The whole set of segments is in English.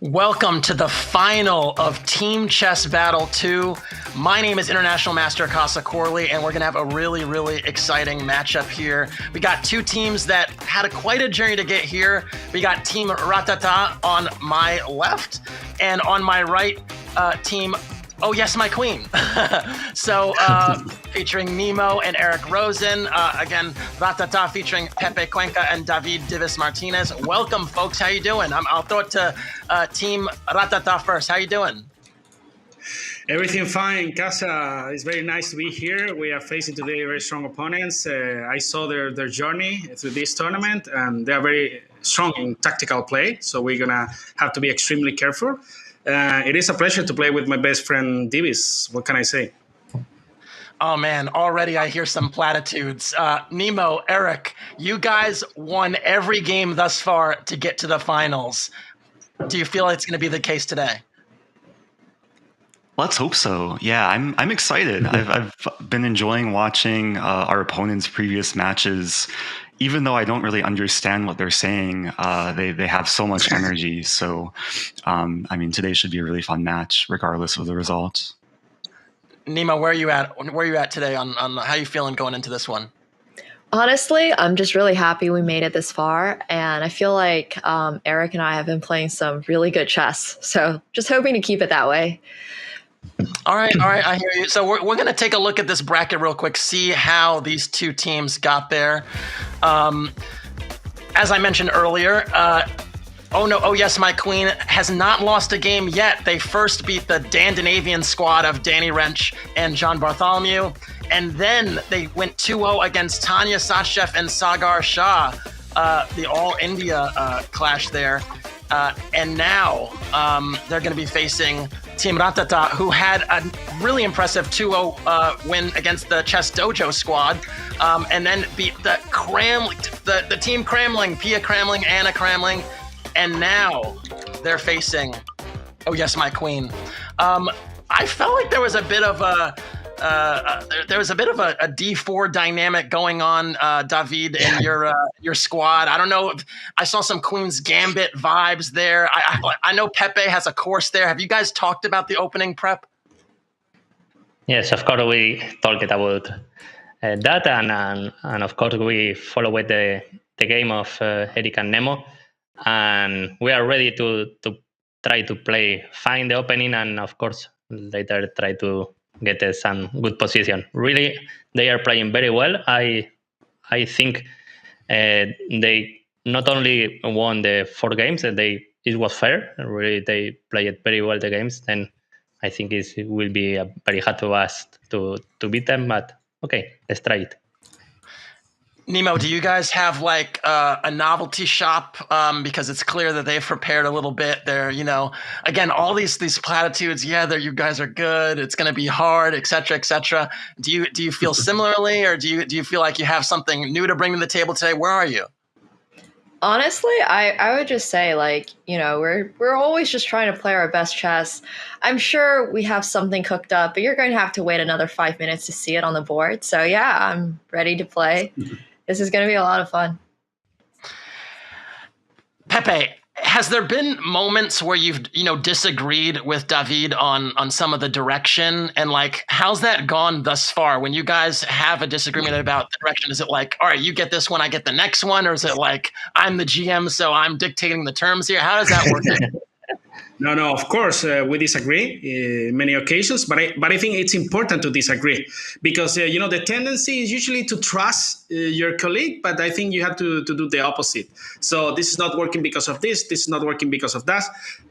Welcome to the final of Team Chess Battle 2. My name is International Master Casa Corley, and we're going to have a really, really exciting matchup here. We got two teams that had quite a journey to get here. We got Team Ratata on my left, and on my right, Team Oh Yes, My Queen. So featuring Nemo and Eric Rosen. Again, Ratata featuring Pepe, Cuenca, and David Divis Martinez. Welcome, folks. How you doing? I'll throw it to Team Ratata first. How you doing? Everything fine, Casa. It's very nice to be here. We are facing today very strong opponents. I saw their journey through this tournament, and they are very strong in tactical play. So we're gonna have to be extremely careful. It is a pleasure to play with my best friend Divis. What can I say? Oh man, already I hear some platitudes. Nemo, Eric, you guys won every game thus far to get to the finals. Do you feel it's going to be the case today? Let's hope so. Yeah, I'm excited. I've been enjoying watching our opponents' previous matches. Even though I don't really understand what they're saying, they have so much energy. So, I mean, today should be a really fun match, regardless of the results. Nemo, where are you at? Where are you at today on how you feeling going into this one? Honestly, I'm just really happy we made it this far, and I feel like Eric and I have been playing some really good chess. So, just hoping to keep it that way. All right, I hear you. So we're going to take a look at this bracket real quick, see how these two teams got there. As I mentioned earlier, Oh Yes, My Queen has not lost a game yet. They first beat the Scandinavian squad of Danny Rensch and John Bartholomew, and then they went 2-0 against Tanya Sachev and Sagar Shah, the All-India clash there. And now they're going to be facing Team Ratata, who had a really impressive 2-0 win against the Chess Dojo squad, and then beat the Team Cramling, Pia Cramling, Anna Cramling, and now they're facing Oh Yes, My Queen. I felt like there was a bit of a a D4 dynamic going on, David, in your squad. I don't know if I saw some Queen's Gambit vibes there. I know Pepe has a course there. Have you guys talked about the opening prep? Yes, of course we talked about that, and of course we follow with the game of Eric and Nemo, and we are ready to try to find the opening, and of course later try to get some good position. Really, they are playing very well. I think they not only won the 4 games, it was fair. Really, they played very well the games. Then I think it will be very hard to us to beat them. But okay, let's try it. Nemo, do you guys have like a novelty shop? Because it's clear that they've prepared a little bit. They're, again, all these platitudes. Yeah, you guys are good. It's going to be hard, etc., etc. Do you feel similarly, or do you feel like you have something new to bring to the table today? Where are you? Honestly, I would just say, we're always just trying to play our best chess. I'm sure we have something cooked up, but you're going to have to wait another 5 minutes to see it on the board. So yeah, I'm ready to play. This is going to be a lot of fun. Pepe, has there been moments where you've disagreed with David on some of the direction, and how's that gone thus far? When you guys have a disagreement about the direction, is it like, all right, you get this one, I get the next one, or is it like I'm the GM, so I'm dictating the terms here? How does that work? No, of course, we disagree in many occasions, but I think it's important to disagree because, the tendency is usually to trust your colleague, but I think you have to do the opposite. So this is not working because of this is not working because of that.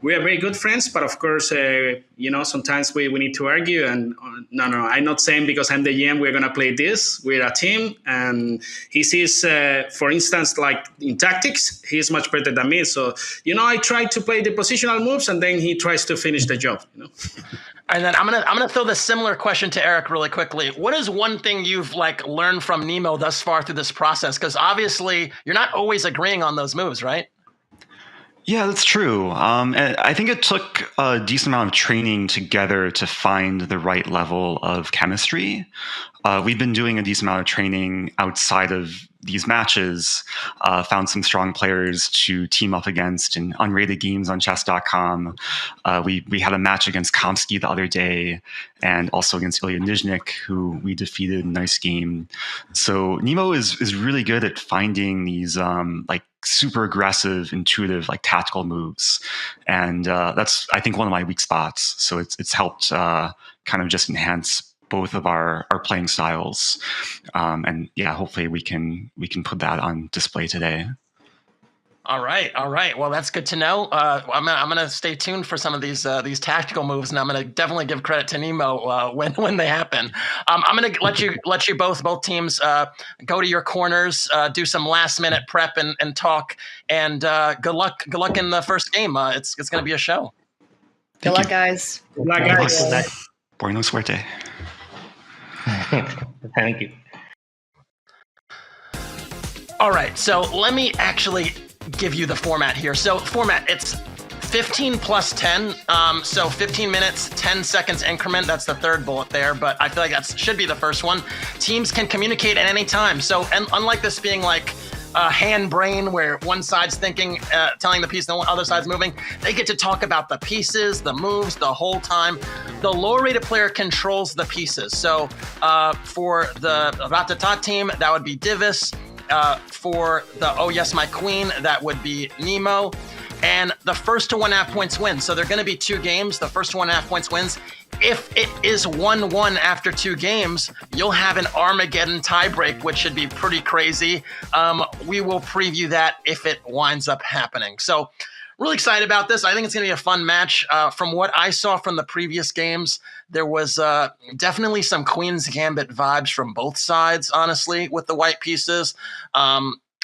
We are very good friends, but of course, sometimes we need to argue. And no, I'm not saying because I'm the GM, we're going to play this. We're a team. And he sees, for instance, like in tactics, he's much better than me. So, I try to play the positional moves, and then he tries to finish the job. And then I'm gonna throw the similar question to Eric really quickly. What is one thing you've learned from Nemo thus far through this process? Because obviously you're not always agreeing on those moves, right? Yeah, that's true. I think it took a decent amount of training together to find the right level of chemistry. We've been doing a decent amount of training outside of these matches, found some strong players to team up against in unrated games on Chess.com. We had a match against Kamsky the other day, and also against Ilya Nizhnik, who we defeated. Nice game. So Nemo is really good at finding these like super aggressive, intuitive, like tactical moves, and that's, I think, one of my weak spots. So it's helped kind of just enhance both of our playing styles, and yeah, hopefully we can put that on display today. All right. Well, that's good to know. I'm gonna stay tuned for some of these tactical moves, and I'm gonna definitely give credit to Nemo when they happen. I'm gonna let you both teams go to your corners, do some last minute prep and talk, and good luck in the first game. It's gonna be a show. Good luck, guys. Good luck, guys. Buena suerte. Thank you. All right, so let me actually give you the format here. So format, it's 15 plus 10. So 15 minutes, 10 seconds increment. That's the third bullet there, but I feel like that should be the first one. Teams can communicate at any time. So, and unlike this being like hand brain where one side's thinking, telling the piece, the other side's moving, they get to talk about the pieces, the moves the whole time. The lower rated player controls the pieces. So for the Ratata team, that would be Divis. For the Oh Yes My Queen, that would be Nemo. And the first to 1.5 points wins. So there are going to be 2 games. The first to 1.5 points wins. If it is 1-1 after 2 games, you'll have an Armageddon tiebreak, which should be pretty crazy. We will preview that if it winds up happening. So really excited about this. I think it's going to be a fun match. From what I saw from the previous games, there was definitely some Queen's Gambit vibes from both sides, honestly, with the white pieces.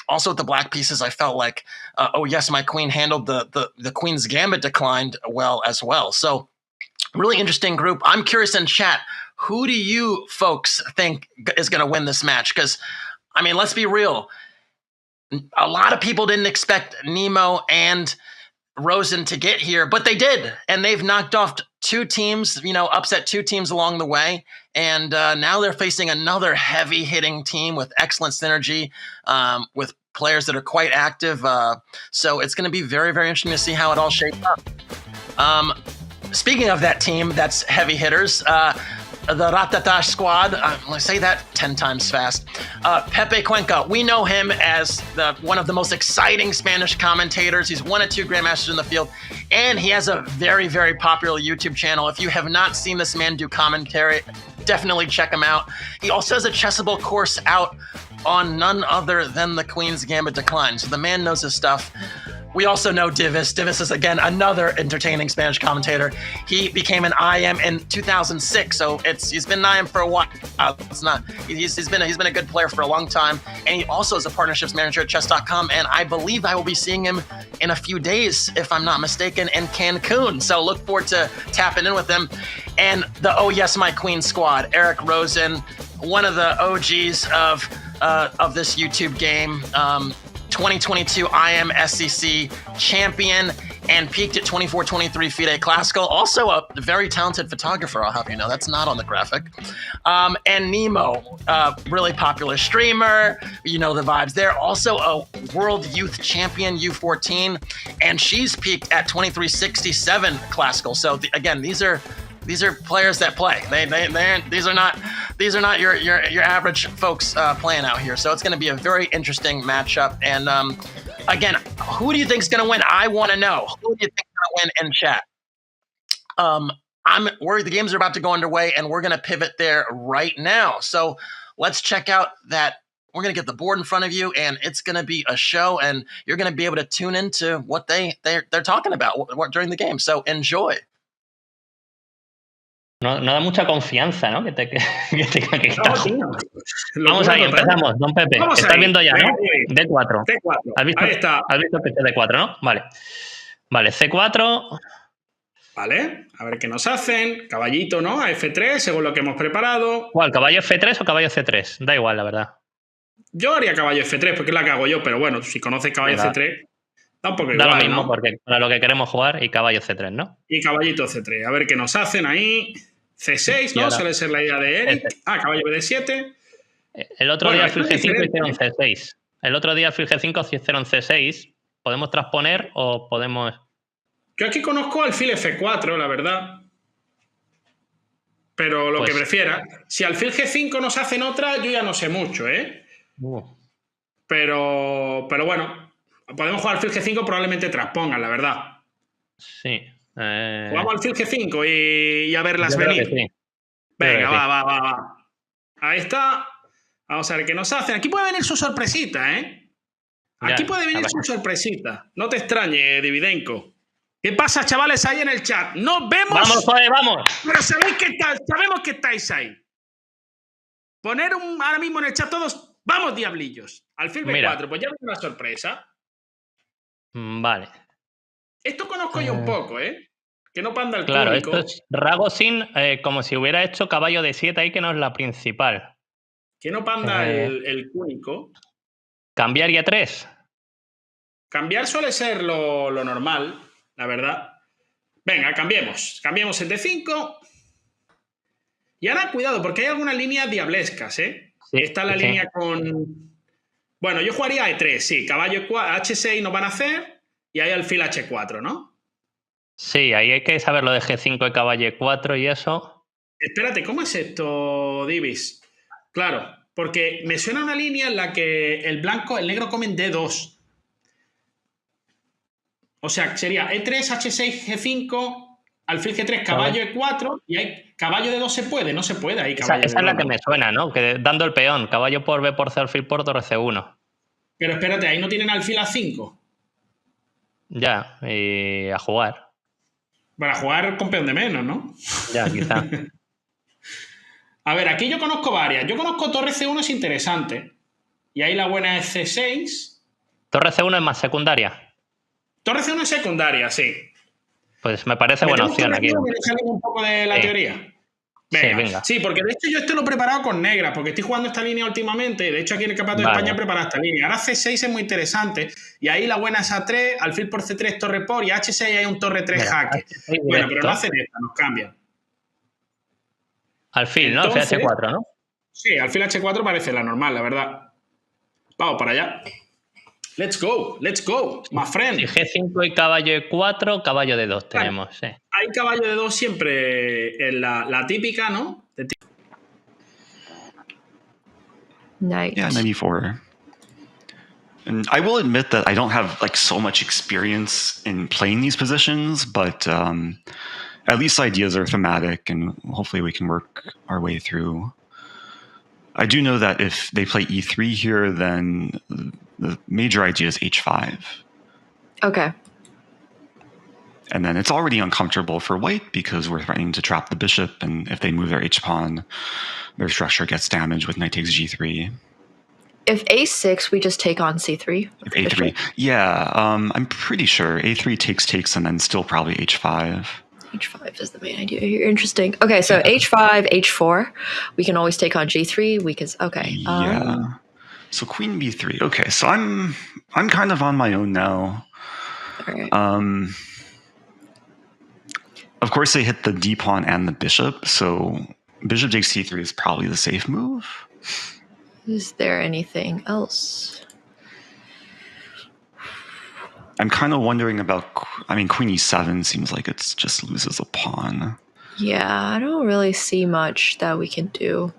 Also with the black pieces, I felt like, Oh Yes My Queen handled the Queen's Gambit declined well as well. So really interesting group. I'm curious in chat, who do you folks think is going to win this match? Because, I mean, let's be real. A lot of people didn't expect Nemo and Rosen to get here, but they did. And they've knocked off 2 teams, upset 2 teams along the way. And now they're facing another heavy-hitting team with excellent synergy, with players that are quite active. So it's going to be very, very interesting to see how it all shapes up. Speaking of that team that's heavy hitters, the Ratata squad, let's say that 10 times fast. Pepe Cuenca, we know him as one of the most exciting Spanish commentators. He's 1 of 2 Grandmasters in the field, and he has a very, very popular YouTube channel. If you have not seen this man do commentary, definitely check him out. He also has a Chessable course out on none other than the Queen's Gambit Decline. So the man knows his stuff. We also know Divis. Divis is, again, another entertaining Spanish commentator. He became an IM in 2006, so he's been an IM for a while. He's been a good player for a long time, and he also is a partnerships manager at Chess.com, and I believe I will be seeing him in a few days, if I'm not mistaken, in Cancun. So look forward to tapping in with him. And the Oh Yes My Queen squad, Eric Rosen, one of the OGs of this YouTube game. 2022 IM SEC champion and peaked at 24-23 FIDE Classical. Also a very talented photographer, I'll have you know. That's not on the graphic. And Nemo, really popular streamer. You know the vibes there. Also a World Youth Champion, U14. And she's peaked at 23-67 Classical. So again, these are players that play. These are not your average folks playing out here. So it's going to be a very interesting matchup. And again, who do you think is going to win? I want to know. Who do you think is going to win in chat? I'm worried the games are about to go underway, and we're going to pivot there right now. So let's check out that. We're going to get the board in front of you, and it's going to be a show, and you're going to be able to tune into what they're talking about during the game. So enjoy. No da mucha confianza, ¿no? Que tenga que estar. No, Vamos ahí, empezamos, don Pepe. Vamos Estás ahí. viendo ya, ¿no? Venga, D4. D4. ¿Has visto, Ahí está. ¿Has visto que es D4, no? Vale, C4. Vale, a ver qué nos hacen. Caballito, ¿no? A F3, según lo que hemos preparado. ¿Cuál? ¿Caballo F3 o caballo C3? Da igual, la verdad. Yo haría caballo F3, porque es la que hago yo, pero bueno, si conoces caballo C3, da un poco igual, Da lo mismo, ¿no? porque para lo que queremos jugar y caballo C3, ¿no? Y caballito C3. A ver qué nos hacen ahí. C6, Y ¿no? ahora, Suele ser la idea de Eric. Caballo BD7. El otro Bueno, día esto fil es G5 diferente. hicieron C6. El otro día fil G5 hicieron C6. ¿Podemos transponer o podemos...? Yo aquí conozco alfil F4, la verdad. Pero lo que Pues... prefiera. Si alfil G5 nos hacen otra, yo ya no sé mucho, ¿eh? Pero bueno, podemos jugar alfil G5, probablemente traspongan, la verdad. Sí. Jugamos alfil G5 y a verlas Yo creo que venir. sí. Venga, Creo que sí. va. Ahí está. Vamos a ver qué nos hacen. Aquí puede venir su sorpresita, ¿eh? Aquí Ya, puede a venir ver. su sorpresita. No te extrañe, Dividenco. ¿Qué pasa, chavales, ahí en el chat? ¡Nos vemos! ¡Vamos, joder, vamos! Pero sabemos que estáis ahí. Poner ahora mismo en el chat todos. ¡Vamos, diablillos! Alfil Mira. B4, pues ya viene una sorpresa. Vale. Esto conozco yo un poco, ¿eh? Que no panda el Claro, cúnico. esto es Ragosin como si hubiera hecho caballo de 7 ahí, que no es la principal. Que no panda el cúnico. Cambiar y a 3. Cambiar suele ser lo normal, la verdad. Venga, cambiemos. Cambiemos el D5. Y ahora, cuidado, porque hay algunas líneas diablescas, ¿eh? Sí, Está la sí. línea con... Bueno, yo jugaría E3, sí. Caballo H6 nos van a hacer y hay alfil H4, ¿no? Sí, ahí hay que saber lo de G5 y caballo 4 y eso. Espérate, ¿cómo es esto, Divis? Claro, porque me suena una línea en la que el negro comen D2. O sea, sería E3, H6, G5, alfil G3, caballo E4 y hay caballo D2 se puede, no se puede ahí Esa caballo es D2. la que ¿no? me suena, ¿no? Que dando el peón, caballo por B por C, alfil por torre C1. Pero espérate, ahí no tienen alfil A5. Ya, y a jugar. Para jugar con peón de menos, ¿no? Ya, quizá. A ver, aquí yo conozco varias. Yo conozco torre C1, es interesante. Y ahí la buena es C6. Torre C1 es más secundaria. Torre C1 es secundaria, sí. Pues me parece buena opción aquí. ¿Quieres salir un poco de la teoría? Venga. Sí, venga. Sí, porque de hecho yo esto lo he preparado con negras, porque estoy jugando esta línea últimamente. De hecho, aquí en el Campeonato de España he preparado esta línea. Ahora C6 es muy interesante. Y ahí la buena es A3, alfil por C3, torre por, y H6 hay un torre 3 jaque. Bueno, pero no hacen esta, nos cambian. Alfil, ¿no? Entonces, H4, ¿no? Sí, alfil H4 parece la normal, la verdad. Vamos para allá. Let's go, my friend. Sí, G5 y caballo E4, caballo de 2 tenemos, sí. Hay caballo de 2 siempre en la típica, ¿no? Knight. Yeah, 94. And I will admit that I don't have like so much experience in playing these positions, but at least ideas are thematic, and hopefully we can work our way through. I do know that if they play E3 here, then the major idea is H5. Okay. And then it's already uncomfortable for white because we're threatening to trap the bishop, and if they move their H-pawn, their structure gets damaged with knight takes G3. If A6, we just take on C3. If A3, yeah, I'm pretty sure A3 takes, and then still probably H5. H5 is the main idea here. Interesting. Okay, so H5, H4. We can always take on G3. We can. Okay. Yeah. So Queen B3. Okay, so I'm kind of on my own now. All right. Of course, they hit the D pawn and the bishop, so bishop takes C3 is probably the safe move. Is there anything else? I'm kind of wondering about. I mean, Queen E7 seems like it's just loses a pawn. Yeah, I don't really see much that we can do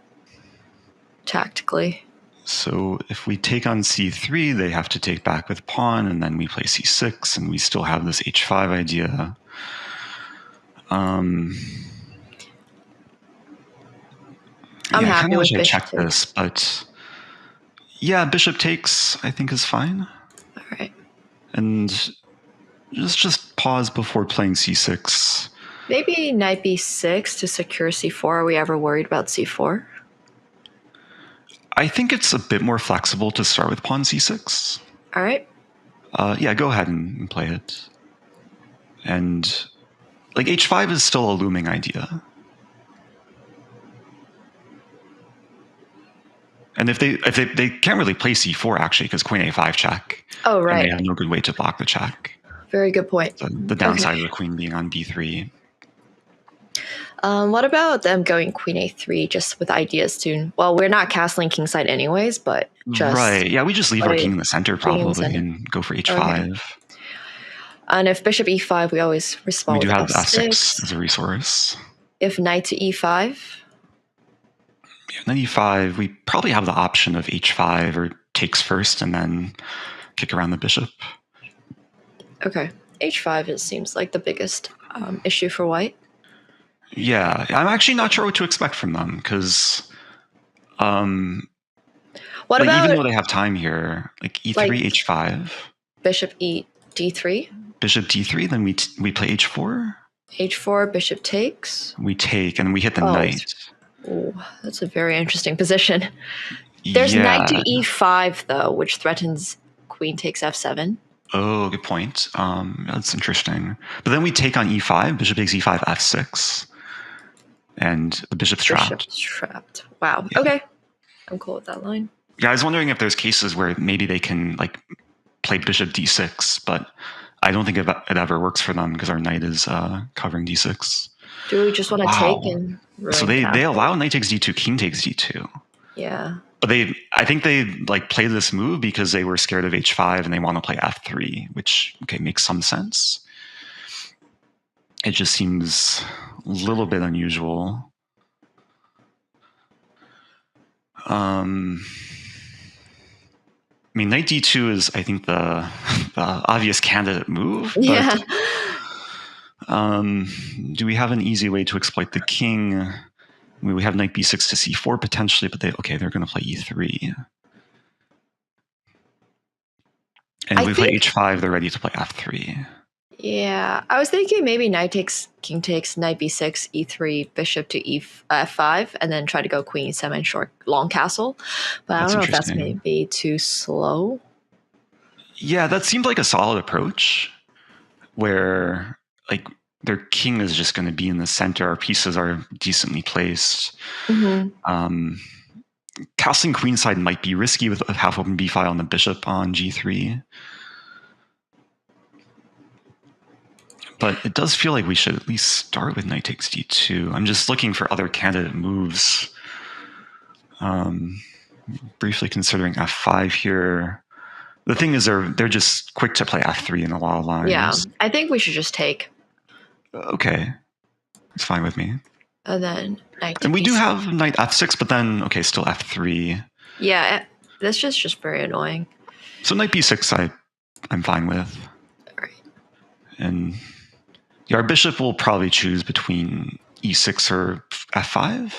tactically. So if we take on C3, they have to take back with pawn, and then we play C6, and we still have this H5 idea. I'm I happy kind of with wish I bishop checked this, but yeah, bishop takes I think is fine. All right. And just pause before playing C6. Maybe knight B6 to secure C4. Are we ever worried about C4? I think it's a bit more flexible to start with pawn C6. All right. Yeah, go ahead and play it. And like H5 is still a looming idea. And if they can't really play C4 actually because Queen A5 check. Oh, right. And they have no good way to block the check. Very good point. The downside of the queen being on B3. What about them going queen a3 just with ideas to? Well, we're not castling kingside anyways, but just Right. Yeah, we just leave our king in the center king in the probably center. and go for h5. Okay. And if bishop e5, we always respond We do with have f6. f6 as a resource. If knight to e5. Yeah, knight e5, we probably have the option of h5 or takes first and then kick around the bishop. Okay. h5 seems like the biggest issue for white. Yeah, I'm actually not sure what to expect from them because what about even though they have time here, like e3, like, h5, bishop d3, bishop d3, then we play h4, h4, bishop takes. We take and we hit the knight. Oh, that's a very interesting position. There's knight to e5 though, which threatens queen takes f7. Oh, good point. That's interesting. But then we take on e5, bishop takes e5, f6, and the bishop's trapped. Bishop's trapped. Wow. Yeah. Okay, I'm cool with that line. Yeah, I was wondering if there's cases where maybe they can like play bishop d6, but I don't think it ever works for them because our knight is covering d6. Do we just want to take and ruin so they allow knight takes d2, king takes d2. Yeah. But I think they like played this move because they were scared of h5 and they want to play f3, which makes some sense. It just seems a little bit unusual. I mean, knight d2 is, I think, the obvious candidate move. But, yeah. Do we have an easy way to exploit the king? I mean, we have knight b6 to c4 potentially, but they're going to play e3. And we play h5, they're ready to play f3. Yeah, I was thinking maybe knight takes, king takes, knight b6, e3, bishop to f5, and then try to go queen e7 short long castle. But I don't know if that's maybe too slow. Yeah, that seemed like a solid approach where like their king is just going to be in the center. Our pieces are decently placed. Mm-hmm. Castling queenside might be risky with a half open b file and the bishop on g3. But it does feel like we should at least start with knight takes d2. I'm just looking for other candidate moves. Briefly considering f5 here. The thing is they're just quick to play f3 in a lot of lines. Yeah, I think we should just take. Okay. It's fine with me. And then knight and we do have knight f6, but then, still f3. Yeah, that's just very annoying. So knight b6 I'm fine with. Right. And our bishop will probably choose between e6 or f5.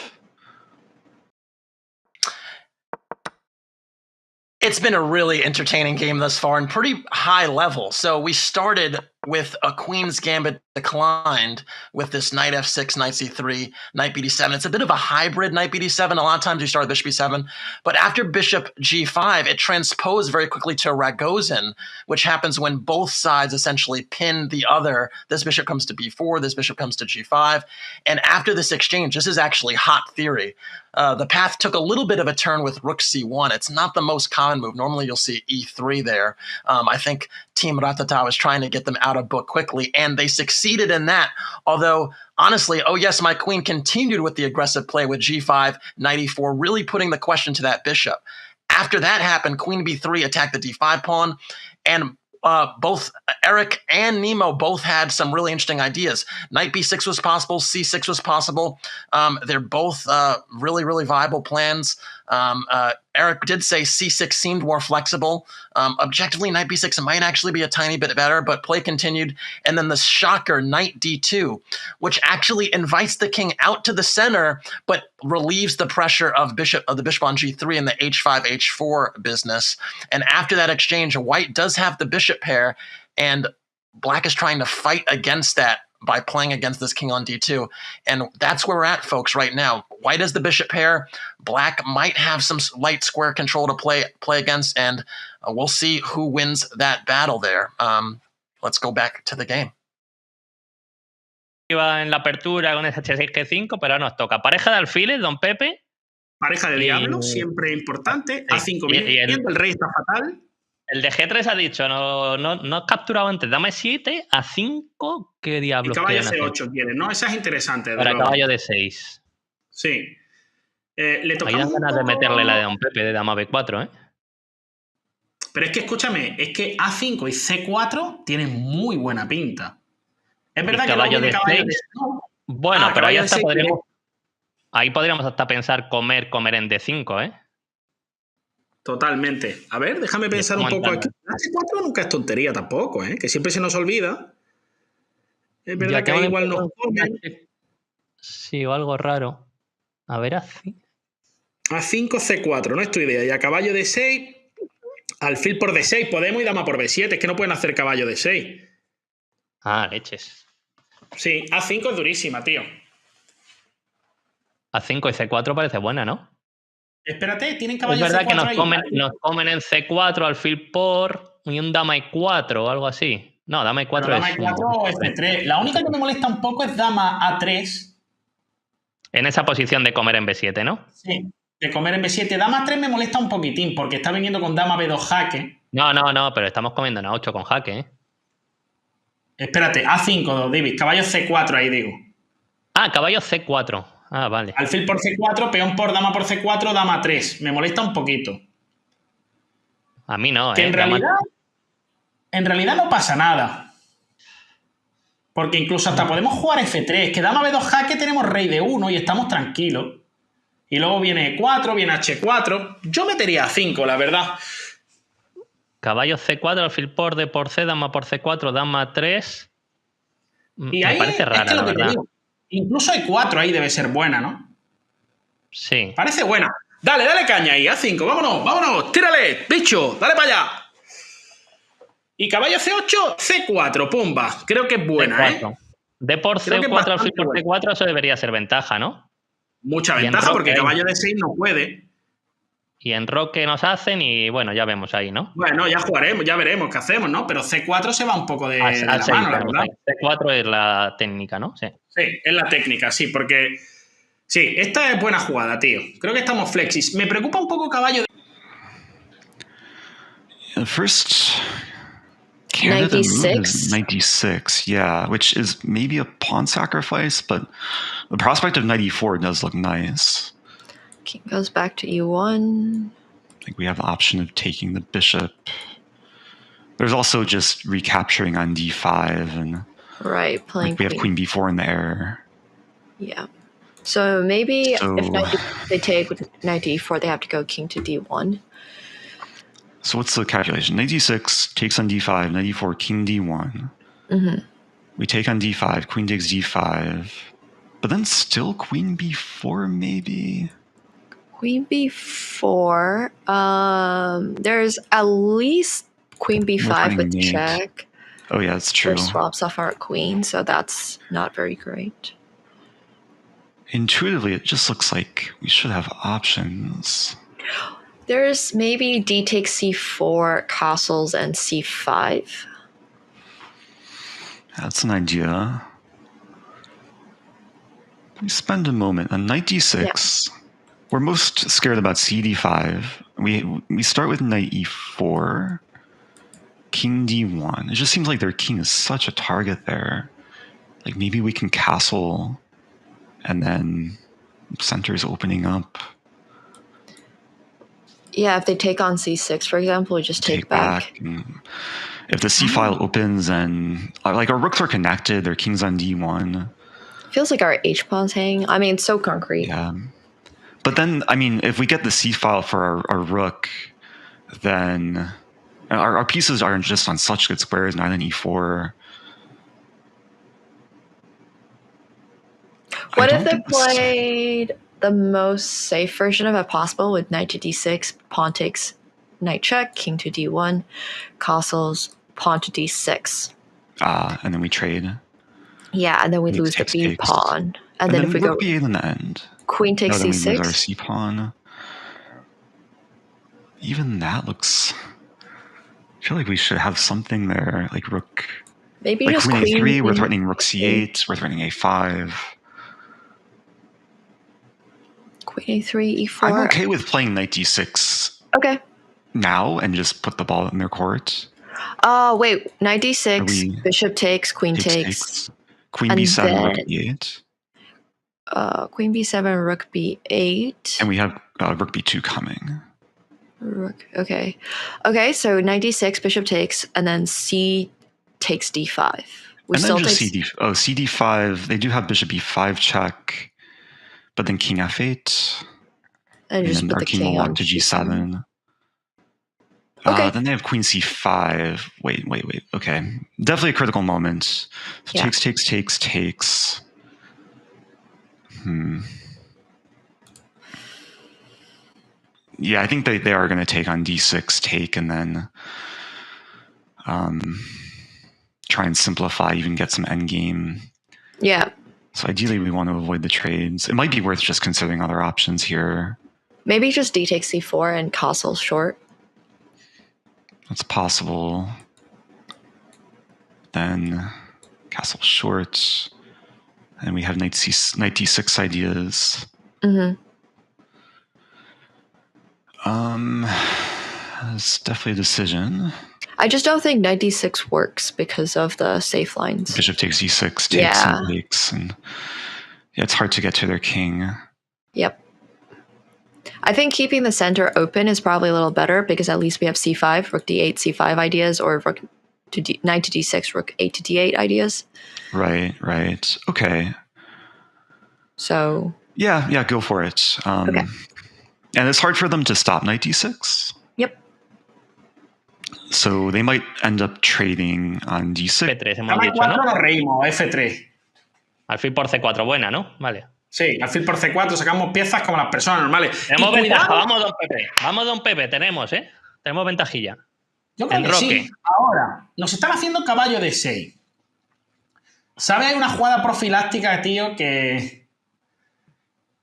It's been a really entertaining game thus far and pretty high level. So we started with a queen's gambit declined with this knight f6, knight c3, knight bd7. It's a bit of a hybrid knight bd7. A lot of times you start with bishop b7. But after bishop g5, it transposed very quickly to Ragozin, which happens when both sides essentially pin the other. This bishop comes to b4, this bishop comes to g5. And after this exchange, this is actually hot theory. The path took a little bit of a turn with rook c1. It's not the most common move. Normally you'll see e3 there. I think Team Ratata was trying to get them out of book quickly, and they succeeded in that. Although, honestly, oh yes, my queen continued with the aggressive play with g5, knight e4, really putting the question to that bishop. After that happened, queen b3 attacked the d5 pawn, and both Eric and Nemo both had some really interesting ideas. Knight b6 was possible, c6 was possible. They're both really, really viable plans. Eric did say c6 seemed more flexible. Objectively, knight b6 might actually be a tiny bit better, but play continued. And then the shocker, knight d2, which actually invites the king out to the center, but relieves the pressure of the bishop on g3 in the h5, h4 business. And after that exchange, white does have the bishop pair, and black is trying to fight against that by playing against this king on d2. And that's where we're at, folks, right now. White has the bishop pair. Black might have some light square control to play against, and we'll see who wins that battle there. Let's go back to the game. Iba en la apertura con ese H6G5, pero ahora nos toca. Pareja de alfiles, don Pepe. Pareja de diablo, siempre importante. A5 viene, el rey está fatal. El de G3 ha dicho, no has capturado antes dama 7 a 5. ¿Qué Y diablos caballo quieren hacer? C8 quieren, ¿no? Esa es interesante, desde Para luego. caballo de 6. Sí. Le Ahí tocamos dan un ganas de poco... meterle la de Don Pepe de dama B4, ¿eh? Pero es que escúchame, es que A5 y C4 tienen muy buena pinta. Es Y verdad que luego caballo viene de caballo 6. de... No. Bueno, pero ahí caballo de hasta 6. ahí podríamos hasta pensar comer en D5, ¿eh? Totalmente. A ver, déjame Y pensar un estamos poco entrando. aquí. La C4 nunca es tontería tampoco, ¿eh? Que siempre se nos olvida. Es Ya verdad que tengo ahí la igual nos impresión comen. sí, o algo raro. A ver, así. A5, C4, no es tu idea. Y a caballo de 6, alfil por D6 podemos y dama por B7. Es que no pueden hacer caballo de 6. Ah, leches. Sí, A5 es durísima, tío. A5 y C4 parece buena, ¿no? Espérate, tienen Es caballo verdad que C4 ahí. nos comen en C4, alfil por y un dama E4 o algo así. No, dama Pero E4 dama es un... E4 o F3. La única que me molesta un poco es dama A3. En esa posición de comer en B7, ¿no? Sí, de comer en B7. Dama A3 me molesta un poquitín porque está viniendo con dama B2 jaque. No, pero estamos comiendo en A8 con jaque, ¿eh? Espérate, A5, David. Caballo C4 ahí digo. Ah, caballo C4. Ah, vale. Alfil por C4, peón por dama por C4, dama 3. Me molesta un poquito. A mí no, Que ¿eh? en realidad no pasa nada. Porque incluso hasta podemos jugar F3. Que dama B2 jaque tenemos rey de 1 y estamos tranquilos. Y luego viene E4, viene H4. Yo metería A5, la verdad. Caballo C4, alfil por D por C, dama por C4, dama 3. Y Me ahí parece es rara, que lo la que te verdad. digo. Incluso E4 ahí debe ser buena, ¿no? Sí. Parece buena. Dale caña ahí, A5. Vámonos. Tírale, bicho. Dale para allá. Y caballo C8, C4, pumba. Creo que es buena, C4. ¿eh? D por Creo que es C4, alfil bastante por buena. C4, eso debería ser ventaja, ¿no? Mucha Y en ventaja roque porque ahí. caballo de 6 no puede. Y en roque nos hacen y bueno, ya vemos ahí, ¿no? Bueno, ya jugaremos, ya veremos qué hacemos, ¿no? Pero C4 se va un poco de A la 6 mano, la tenemos verdad. ahí. C4 es la técnica, ¿no? Sí. Sí, es la técnica, sí, porque... Sí, esta es buena jugada, tío. Creo que estamos flexis. Me preocupa un poco caballo de... The first candidate move is 96. 96, yeah, which is maybe a pawn sacrifice, but the prospect of 94 does look nice. King goes back to E1. Like we have the option of taking the bishop. There's also just recapturing on D5, and Right, playing like we have queen B4 in the air. Yeah. So maybe So- if they take with knight D4, they have to go king to D1. So what's the calculation? Knight D6 takes on D5, knight D4, king D1. Mm-hmm. We take on D5, queen takes D5, but then still queen B4 maybe? Queen B4. There's at least queen B5 with mate. check. Oh yeah, that's true. Which swaps off our queen, so that's not very great. Intuitively, it just looks like we should have options. There's maybe D takes C4, castles, and C5. That's an idea. Let me spend a moment. On knight D6, we're most scared about CD5. We start with knight E4, king D1. It just seems like their king is such a target there. Like maybe we can castle, and then center's opening up. Yeah, if they take on C6, for example, we just take back. And if the C file opens and like our rooks are connected, their king's on D1. Feels like our H pawn's hanging. I mean, it's so concrete. Yeah. But then, I mean, if we get the C file for our rook, then our pieces are just on such good squares, knight and E4. What if they played the most safe version of it possible with knight to D6, pawn takes knight check, king to D1, castles, pawn to D6. And then we trade. Yeah, and then we lose the B pawn. And then if we go B8 in the end. queen takes then we C6. lose our C pawn. Even that looks... I feel like we should have something there, like rook... Maybe like just queen A3, we're threatening rook C8. C8, we're threatening A5. Queen A3, E4. I'm okay with playing knight D6. Okay. now and just put the ball in their court? Wait, knight d6, bishop takes, queen takes. Queen b7, rook b8. Queen b7, rook b8. And we have rook b2 coming. Rook, okay. Okay, so knight d6, bishop takes, and then c takes d5. And then just cd5. They do have bishop e5 check, but then king f8. And just then put our the king will king walk on to g7. Okay. Then they have queen c5. Wait. Okay. Definitely a critical moment. So takes. Yeah, I think they are going to take on d6, take, and then try and simplify, even get some endgame. Yeah. So ideally, we want to avoid the trades. It might be worth just considering other options here. Maybe just d takes c4 and castle short. That's possible. Then castle short. And we have knight d6 ideas. It's definitely a decision. I just don't think knight d6 works because of the safe lines. Bishop takes e6, takes. And yeah, it's hard to get to their king. Yep. I think keeping the center open is probably a little better because at least we have c5, rook d8, c5 ideas, or rook to knight to d6, rook 8 to d8 ideas. Right. Okay. So yeah, go for it. Okay. And it's hard for them to stop knight d6. Yep. So they might end up trading on d6. F3 hemos dicho, ¿no? Nos reímos, F3. Alfil por C4, buena, ¿no? Vale. Sí, alfil por C4, sacamos piezas como las personas normales. Tenemos ventaja, vamos, don Pepe, tenemos, ¿eh? Tenemos ventajilla. Yo creo que sí. Ahora, nos están haciendo caballo de 6. ¿Sabes? Hay una jugada profiláctica, tío, que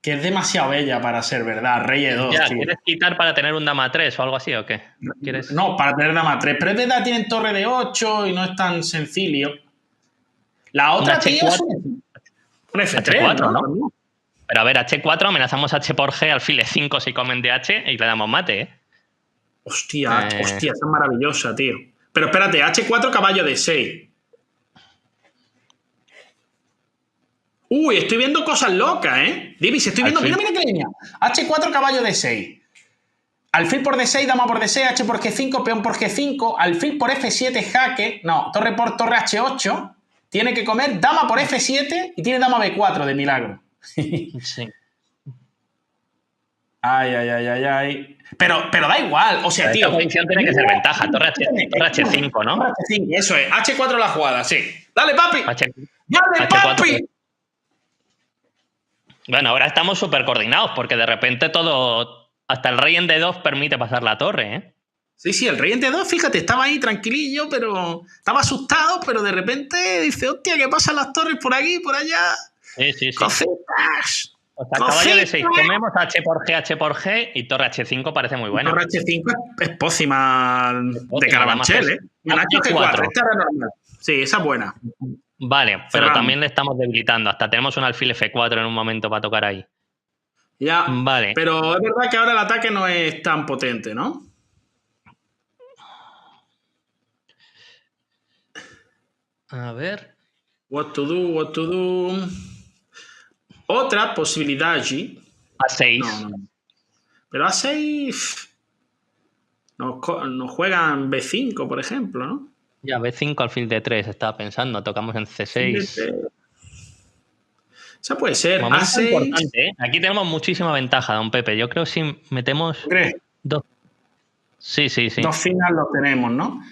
es demasiado bella para ser verdad. Rey E2, ya, tío. ¿Quieres quitar para tener un dama 3 o algo así o qué? ¿Quieres? No, para tener dama 3. Pero es verdad, tienen torre de 8 y no es tan sencillo. La otra, tío, es un F3, H4, ¿no? Pero a ver, H4, amenazamos H por G, alfil E5 si comen de H y le damos mate, ¿eh? Hostia, esa es maravillosa, tío. Pero espérate, H4, caballo de 6. Uy, estoy viendo cosas locas, ¿eh? Divis, estoy viendo... Mira qué línea. H4, caballo de 6. Alfil por D6, dama por D6, H por G5, peón por G5, alfil por F7, jaque. No, torre por torre H8. Tiene que comer dama por F7 y tiene dama B4 de milagro. Sí. Ay. Pero da igual, o sea, tío. Esta posición tiene que ser ventaja. Torre H5, ¿no? Torre H5, eso es. H4 la jugada, sí. ¡Dale, papi! ¡Dale, H4. papi! Bueno, ahora estamos súper coordinados porque de repente todo, hasta el rey en D2 permite pasar la torre, ¿eh? Sí, el rey en D2, fíjate, estaba ahí tranquilillo, pero estaba asustado, pero de repente dice, hostia, ¿qué pasan las torres por aquí, por allá? Sí. Cositas. O sea, caballo de 6, comemos H por G y torre H5 parece muy buena. Torre H5 es pócima de Carabanchel, ¿eh? Nacho G4, esta era normal. Sí, esa es buena. Vale, pero también le estamos debilitando. Hasta tenemos un alfil F4 en un momento para tocar ahí. Ya, vale. Pero es verdad que ahora el ataque no es tan potente, ¿no? A ver. What to do. Otra posibilidad allí. A6. No. Pero A6 nos juegan B5, por ejemplo, ¿no? Ya, B5 alfil D3, estaba pensando. Tocamos en C6. Esa puede ser. Momento A6. Importante, ¿eh? Aquí tenemos muchísima ventaja, don Pepe. Yo creo que si metemos... ¿Crees? Dos. Sí. Dos finales los tenemos, ¿no?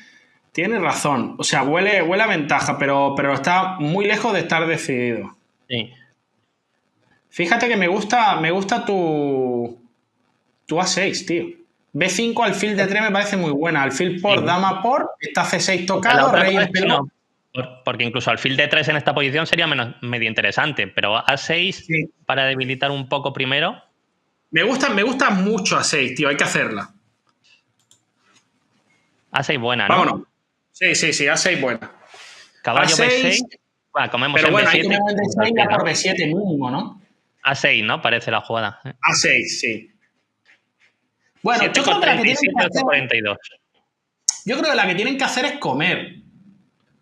Tienes razón. O sea, huele a ventaja, pero está muy lejos de estar decidido. Sí. Fíjate que me gusta tu A6, tío. B5, alfil D3 me parece muy buena. Alfil por, dama por, está C6 tocado, rey en pelota. Porque incluso alfil D3 en esta posición sería medio interesante, pero A6 para debilitar un poco primero. Me gusta mucho A6, tío. Hay que hacerla. A6 buena, ¿no? Vámonos. Sí, A6 buena. Caballo A6, B6. Bueno, comemos pero el bueno, B7. hay que comemos el D6 ya por B7 mínimo, ¿no? A6, ¿no? Parece la jugada. A6, sí. Bueno, yo creo que la que tienen que 7,37 hacer, 8,42. yo creo que la que tienen que hacer es comer.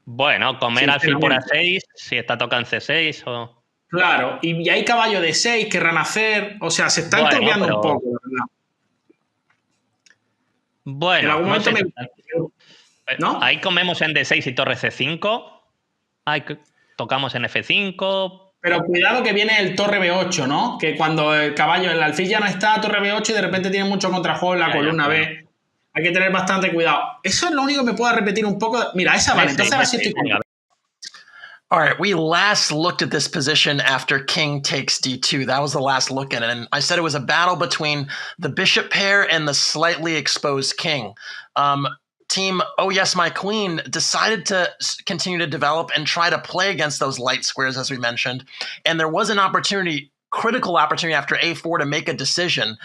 Bueno, comer alfil por Sinceramente. A6, si está tocando C6 o... Claro, y hay caballo de 6, querrán hacer, o sea, se está Bueno, enturbiando un pero... poco, la verdad. En Bueno, algún no momento sé. ¿no? Ahí comemos en D6 y torre C5. Ahí tocamos en F5. Pero cuidado que viene el torre B8, ¿no? Que cuando el caballo, el alfil ya no está, torre B8 y de repente tiene mucho contrajuego en la Ya, columna bueno. B. Hay que tener bastante cuidado. Eso es lo único que me pueda repetir un poco. Mira, esa vale, entonces ahora sí estoy Venga, contigo. All right, we last looked at this position after king takes d2. That was the last look at it. And I said it was a battle between the bishop pair and the slightly exposed king. Team Oh Yes My Queen decided to continue to develop and try to play against those light squares, as we mentioned. And there was an opportunity, critical opportunity after a4 to make a decision.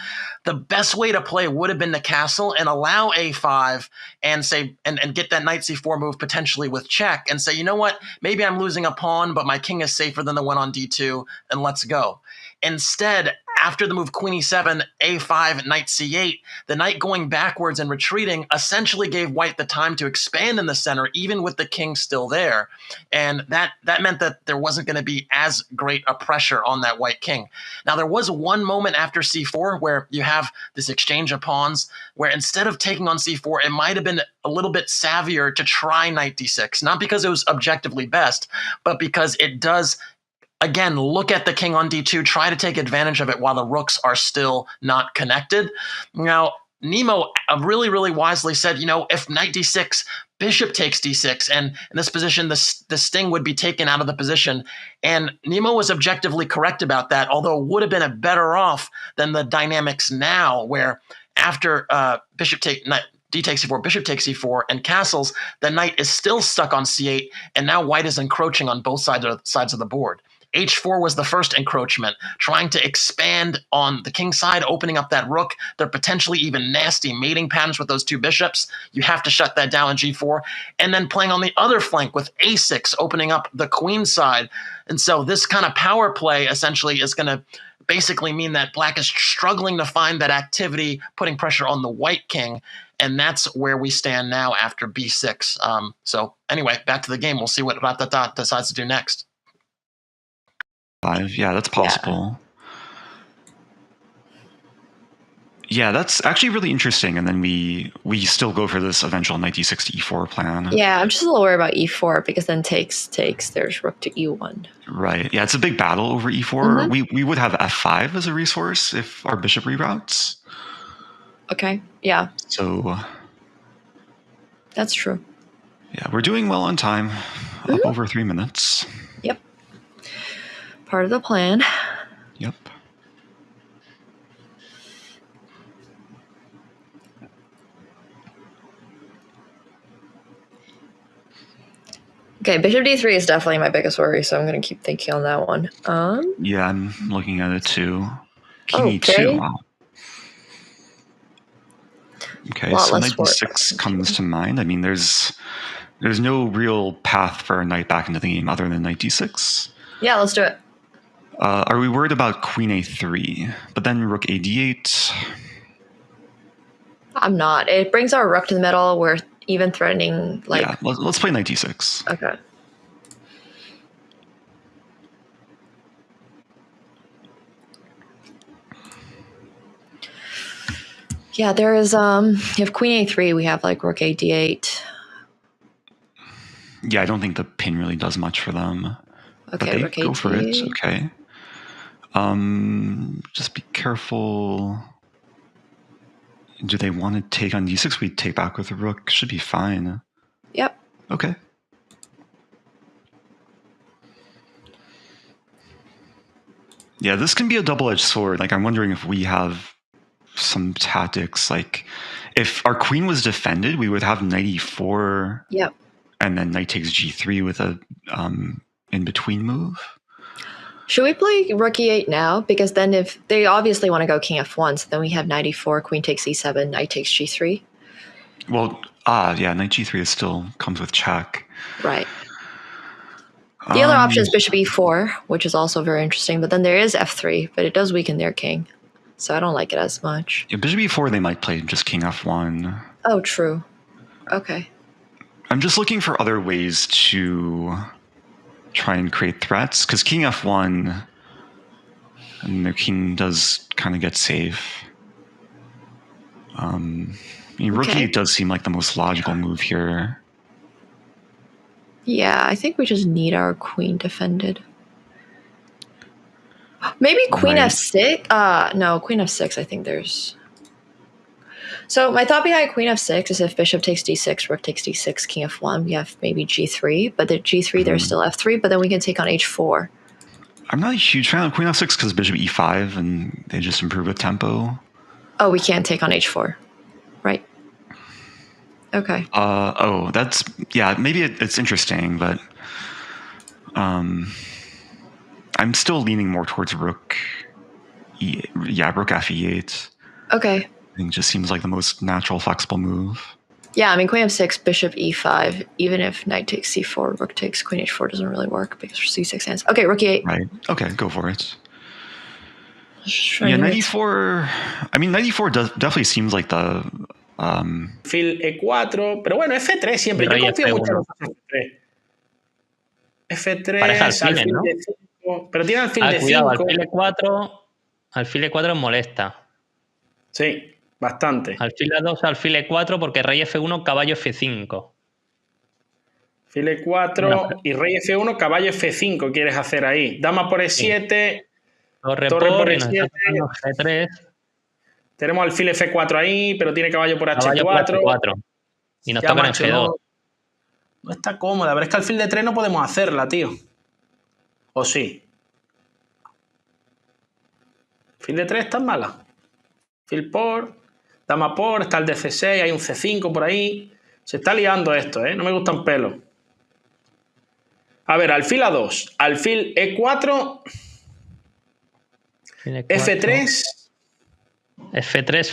The best way to play would have been to castle and allow a5 and say and get that knight c4 move potentially with check and say, you know what, maybe I'm losing a pawn, but my king is safer than the one on d2, and let's go. Instead, after the move queen e7, a5, knight c8, the knight going backwards and retreating essentially gave white the time to expand in the center, even with the king still there. And that meant that there wasn't going to be as great a pressure on that white king. Now, there was one moment after c4 where you have this exchange of pawns where instead of taking on c4, it might have been a little bit savvier to try knight d6, not because it was objectively best, but because it does, again, look at the king on d2, try to take advantage of it while the rooks are still not connected. Now, Nemo really, really wisely said, if knight d6, bishop takes d6, and in this position, the sting would be taken out of the position. And Nemo was objectively correct about that, although it would have been a better off than the dynamics now, where after d takes c4, bishop takes c4, and castles, the knight is still stuck on c8, and now white is encroaching on both sides of the board. H4 was the first encroachment, trying to expand on the king side, opening up that rook. There are potentially even nasty mating patterns with those two bishops. You have to shut that down in G4. And then playing on the other flank with A6, opening up the queen side. And so this kind of power play essentially is going to basically mean that black is struggling to find that activity, putting pressure on the white king. And that's where we stand now after B6. So anyway, back to the game. We'll see what Ratata decides to do next. 5, yeah, that's possible. Yeah, that's actually really interesting. And then we still go for this eventual knight d6 to e4 plan. Yeah, I'm just a little worried about e4 because then takes, there's rook to e1. Right. Yeah, it's a big battle over e4. Mm-hmm. We would have f5 as a resource if our bishop reroutes. Okay, yeah. So... that's true. Yeah, we're doing well on time. Up over 3 minutes. Yep. Part of the plan. Yep. Okay, bishop d3 is definitely my biggest worry, so I'm going to keep thinking on that one. Yeah, I'm looking at it too. okay. King e2, wow. Okay, so knight d6 comes to mind. I mean, there's no real path for a knight back into the game other than knight d6. Yeah, let's do it. Are we worried about queen a3? But then rook a d8? I'm not. It brings our rook to the middle. We're even threatening, like... Yeah, let's play knight d6. Okay. Yeah, there is, you have queen a3, we have, like, rook a d8. Yeah, I don't think the pin really does much for them. Okay, but they go for it. Okay. Just be careful. Do they want to take on d6? We take back with the rook. Should be fine. Yep. Okay. Yeah, this can be a double-edged sword. Like, I'm wondering if we have some tactics. Like, if our queen was defended, we would have knight e4. Yep. And then knight takes g3 with a in-between move. Should we play rook e8 now? Because then if they obviously want to go king f1, so then we have knight e4, queen takes e7, knight takes g3. Well, yeah, knight g3 is still comes with check. Right. The other option is bishop e4, which is also very interesting. But then there is f3, but it does weaken their king. so I don't like it as much. Yeah, bishop e4, they might play just king f1. Oh, true. Okay. I'm just looking for other ways to try and create threats, because king f1, and the king does kind of get safe. Rook Okay. e8 does seem like the most logical move here. Yeah, I think we just need our queen defended. Maybe queen Right. f6? No, queen f6, I think there's... So my thought behind queen f6 is if bishop takes d6, rook takes d6, king f1, we have maybe g3, but the g3, there's still f3, but then we can take on h4. I'm not a huge fan of queen f6 because bishop e5, and they just improve with tempo. Oh, we can't take on h4. Right. Okay. That's, yeah, maybe it's interesting, but I'm still leaning more towards rook fe8. Okay. I think it just seems like the most natural, flexible move. Yeah, I mean, queen f6, bishop e5, even if knight takes c4, rook takes queen h4 doesn't really work because c6 ends. Okay, rook e8. Right. Okay, go for it. Sure, Yeah, knight e4. I mean, knight e4 definitely seems like the... Alfil e4, pero bueno, f3 siempre. Yo confío mucho en f3. F3, Pareja alfiles, alfil ¿no? d5, pero tiene alfil d5. Cuidado, alfil e4 molesta. Sí, bastante. Alfil a2, alfil e4, porque rey f1, caballo f5. Alfil e4 y rey f1, caballo f5 quieres hacer ahí. Dama por e7, Torre por y nos está e7. tocando g3. Tenemos alfil f4 ahí, pero tiene caballo por Caballo h4. por h4. Y nos Ya, tocan en macho, g2. no está cómoda, pero es que alfil d3 no podemos hacerla, tío. ¿O sí? Alfil d3 está mala. Alfil por, dama por, está el de c6, hay un c5 por ahí. Se está liando esto, ¿eh? No me gustan pelos. A ver, alfil a2, alfil e4, f3. F3.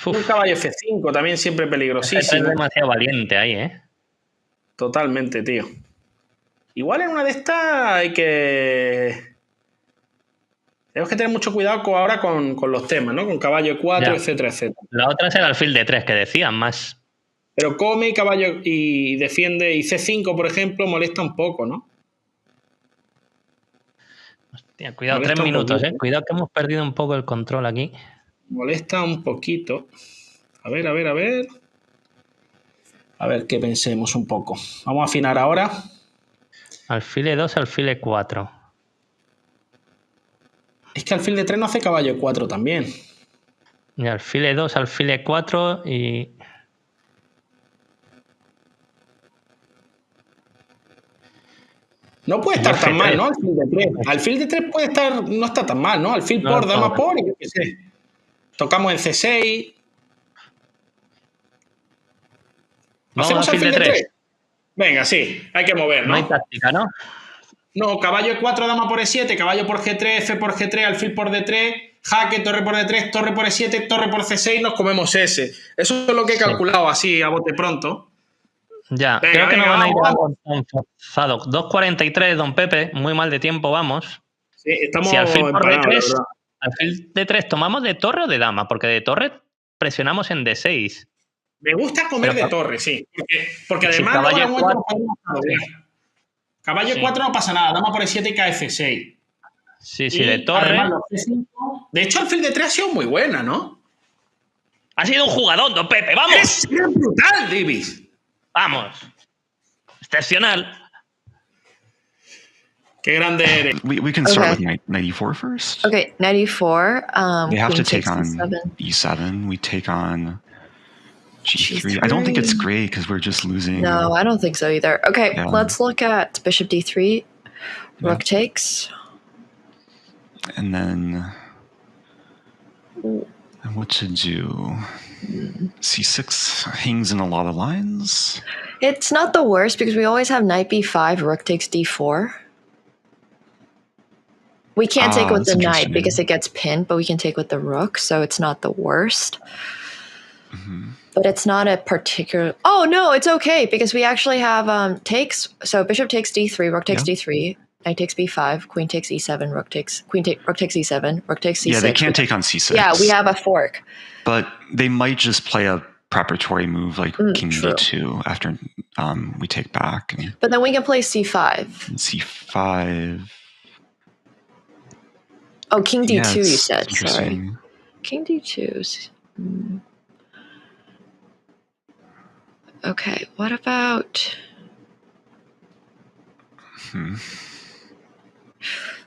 Un caballo f5, también siempre peligrosísimo. F3 es demasiado valiente ahí, ¿eh? Totalmente, tío. Igual en una de estas hay que... Tenemos que tener mucho cuidado ahora con los temas, ¿no? Con caballo e4, Ya. etcétera, etcétera. La otra es el alfil d3 que decían, más. Pero come caballo y defiende, y c5, por ejemplo, molesta un poco, ¿no? Hostia, cuidado, Molesta 3 un minutos, poquito. Cuidado que hemos perdido un poco el control aquí. Molesta un poquito. A ver. A ver qué pensemos un poco. Vamos a afinar ahora. Alfil e2, alfil e4. Es que alfil d3 no hace caballo e4 también. Y alfil e2, alfil e4 y... No puede estar tan F3. mal, ¿no? Alfil d3. Alfil d3 puede estar... No está tan mal, ¿no? Alfil No, por, dama no. por, y yo qué sé. Tocamos en c6. Vamos, ¿Hacemos alfil alfil d3. d3? Venga, sí. Hay que mover, No hay ¿no? táctica, ¿no? No, caballo e4, dama por e7, caballo por g3, f por g3, alfil por d3, jaque, torre por d3, torre por e7, torre por c6, nos comemos ese. Eso es lo que he calculado así a bote pronto. Ya, Venga, creo que venga, no van a ir vamos. tan forzados. 2.43, don Pepe, muy mal de tiempo, vamos. Sí, estamos Si alfil por empanados, la d3, verdad. alfil d3, ¿tomamos de torre o de dama? Porque de torre presionamos en d6. Me gusta comer Pero de torre, sí. Porque si además caballo luego en algún momento e4, nos podemos doblar. Caballo Sí. e4 no pasa nada, dama por e7 y cae f6. Sí, Y de torre. además los c5. De hecho, alfil d3 ha sido muy buena, ¿no? Ha sido un jugador, don Pepe, ¡vamos! ¡Es brutal, Davis! ¡Vamos! Excepcional. ¡Qué grande eres! We can start Okay. with knight e4 first. Okay, knight e4. They have to queen take takes on e7. e7. We take on g3. G3. I don't think it's great because we're just losing. No, I don't think so either. Okay, Yeah. let's look at bishop d3. Rook takes. And then what to do? c6 hangs in a lot of lines. It's not the worst because we always have knight b5, rook takes d4. We can't take with that's the knight interesting. because it gets pinned, but we can take with the rook, so it's not the worst. Mm-hmm. But it's not a particular... Oh, no, it's okay because we actually have takes. So bishop takes d3, rook takes Yeah. d3. Knight takes b5, queen takes e7, rook takes e7, rook takes c6. Yeah, they can't take on c6. Yeah, we have a fork. But they might just play a preparatory move like king true. d2 after we take back. And but then we can play c5. c5. Oh, king d2 Yeah, you said. Sorry. interesting. King d2. Okay, what about...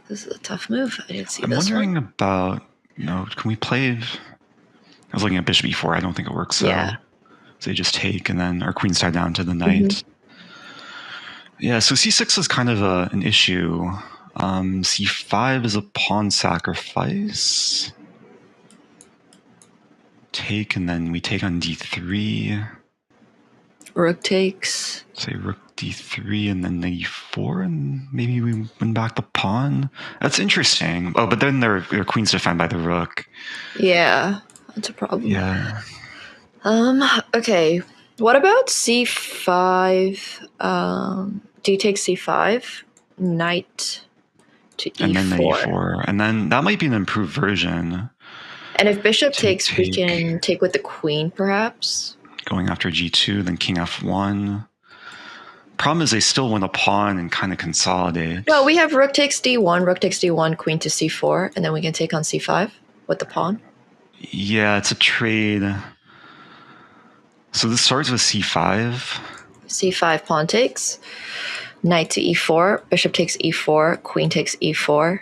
This is a tough move. I didn't see I'm this wondering one. about, can we play... I was looking at bishop e4. I don't think it works so. Yeah. So they just take, and then our queen's tied down to the knight. Yeah, so c6 is kind of an issue. c5 is a pawn sacrifice. Take, and then we take on d3. Rook takes. Say rook d3 and then e4, and maybe we win back the pawn. That's interesting. Oh, but then their queen's defined by the rook. Yeah, that's a problem. Yeah. Okay. What about c5? D takes c5. Knight to e4. And then the e4. And then that might be an improved version. And if bishop takes, we can take with the queen, perhaps. Going after g2, then king f1. Problem is they still win a pawn and kind of consolidate. No, we have rook takes d1, queen to c4, and then we can take on c5 with the pawn. Yeah, it's a trade. So this starts with c5. c5 pawn takes. Knight to e4, bishop takes e4, queen takes e4.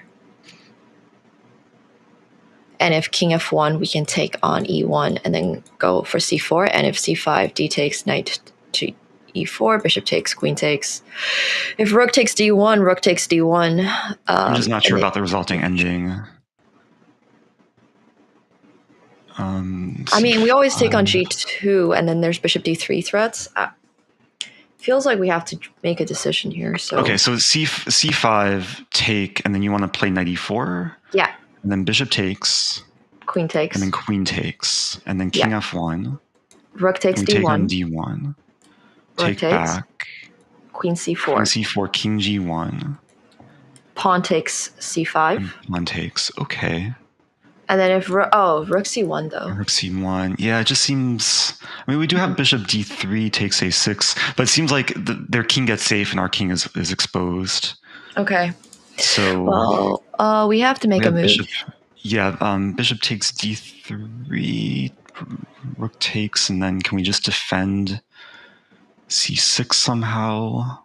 And if king f1, we can take on e1 and then go for c4. And if c5, d takes, knight to e4, bishop takes, queen takes. If rook takes d1, rook takes d1. I'm just not sure about the resulting ending. I mean, we always take on g2, and then there's bishop d3 threats. Feels like we have to make a decision here. So okay, so c5 take, and then you want to play knight e4. Yeah. And then bishop takes. Queen takes. And then queen takes. And then king f1. Rook takes and d1. Take on d1. Take takes. Back. Queen c4. Queen c4, king g1. Pawn takes c5. And pawn takes, okay. And then if rook c1 though. Rook c1, yeah, it just seems. I mean, we do have bishop d3 takes a6, but it seems like their king gets safe and our king is exposed. Okay. So well, we have to make a move. Bishop takes d3, rook takes, and then can we just defend c6 somehow?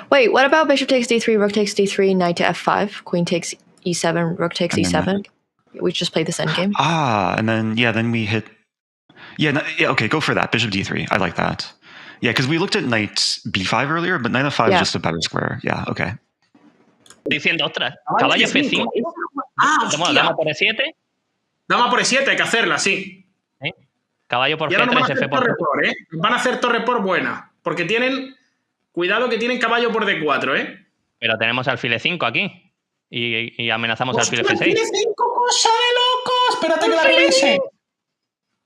Wait, what about bishop takes d3, rook takes d3, knight to f5, queen takes e7, rook takes e7? We just played this endgame. And then then we hit. Okay, go for that. Bishop d3. I like that. Yeah, because we looked at knight b5 earlier, but knight f5 is just a better square. Yeah, okay. Diciendo, ostras, caballo f5. Dama por e7. Dama por e7, hay que hacerla, sí. Caballo por g3, f por g4. Van a hacer torre por buena, porque tienen... Cuidado que tienen caballo por d4, ¿eh? Pero tenemos alfil e5 aquí. Y amenazamos alfil f6. ¡Alfil e5, cosa de locos! Espérate que la revise.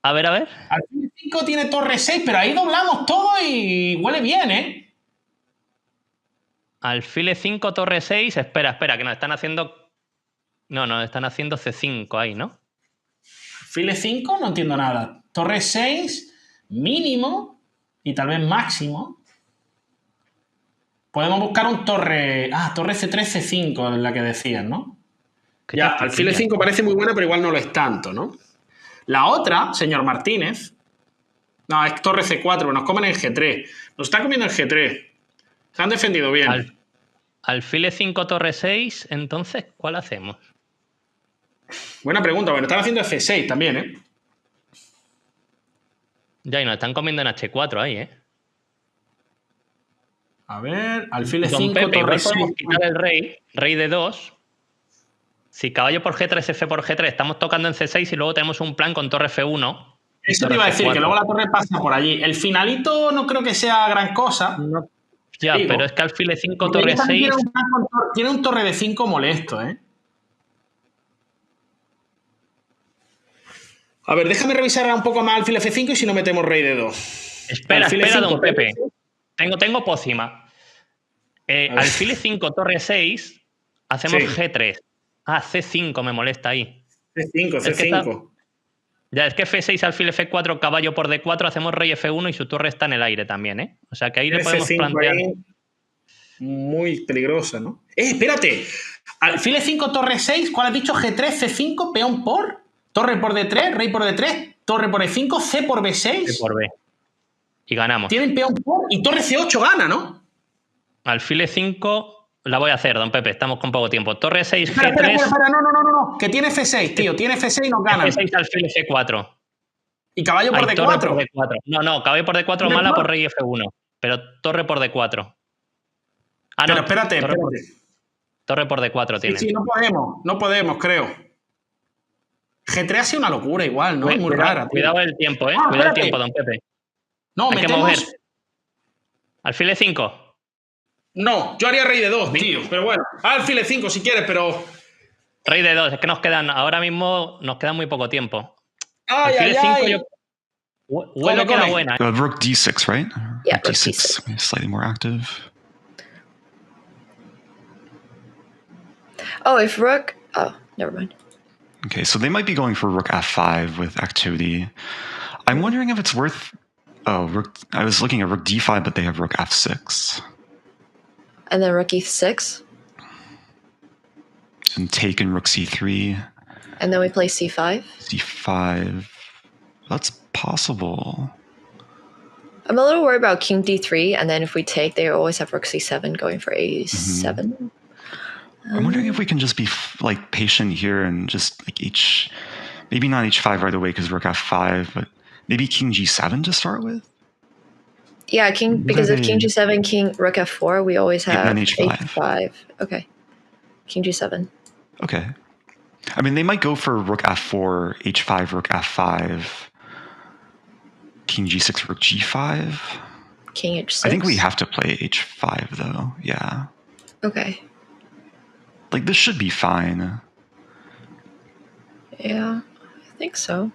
A ver. Alfil e5 tiene torre 6, pero ahí doblamos todo y huele bien, ¿eh? Alfil e5, torre 6. Espera, que nos están haciendo... No, están haciendo c5 ahí, ¿no? Alfil e5, no entiendo nada. Torre 6, mínimo, y tal vez máximo. Podemos buscar un torre... torre C3, C5, es la que decían, ¿no? Ya, alfil E5 parece muy buena, pero igual no lo es tanto, ¿no? La otra, señor Martínez... No, es torre C4, pero nos comen el G3. Nos está comiendo el G3. Se han defendido bien. Alfil E5, torre 6, entonces, ¿cuál hacemos? Buena pregunta. Bueno, están haciendo F6 también, ¿eh? Ya, y nos están comiendo en H4 ahí, ¿eh? A ver, alfil E5, Don Pepe, torre igual 6. podemos quitar el rey de 2. Si caballo por G3, F por G3, estamos tocando en C6 y luego tenemos un plan con torre F1. Eso te iba a decir, que luego la torre pasa por allí. El finalito no creo que sea gran cosa. No. Ya, pero es que alfil E5, torre 6... Tiene un torre de 5 molesto, ¿eh? A ver, déjame revisar un poco más alfil F5 y si no metemos rey de 2. Espera, Alfil espera, F5, don Pepe. Tengo pócima. Alfil E5, torre 6, hacemos Sí. G3. Ah, C5 me molesta ahí. C5, Es que C5. Ya, es que F6, alfil F4, caballo por D4, hacemos rey F1 y su torre está en el aire también, ¿eh? O sea que ahí le podemos F5 plantear... ahí, muy peligrosa, ¿no? Espérate. Alfil E5, torre 6, ¿cuál has dicho? G3, C5, peón por, torre por D3, rey por D3, torre por E5, C por B6. C por B. Y ganamos. Tienen peón por y torre C8 gana, ¿no? Alfil E5 la voy a hacer, don Pepe, estamos con poco tiempo. Torre 6, Espera, G3... espera, no, que tiene F6, tío, tiene F6 y nos ganan. F6, alfil F4. Y caballo por D4. Torre por D4. No, caballo por D4 mala por rey F1. Pero torre por D4. Ah, pero no, espérate. torre por D4 tiene. Sí, no podemos, creo. G3 ha sido una locura igual, ¿no? Muy rara. Cuidado el tiempo, ¿eh? Ah, cuidado el espérate. tiempo, don Pepe. No, Hay que metemos... mover. Alfil E5. No, yo haría rey de 2, tío. Pero bueno, alfil E5 si quieres, pero... Rey de 2, es que ahora mismo nos queda muy poco tiempo. Ay, Alfil E5 huele que era buena. Rook D6, right? Yeah, Rook rook D6, slightly more active. Oh, if rook... Oh, never mind. Okay, so they might be going for rook F5 with activity. I'm wondering if it's worth... Oh, I was looking at rook D5, but they have rook F6. And then rook e6. And taken rook C3. And then we play c5. C5. That's possible. I'm a little worried about king d3, and then if we take, they always have rook c7 going for a7. I'm wondering if we can just be like patient here and just like maybe not h5 right away because rook f5, but maybe king g7 to start with. Yeah, because if king g7, king rook f4, we always have then h5. h5. Okay, king g7. Okay. I mean, they might go for rook f4, h5, rook f5, king g6, rook g5. King h6. I think we have to play h5 though. Yeah. Okay. Like this should be fine. Yeah, I think so.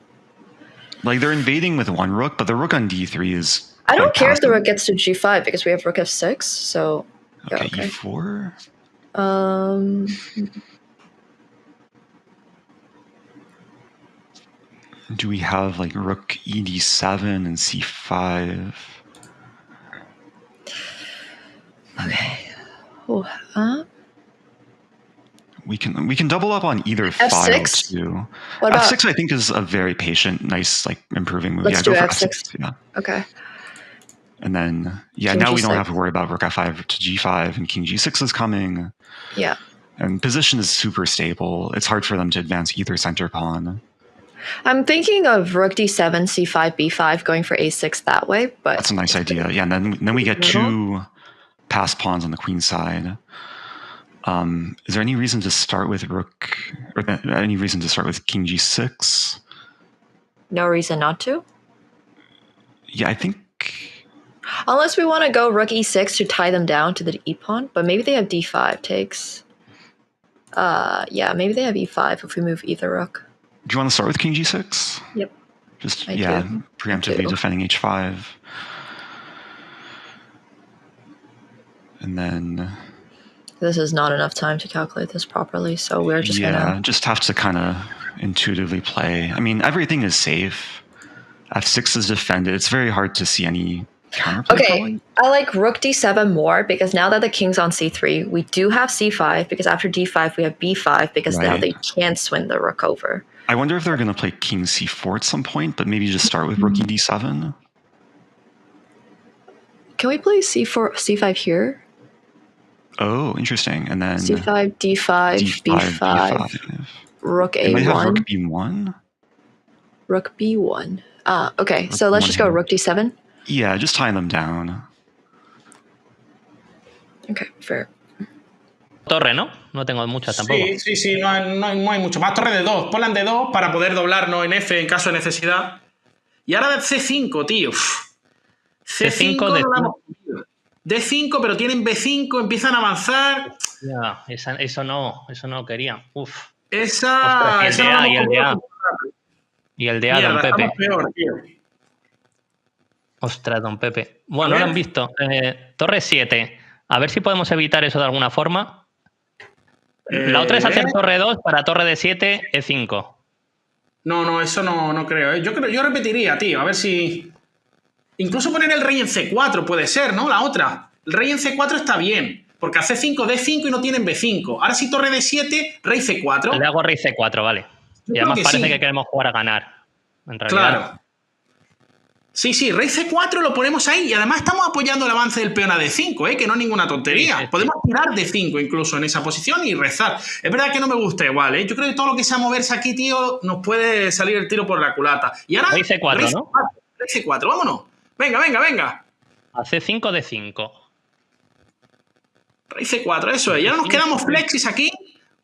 Like they're invading with one rook, but the rook on d3 is. I don't care if the passive. rook gets to g5 because we have rook f6. So yeah, Okay, okay. e4. Do we have like rook ed7 and c5? Okay. We can double up on either F6? file too. What about F6 I think is a very patient, nice like improving move. Let's Yeah, do go for F6. F6. Yeah. Okay. And then King now we don't G6. have to worry about rook f5 to g5 and king g6 is coming. Yeah. And position is super stable. It's hard for them to advance either center pawn. I'm thinking of rook d7, c5, b5, going for a6 that way, but That's a nice idea. Yeah, and then we get two passed pawns on the queen side. Is there any reason to start with rook, or any reason to start with king g6? no reason not to. Yeah, I think. Unless we want to go rook e6 to tie them down to the e pawn, but maybe they have d5 takes. Yeah, maybe they have e5 if we move either rook. Do you want to start with king g6? Yep. Just I yeah, do. preemptively defending h5, and then. This is not enough time to calculate this properly, so we're just gonna... just have to kind of intuitively play. I mean, everything is safe. F6 is defended. It's very hard to see any counterplay. Okay, calling. I like rook d7 more because now that the king's on c3, we do have c5 because after d5 we have b5 because now Right. they can't swing the rook over. I wonder if they're going to play king c4 at some point, but maybe just start with rook d7. Can we play c4, c5 here? Oh, interesting. And then c5, d5, b5, rook They might have a1, rook b1. rook b1. Okay, Rook so let's b1 just go here. rook d7. Yeah, just tie them down. Okay, fair. Torre, ¿no? No tengo muchas tampoco. Sí, no hay mucho más. Torre de 2, ponla en de 2 para poder doblarnos en F en caso de necesidad. Y ahora C5, tío. C5 no la hemos cogido. D5, pero tienen B5, empiezan a avanzar. Ya, eso no quería. Uf. Esa no la hemos Y el cogido. de A. Y el de A, Mierda, don Pepe. estamos peor, tío. Ostras, don Pepe. Bueno, A no lo ver. han visto. Torre 7. A ver si podemos evitar eso de alguna forma. La otra es hacer torre 2 para torre de 7, E5. No, eso no creo. Yo repetiría, tío, a ver si... Incluso poner el rey en C4 puede ser, ¿no? La otra. El rey en C4 está bien, porque hace 5 D5 y no tienen B5. Ahora sí torre D7, rey C4. Le hago rey C4, vale. Yo Y además creo que parece sí. que queremos jugar a ganar. En realidad. Claro. Sí, rey C4 lo ponemos ahí y además estamos apoyando el avance del peón a D5, que no es ninguna tontería. Sí. Podemos tirar D5 incluso en esa posición y rezar. Es verdad que no me gusta igual, Yo creo que todo lo que sea moverse aquí, tío, nos puede salir el tiro por la culata. Y ahora... Rey C4, rey ¿no? Rey C4, vámonos. Venga. A C5, D5. Rey C4, eso es. Y ahora nos quedamos flexis aquí,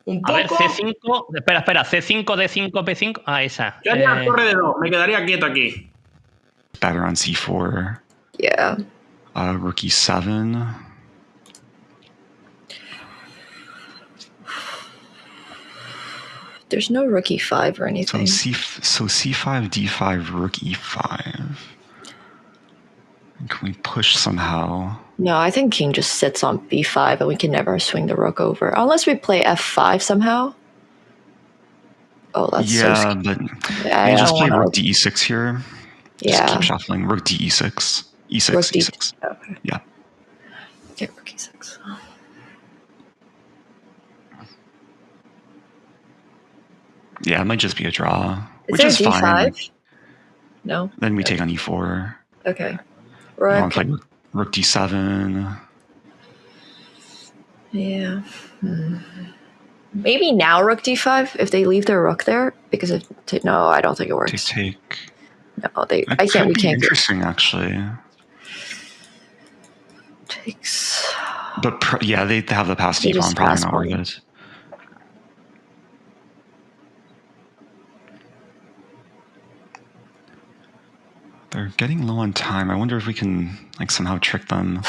un A ver, poco. C5... Espera. C5, D5, P5... Ah, esa. Yo haría torre de 2, me quedaría quieto aquí. Better on c4. Yeah. Rook e7. There's no rook e5 or So anything. c5, d5, rook e5. Can we push somehow? No, I think king just sits on b5 and we can never swing the rook over. Unless we play f5 somehow. Oh, that's so Yeah, scary. but I you just don't play wanna- rook d6 here. Yeah. Just keep shuffling. Rook d6. E6, Rook d- e6. Okay. Yeah. Okay, rook e6. Yeah, it might just be a draw, Is which there is d5? fine. No? Then we take on e4. Okay. You want Rook. to play rook d7. Yeah. Maybe now rook d5 if they leave their rook there, because if no, I don't think it To works. take. No, they. That I can't. could We be can't get interesting, actually. takes. But yeah, they have the passed They pawn. just Probably pass not worth pawn. it. They're getting low on time. I wonder if we can somehow trick them.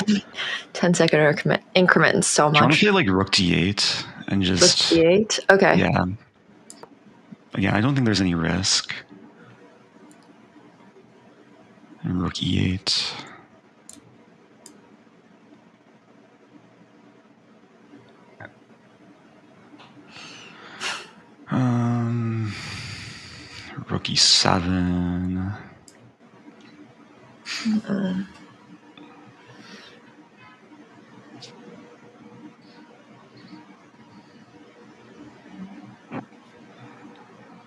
10-second increment so Do you want much. to play rook d8 and Rook just d8. Okay. yeah. Yeah, I don't think there's any risk. And rook e8. Rook e7.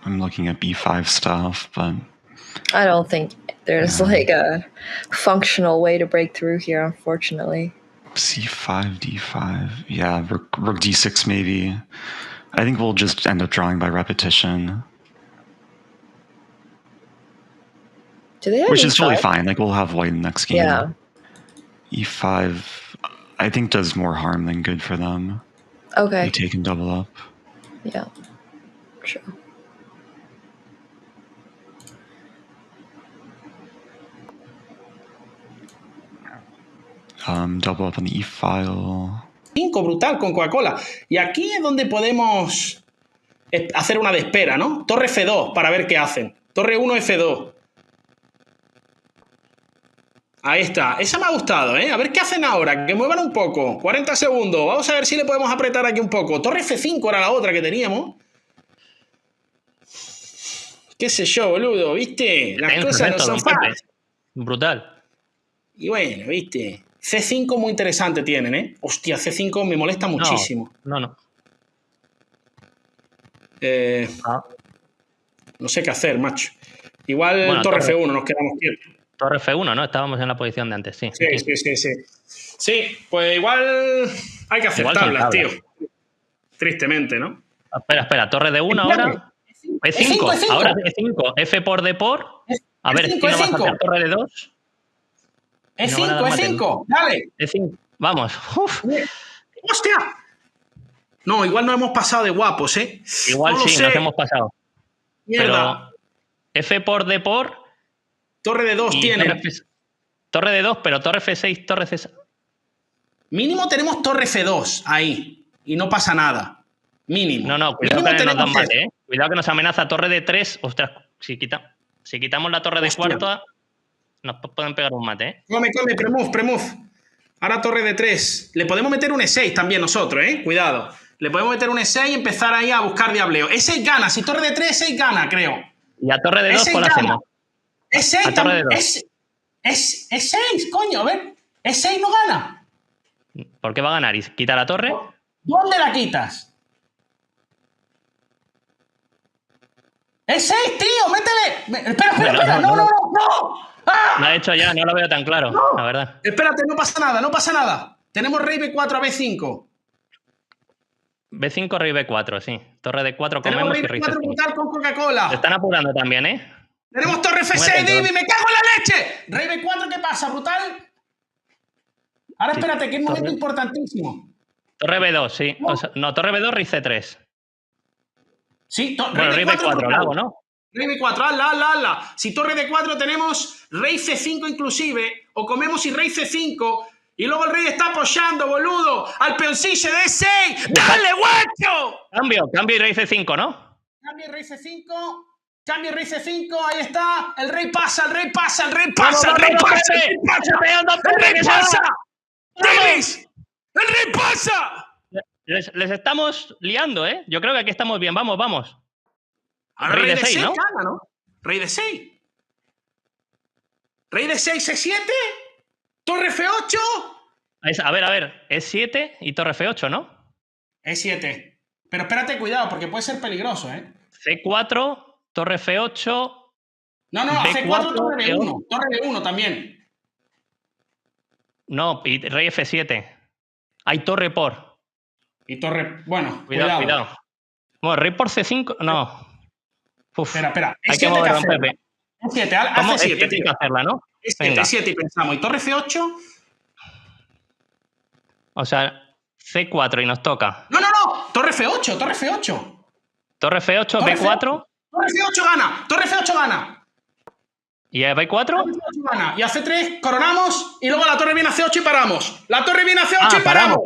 I'm looking at b5 stuff, but I don't think there's like a functional way to break through here, unfortunately. c5, d5. Yeah, rook d6 maybe. I think we'll just end up drawing by repetition, Do they have which is E5? totally fine. Like, we'll have white in the next game. Yeah. e5, I think, does more harm than good for them. Okay. They take and double up. Yeah. Sure. Double up on the e-file. 5, brutal, con Coca-Cola. Y aquí es donde podemos hacer una de espera, ¿no? Torre F2 para ver qué hacen. Torre 1, F2. Ahí está. Esa me ha gustado, ¿eh? A ver qué hacen ahora. Que muevan un poco. 40 segundos. Vamos a ver si le podemos apretar aquí un poco. Torre F5 era la otra que teníamos. Qué sé yo, boludo. ¿Viste? Las cosas no son fáciles. Brutal. Y bueno, ¿viste? C5 muy interesante tienen, ¿eh? Hostia, C5 me molesta muchísimo. No. No sé qué hacer, macho. Igual Bueno, torre F1 nos quedamos quietos. Torre F1, ¿no? Estábamos en la posición de antes, sí. Sí. Sí, pues igual hay que aceptarlas, tío. Tristemente, ¿no? Espera. Torre de 1 ahora. E5. Ahora E5. F por D por. A ver, E5, ¿quién no va a E5. hacer torre de 2? E5, E5. Dale. E5. Vamos. Uf. ¡Hostia! No, igual nos hemos pasado de guapos, ¿eh? Igual No lo sí, sé. nos hemos pasado. Mierda. Pero F por D por. Torre de 2 tienen. Torre de 2, pero torre F6, torre C6. Mínimo tenemos torre F2 ahí. Y no pasa nada. Mínimo. No, cuidado Mínimo que nos dan tenemos mate, ¿eh? Cuidado que nos amenaza torre de 3. Ostras, si quita. Si quitamos la torre de cuarto, nos pueden pegar un mate, ¿eh? Come, premove. Ahora torre de 3. Le podemos meter un E6 también nosotros, ¿eh? Cuidado. Le podemos meter un E6 y empezar ahí a buscar diableo. E6 gana. Si torre de 3, E6 gana, creo. Y a torre de 2, ¿cuál hacemos? E6 también. E6, coño, a ver. E6 no gana. ¿Por qué va a ganar? ¿Y quita la torre? ¿Dónde la quitas? E6, tío, métele. Espera. No. ¡Ah! Lo ha hecho ya, no lo veo tan claro, la verdad. Espérate, no pasa nada. Tenemos rey B4 a B5. B5, rey B4, sí. Torre de 4 Tenemos comemos rey y rey B4 C5. brutal con Coca-Cola. Se están apurando también, ¿eh? Tenemos torre F6, Divi, me cago en la leche. Rey B4, ¿qué pasa? ¿Brutal? Ahora espérate, que es un momento importantísimo. Torre B2, sí. O sea, no, torre B2, rey C3. Sí, bueno, rey B4, lo hago, ¿no? Rey B4, hazla. Si torre D4 tenemos rey C5 inclusive, o comemos y rey C5, y luego el rey está apoyando, boludo, al peoncillo de E6. ¡Dale, guacho! Cambio y rey C5, ¿no? Cambio y rey C5, ahí está. El rey pasa. ¡Davis! ¡El rey pasa! Les estamos liando, ¿eh? Yo creo que aquí estamos bien. Vamos. Ahora rey de 6, ¿no? Gana, ¿no? Rey de 6. Rey de 6, C7. Torre F8. A ver. Es 7 y torre F8, ¿no? Es 7. Pero espérate, cuidado, porque puede ser peligroso, ¿eh? C4, torre F8. No, C4, torre B1. Torre B1 también. No, y rey F7. Hay torre por. Y torre... Bueno, cuidado. Bueno, rey por C5... No. Uf, espera. Hay que moverlo, Pepe. E7, haz E7. Hay que hacerla, ¿no? E7 y pensamos. ¿Y torre F8? O sea, C4 y nos toca. No. Torre F8. Torre F8, Torre B4. Torre F8 gana. ¿Y a B4? Torre F8 gana. Y a C3 coronamos y luego la torre viene a C8 y paramos. La torre viene a C8 y paramos.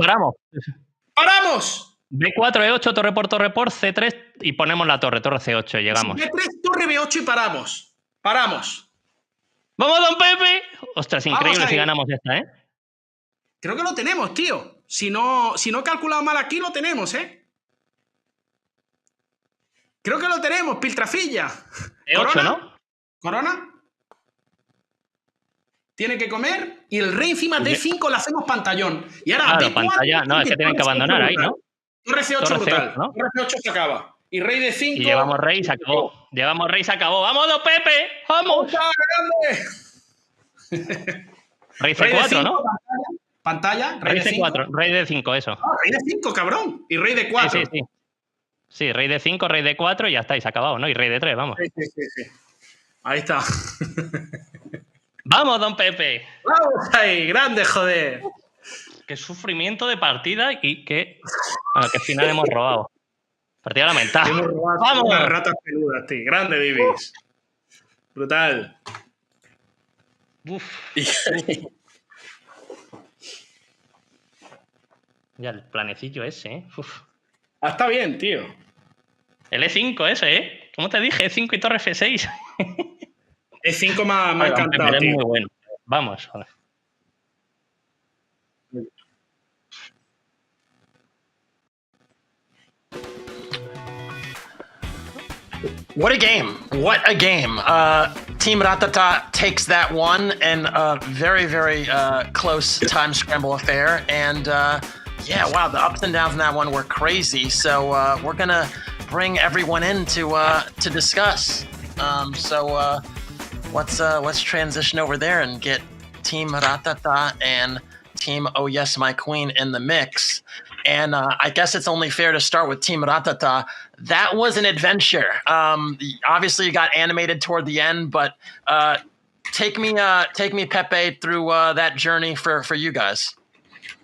¡Paramos! B4, E8, torre por, C3 y ponemos la torre C8, llegamos. B3, torre B8 y paramos. ¡Vamos, don Pepe! Ostras, increíble si ganamos esta, ¿eh? Creo que lo tenemos, tío. Si no he calculado mal aquí, lo tenemos, ¿eh? Creo que lo tenemos, piltrafilla. E8, ¿no? Corona. Tiene que comer y el rey encima de D5 le hacemos pantallón. Y ahora B4, pantalla. No, es que tienen que abandonar ahí, ¿no? Torre C8 brutal. ¿No? Torre C8 se acaba. Y rey de 5. Y llevamos rey y se acabó. ¡Vamos, don Pepe! ¡Vamos! Rey C4, ¿no? Pantalla. Rey C4. Rey de 5, eso. Rey de 5, cabrón. Y rey de 4. Sí, rey de 5, rey de 4 y ya está, y se ha acabado, ¿no? Y rey de 3, vamos. Sí. Ahí está. ¡Vamos, don Pepe! ¡Vamos ahí! ¡Grande, joder! Qué sufrimiento de partida y qué final hemos robado. Partida lamentable. ¡Vamos! Unas ratas peludas, tío. Grande, Divis. Brutal. Ya, el planecillo ese, ¿eh? Está bien, tío. El E5 ese, ¿eh? ¿Cómo te dije? E5 y torre F6. E5 me ha encantado, tío. Muy bueno. Vamos, joder. What a game. Team Ratata takes that one in a very, very close time scramble affair. And yeah, wow, the ups and downs in that one were crazy. So we're going to bring everyone in to discuss. Let's transition over there and get Team Ratata and Team Oh Yes My Queen in the mix. And I guess it's only fair to start with Team Ratata. That was an adventure. Obviously, you got animated toward the end, but take me, Pepe, through that journey for you guys.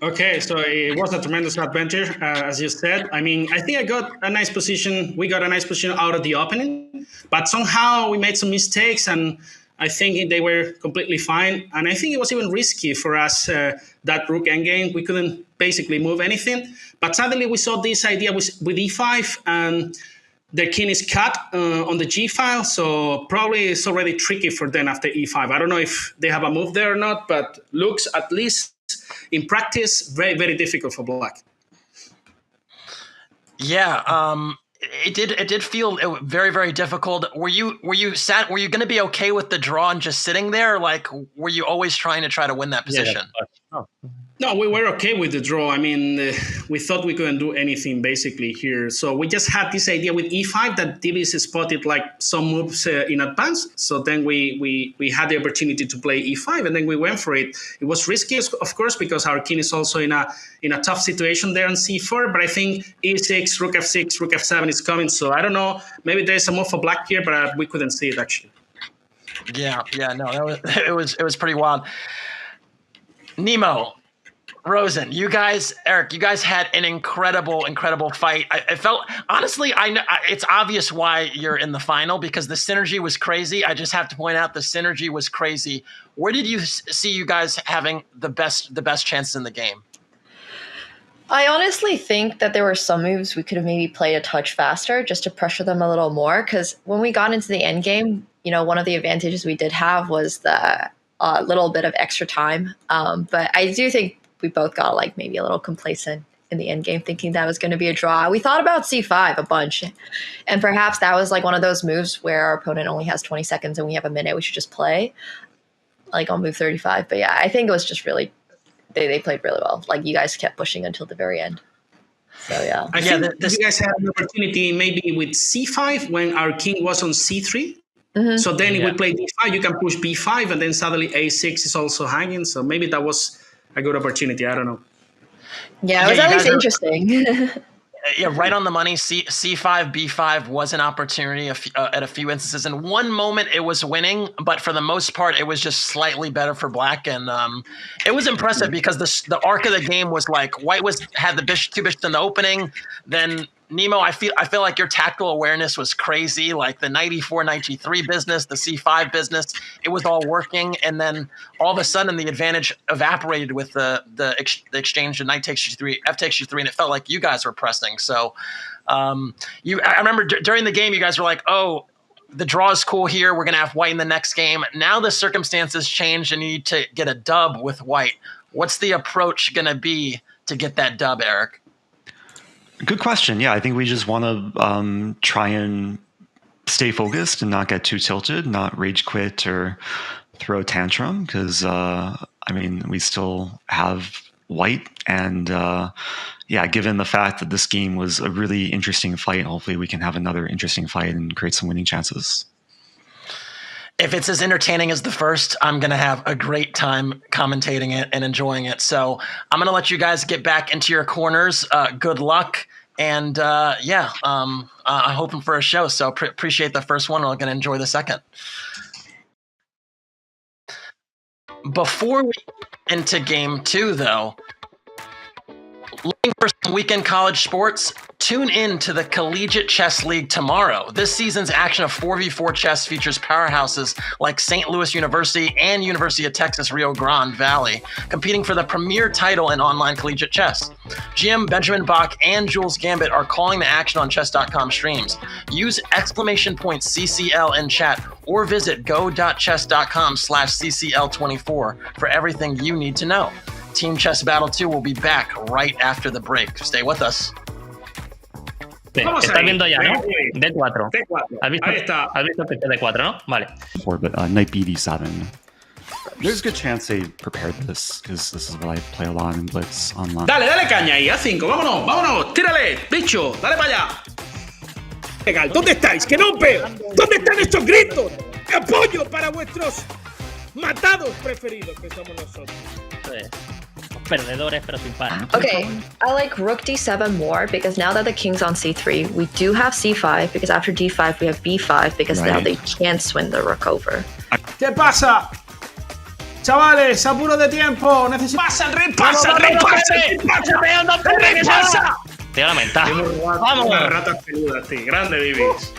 Okay, so it was a tremendous adventure, as you said. I mean, I think I got a nice position. We got a nice position out of the opening, but somehow we made some mistakes, and I think they were completely fine. And I think it was even risky for us, that rook endgame. We couldn't basically move anything. But suddenly we saw this idea with e5, and their king is cut on the g file, so probably it's already tricky for them after e5. I don't know if they have a move there or not, but looks, at least in practice, very, very difficult for black. Yeah, it did feel very, very difficult. Were you going to be okay with the draw and just sitting there? Like, were you always trying to win that position? No, we were okay with the draw. I mean, we thought we couldn't do anything basically here. So we just had this idea with e5 that Divis spotted like some moves in advance. So then we had the opportunity to play e5, and then we went for it. It was risky, of course, because our king is also in a tough situation there on c4. But I think e6, rook f6, rook f7 is coming. So I don't know. Maybe there's a move for black here, but we couldn't see it actually. Yeah, no, it was pretty wild. Nemo, Rosen, Eric, you guys had an incredible fight. I felt, honestly, I know it's obvious why you're in the final, because the synergy was crazy. I just have to point out the synergy was crazy. Where did you see you guys having the best chances in the game? I honestly think that there were some moves we could have maybe played a touch faster just to pressure them a little more, because when we got into the end game, one of the advantages we did have was the little bit of extra time. But I do think we both got like maybe a little complacent in the end game, thinking that was going to be a draw. We thought about c5 a bunch, and perhaps that was like one of those moves where our opponent only has 20 seconds and we have a minute. We should just play like on move 35. But yeah, I think it was just really, they played really well. Like you guys kept pushing until the very end. So yeah. I think you guys had an opportunity maybe with c5 when our king was on c3. Mm-hmm. So then if we play d5, you can push b5, and then suddenly a6 is also hanging. So maybe that was a good opportunity. I don't know. Yeah, it was at least interesting. Yeah, right on the money. C5, B5 was an opportunity at a few instances. In one moment, it was winning, but for the most part, it was just slightly better for black. And it was impressive because the arc of the game was like white had the two bishops in the opening. Then Nemo, I feel like your tactical awareness was crazy. Like the knight e4, knight g3 business, the c5 business, it was all working. And then all of a sudden, the advantage evaporated with the exchange. The knight takes g3, f takes g3, and it felt like you guys were pressing. So I remember during the game, you guys were like, "Oh, the draw is cool here. We're gonna have white in the next game." Now the circumstances change, and you need to get a dub with white. What's the approach gonna be to get that dub, Eric? Good question. Yeah, I think we just want to try and stay focused and not get too tilted, not rage quit or throw a tantrum, because we still have white, and given the fact that this game was a really interesting fight, hopefully we can have another interesting fight and create some winning chances. If it's as entertaining as the first, I'm going to have a great time commentating it and enjoying it. So I'm going to let you guys get back into your corners. Good luck. And I'm hoping for a show. So appreciate the first one. I'm going to enjoy the second. Before we get into game 2, though, looking for some weekend college sports? Tune in to the Collegiate Chess League tomorrow. This season's action of 4v4 chess features powerhouses like St. Louis University and University of Texas Rio Grande Valley, competing for the premier title in online collegiate chess. GM Benjamin Bach and Jules Gambit are calling the action on Chess.com streams. Use !CCL in chat or visit go.chess.com/CCL24 for everything you need to know. Team Chess Battle 2 will be back right after the break. Stay with us. Sí, estás viendo ya, ¿no? D4. D4. ¿Has visto que es D4, no? Vale. But knight bd7. There's a good chance they prepared this, because this is what I play a lot in Blitz online. Dale caña ahí, A5. Vámonos. Tírale, bicho. Dale para allá. Legal, ¿dónde estáis? ¡Que no veo! ¿Dónde están estos gritos? ¡Apoyo para vuestros matados preferidos que somos nosotros! Perdedores, pero sin par. Okay, I like rook d7 more because now that the king's on c3, we do have c5 because after d5 we have b5 because now they can't swing the rook over. ¿Qué pasa? Chavales, apuro de tiempo. ¡Pasa el rey! ¡Pasa! Te voy a lamentar. Vamos. Unas ratas peludas, sí. Grande, Divis.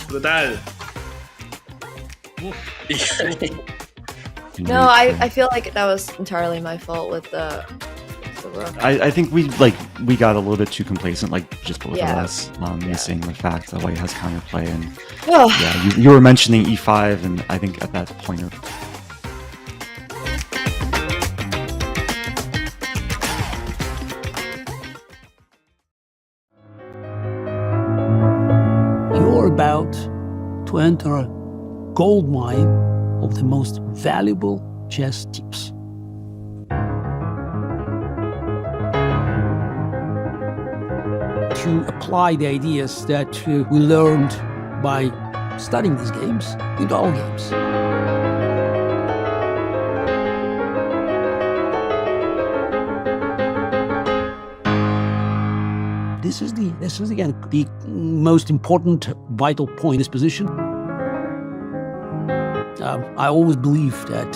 Brutal. No, I feel like that was entirely my fault with the the rook. I think we got a little bit too complacent, like just both of us, missing the fact that white has counterplay. And you were mentioning e5, and I think at that point of you're about to enter a gold mine of the most valuable chess tips. To apply the ideas that we learned by studying these games in all games. This is again the most important vital point in this position. I always believe that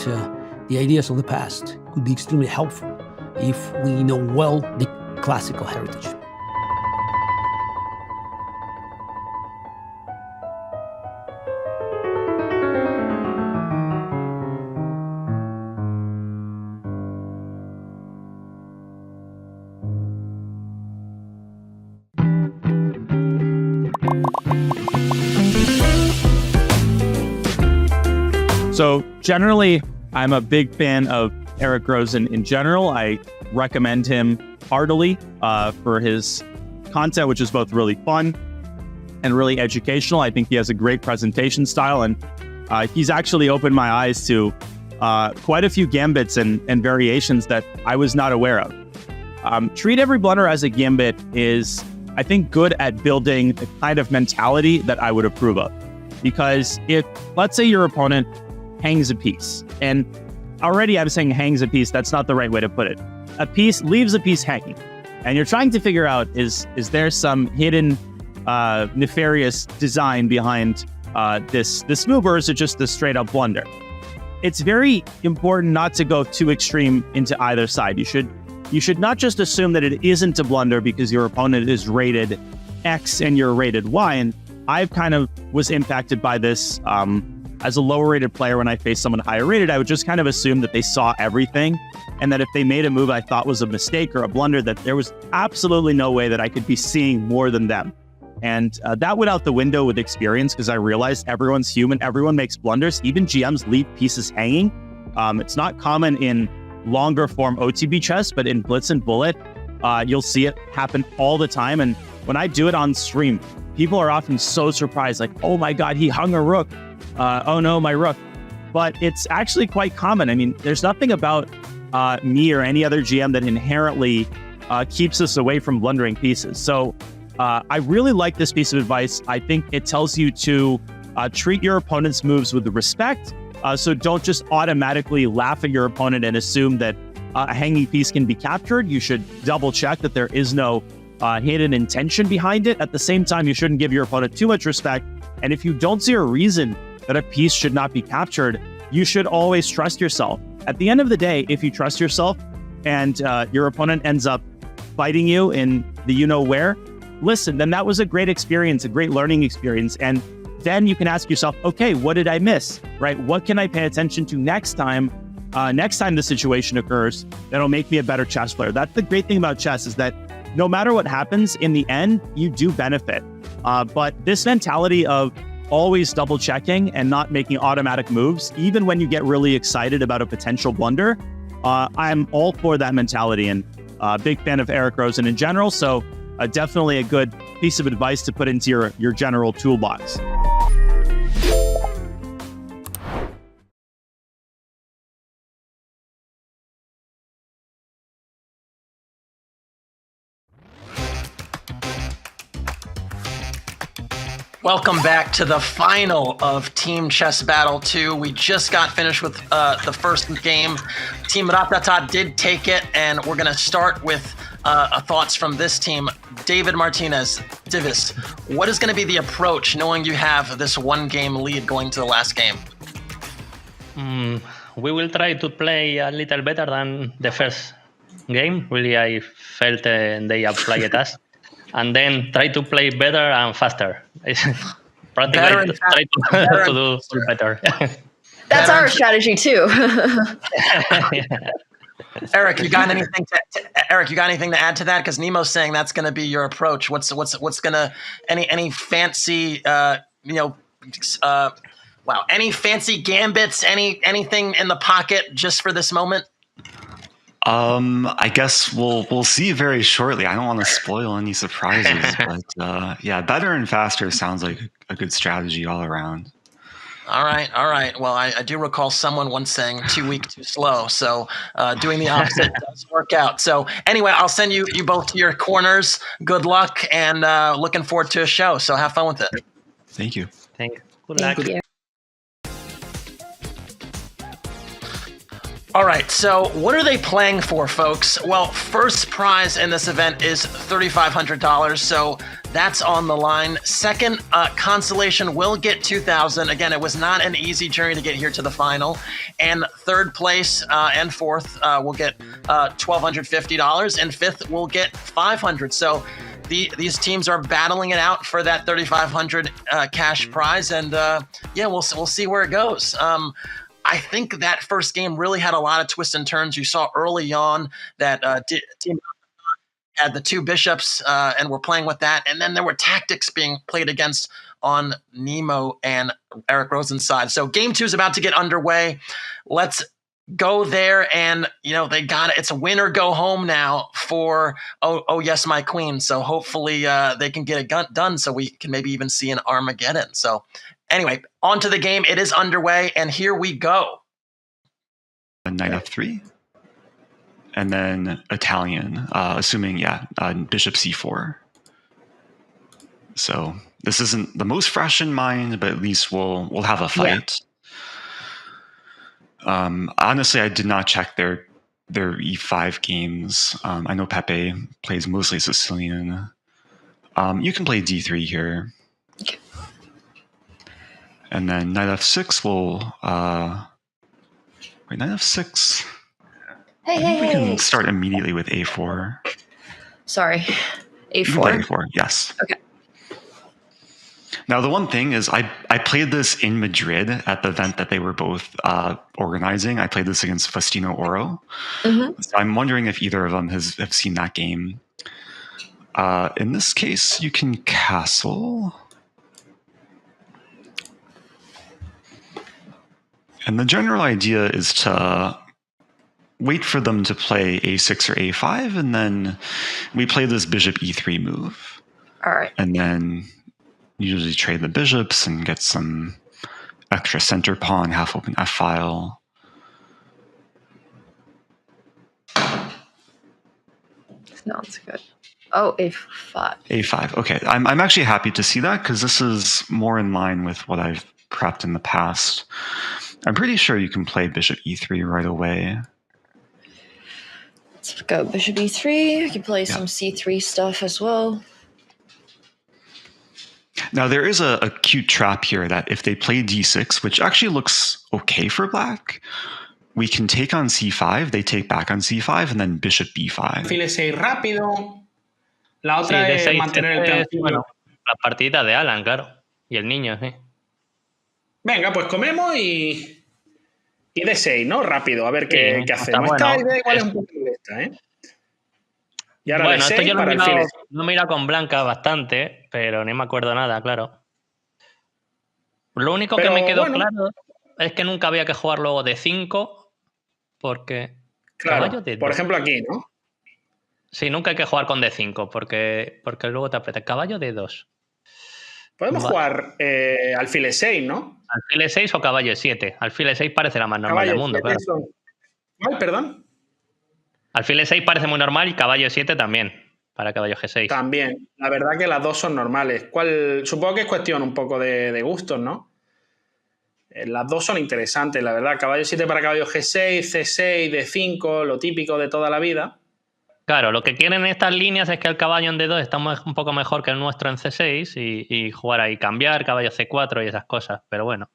the ideas of the past could be extremely helpful if we know well the classical heritage. So generally, I'm a big fan of Eric Rosen in general. I recommend him heartily for his content, which is both really fun and really educational. I think he has a great presentation style, and he's actually opened my eyes to quite a few gambits and variations that I was not aware of. Treat every blunder as a gambit is, I think, good at building the kind of mentality that I would approve of. Because if, let's say your opponent hangs a piece, and already I'm saying hangs a piece, that's not the right way to put it. A piece leaves a piece hanging, and you're trying to figure out, is there some hidden nefarious design behind this move, or is it just a straight up blunder? It's very important not to go too extreme into either side. You should not just assume that it isn't a blunder because your opponent is rated X and you're rated Y. And I've kind of was impacted by this as a lower rated player. When I faced someone higher rated, I would just kind of assume that they saw everything, and that if they made a move I thought was a mistake or a blunder, that there was absolutely no way that I could be seeing more than them. And that went out the window with experience, because I realized everyone's human, everyone makes blunders. Even GMs leave pieces hanging. It's not common in longer form OTB chess, but in Blitz and Bullet, you'll see it happen all the time. And when I do it on stream, people are often so surprised, like, oh my God, he hung a rook. Oh no, my rook. But it's actually quite common. I mean, there's nothing about me or any other GM that inherently keeps us away from blundering pieces. So I really like this piece of advice. I think it tells you to treat your opponent's moves with respect. So don't just automatically laugh at your opponent and assume that a hanging piece can be captured. You should double check that there is no hidden intention behind it. At the same time, you shouldn't give your opponent too much respect. And if you don't see a reason that a piece should not be captured, you should always trust yourself. At the end of the day, if you trust yourself and your opponent ends up fighting you in the you-know-where, listen, then that was a great experience, a great learning experience. And then you can ask yourself, okay, what did I miss, right? What can I pay attention to next time the situation occurs that'll make me a better chess player? That's the great thing about chess, is that no matter what happens, in the end, you do benefit. But this mentality of always double checking and not making automatic moves, even when you get really excited about a potential blunder, I'm all for that mentality, and big fan of Eric Rosen in general. So definitely a good piece of advice to put into your general toolbox. Welcome back to the final of Team Chess Battle 2. We just got finished with the first game. Team Ratata did take it, and we're going to start with thoughts from this team. David Martinez, Divis, what is going to be the approach knowing you have this one-game lead going to the last game? We will try to play a little better than the first game. Really, I felt they applied us. And then try to play better and faster. Practically try to do better. That's our strategy too. Eric, you got anything to add to that? Because Nemo's saying that's going to be your approach. What's gonna any fancy any fancy gambits? Anything in the pocket just for this moment? I guess we'll see very shortly. I don't want to spoil any surprises, but yeah, better and faster sounds like a good strategy all around. All right. Well, I do recall someone once saying too weak, too slow. So doing the opposite does work out. So anyway, I'll send you both to your corners. Good luck, and looking forward to a show. So have fun with it. Thank you. Thank you. Good luck. Thank you. All right, so what are they playing for, folks? Well, first prize in this event is $3,500, so that's on the line. Second, consolation will get $2,000. Again, it was not an easy journey to get here to the final. And third place and fourth will get $1,250, and fifth will get $500. So these teams are battling it out for that $3,500 cash prize, and we'll see where it goes. I think that first game really had a lot of twists and turns. You saw early on that team had the two bishops and were playing with that. And then there were tactics being played against on Nemo and Eric Rosen's side. So game 2 is about to get underway. Let's go there. And, they got it. It's a win or go home now for, oh yes, my queen. So hopefully they can get it done so we can maybe even see an Armageddon. So anyway, on to the game. It is underway, and here we go. Knight f3, and then Italian, assuming, bishop c4. So this isn't the most fresh in mind, but at least we'll have a fight. Yeah. Honestly, I did not check their e5 games. I know Pepe plays mostly Sicilian. You can play d3 here. Okay. And then knight f6 will knight f6. Hey. We can start immediately with a4. Sorry, a4. You can play a4, yes. Okay. Now the one thing is, I played this in Madrid at the event that they were both organizing. I played this against Faustino Oro. Mm-hmm. So I'm wondering if either of them have seen that game. In this case, you can castle. And the general idea is to wait for them to play a6 or a5, and then we play this bishop e3 move. All right. And then usually trade the bishops and get some extra center pawn, half open f file. Sounds good. Oh, a5. A5. Okay. I'm actually happy to see that, because this is more in line with what I've prepped in the past. I'm pretty sure you can play bishop e3 right away. Let's go bishop e3. You can play some c3 stuff as well. Now, there is a cute trap here that if they play d6, which actually looks okay for black, we can take on c5, they take back on c5, and then bishop b5. Alfil 6 rápido. La otra es mantener el peón. Bueno, la partida de Alan, claro. Y el niño, sí. Venga, pues comemos y d6, ¿no? Rápido, a ver qué hacemos. Bueno, esta idea igual es un poco esta, ¿eh? Y ahora bueno, d6 esto yo para el alfil. lo he mirado con blanca bastante, pero no me acuerdo nada, claro. Lo único que me quedó claro es que nunca había que jugar luego d5, porque... Claro, caballo d2. por ejemplo aquí, ¿no? Sí, nunca hay que jugar con d5, porque luego te aprieta. Caballo d2. Podemos jugar alfil 6, ¿no? Alfil 6 o caballo 7. Alfil 6 parece la más normal del mundo, claro. ¿Cuál, perdón? Alfil 6 parece muy normal y caballo 7 también, para caballo g6. También. La verdad que las dos son normales. Supongo que es cuestión un poco de gustos, ¿no? Las dos son interesantes, la verdad. Caballo 7 para caballo g6, c6, d5, lo típico de toda la vida. Claro, lo que quieren estas líneas es que el caballo en d2 está un poco mejor que el nuestro en c6 y jugar ahí, cambiar, caballo c4 y esas cosas, pero bueno.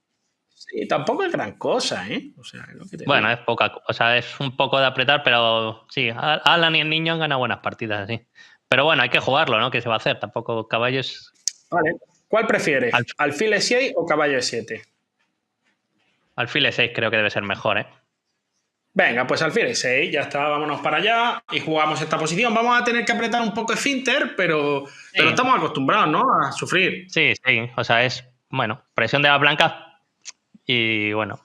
Sí, tampoco es gran cosa, ¿eh? O sea, es lo que te bueno, digo. es poca, o sea, es un poco de apretar, pero sí, Alan y el niño han ganado buenas partidas así. Pero bueno, hay que jugarlo, ¿no? ¿Qué se va a hacer? Tampoco caballos... Vale. ¿Cuál prefieres? ¿Alfil 6 o caballo 7? Alfil 6 creo que debe ser mejor, ¿eh? Venga, pues alfil E6, ya está, vámonos para allá y jugamos esta posición. Vamos a tener que apretar un poco esfínter, pero estamos acostumbrados, ¿no? A sufrir. Sí, o sea, es, bueno, presión de las blancas y bueno.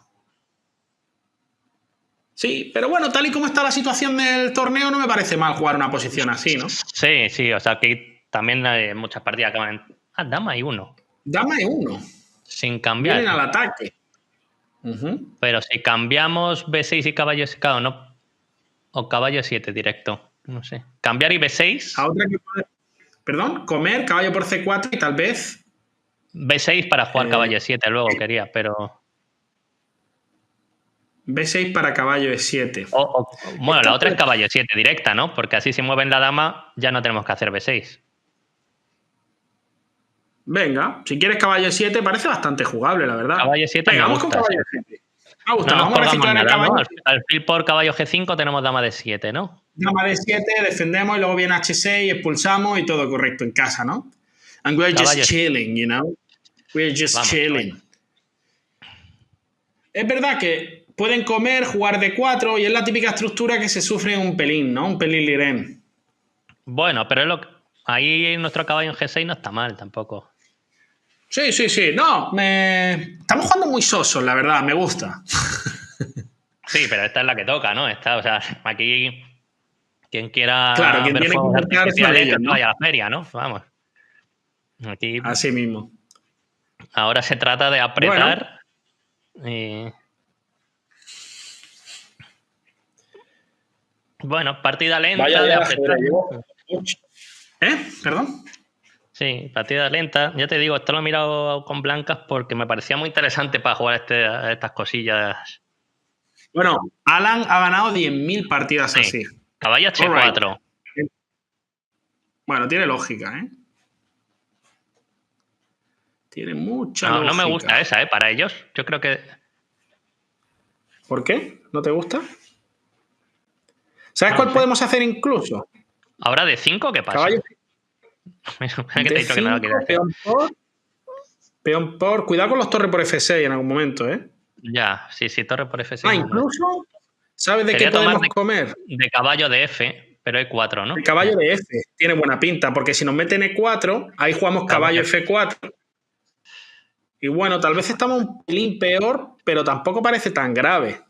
Sí, pero bueno, tal y como está la situación del torneo, no me parece mal jugar una posición así, ¿no? Sí, o sea, que también hay muchas partidas acaban en dama y 1. Dama y 1. Sin cambiar. Vienen al ataque. Pero si cambiamos B6 y caballo, claro, no. O caballo 7 directo. No sé. Cambiar y B6. A otra que puede... Perdón, comer, caballo por C4 y tal vez. B6 para jugar caballo 7 luego quería, pero. B6 para caballo E7. Bueno, la otra es caballo 7 directa, ¿no? Porque así si mueven la dama ya no tenemos que hacer B6. Venga, si quieres caballo 7, parece bastante jugable, la verdad. Caballo 7 venga, me vamos gusta, con caballo 7. Me gusta, no vamos a reciclar el caballo. ¿no? Alfil por caballo G5 tenemos dama de 7, ¿no? Dama de 7, defendemos y luego viene H6, expulsamos y todo correcto en casa, ¿no? And we're just chilling, you know? We're just chilling. Es verdad que pueden comer, jugar de 4 y es la típica estructura que se sufre un pelín, ¿no? Un pelín lirén. Bueno, pero ahí nuestro caballo en G6 no está mal tampoco. Sí. No, estamos jugando muy sosos, la verdad, me gusta. Sí, pero esta es la que toca, ¿no? Esta, o sea, aquí quien quiera quien ver tiene juegos que artificiales ellos, que ¿no? vaya a la feria, ¿no? Vamos. Aquí así mismo. Ahora se trata de apretar Bueno, partida lenta de apretar. ¿Perdón? Sí, partida lenta. Ya te digo, esto lo he mirado con blancas porque me parecía muy interesante para jugar estas cosillas. Bueno, Alan ha ganado 10.000 partidas así. Caballo H4. Right. Bueno, tiene lógica, ¿eh? Tiene mucha lógica. No me gusta esa, para ellos. Yo creo que... ¿Por qué? ¿No te gusta? ¿Sabes cuál podemos hacer incluso? ¿Ahora de 5 qué pasa? Caballo... ¿Qué te he dicho que no lo quieres hacer? Peón por... Cuidado con los torres por F6 en algún momento, ¿eh? Ya, sí, torre por F6. Incluso... ¿Sabes de qué podemos comer? De caballo de F, pero E4, ¿no? El caballo de F tiene buena pinta, porque si nos meten E4, ahí jugamos caballo F4. Y bueno, tal vez estamos un pelín peor, pero tampoco parece tan grave.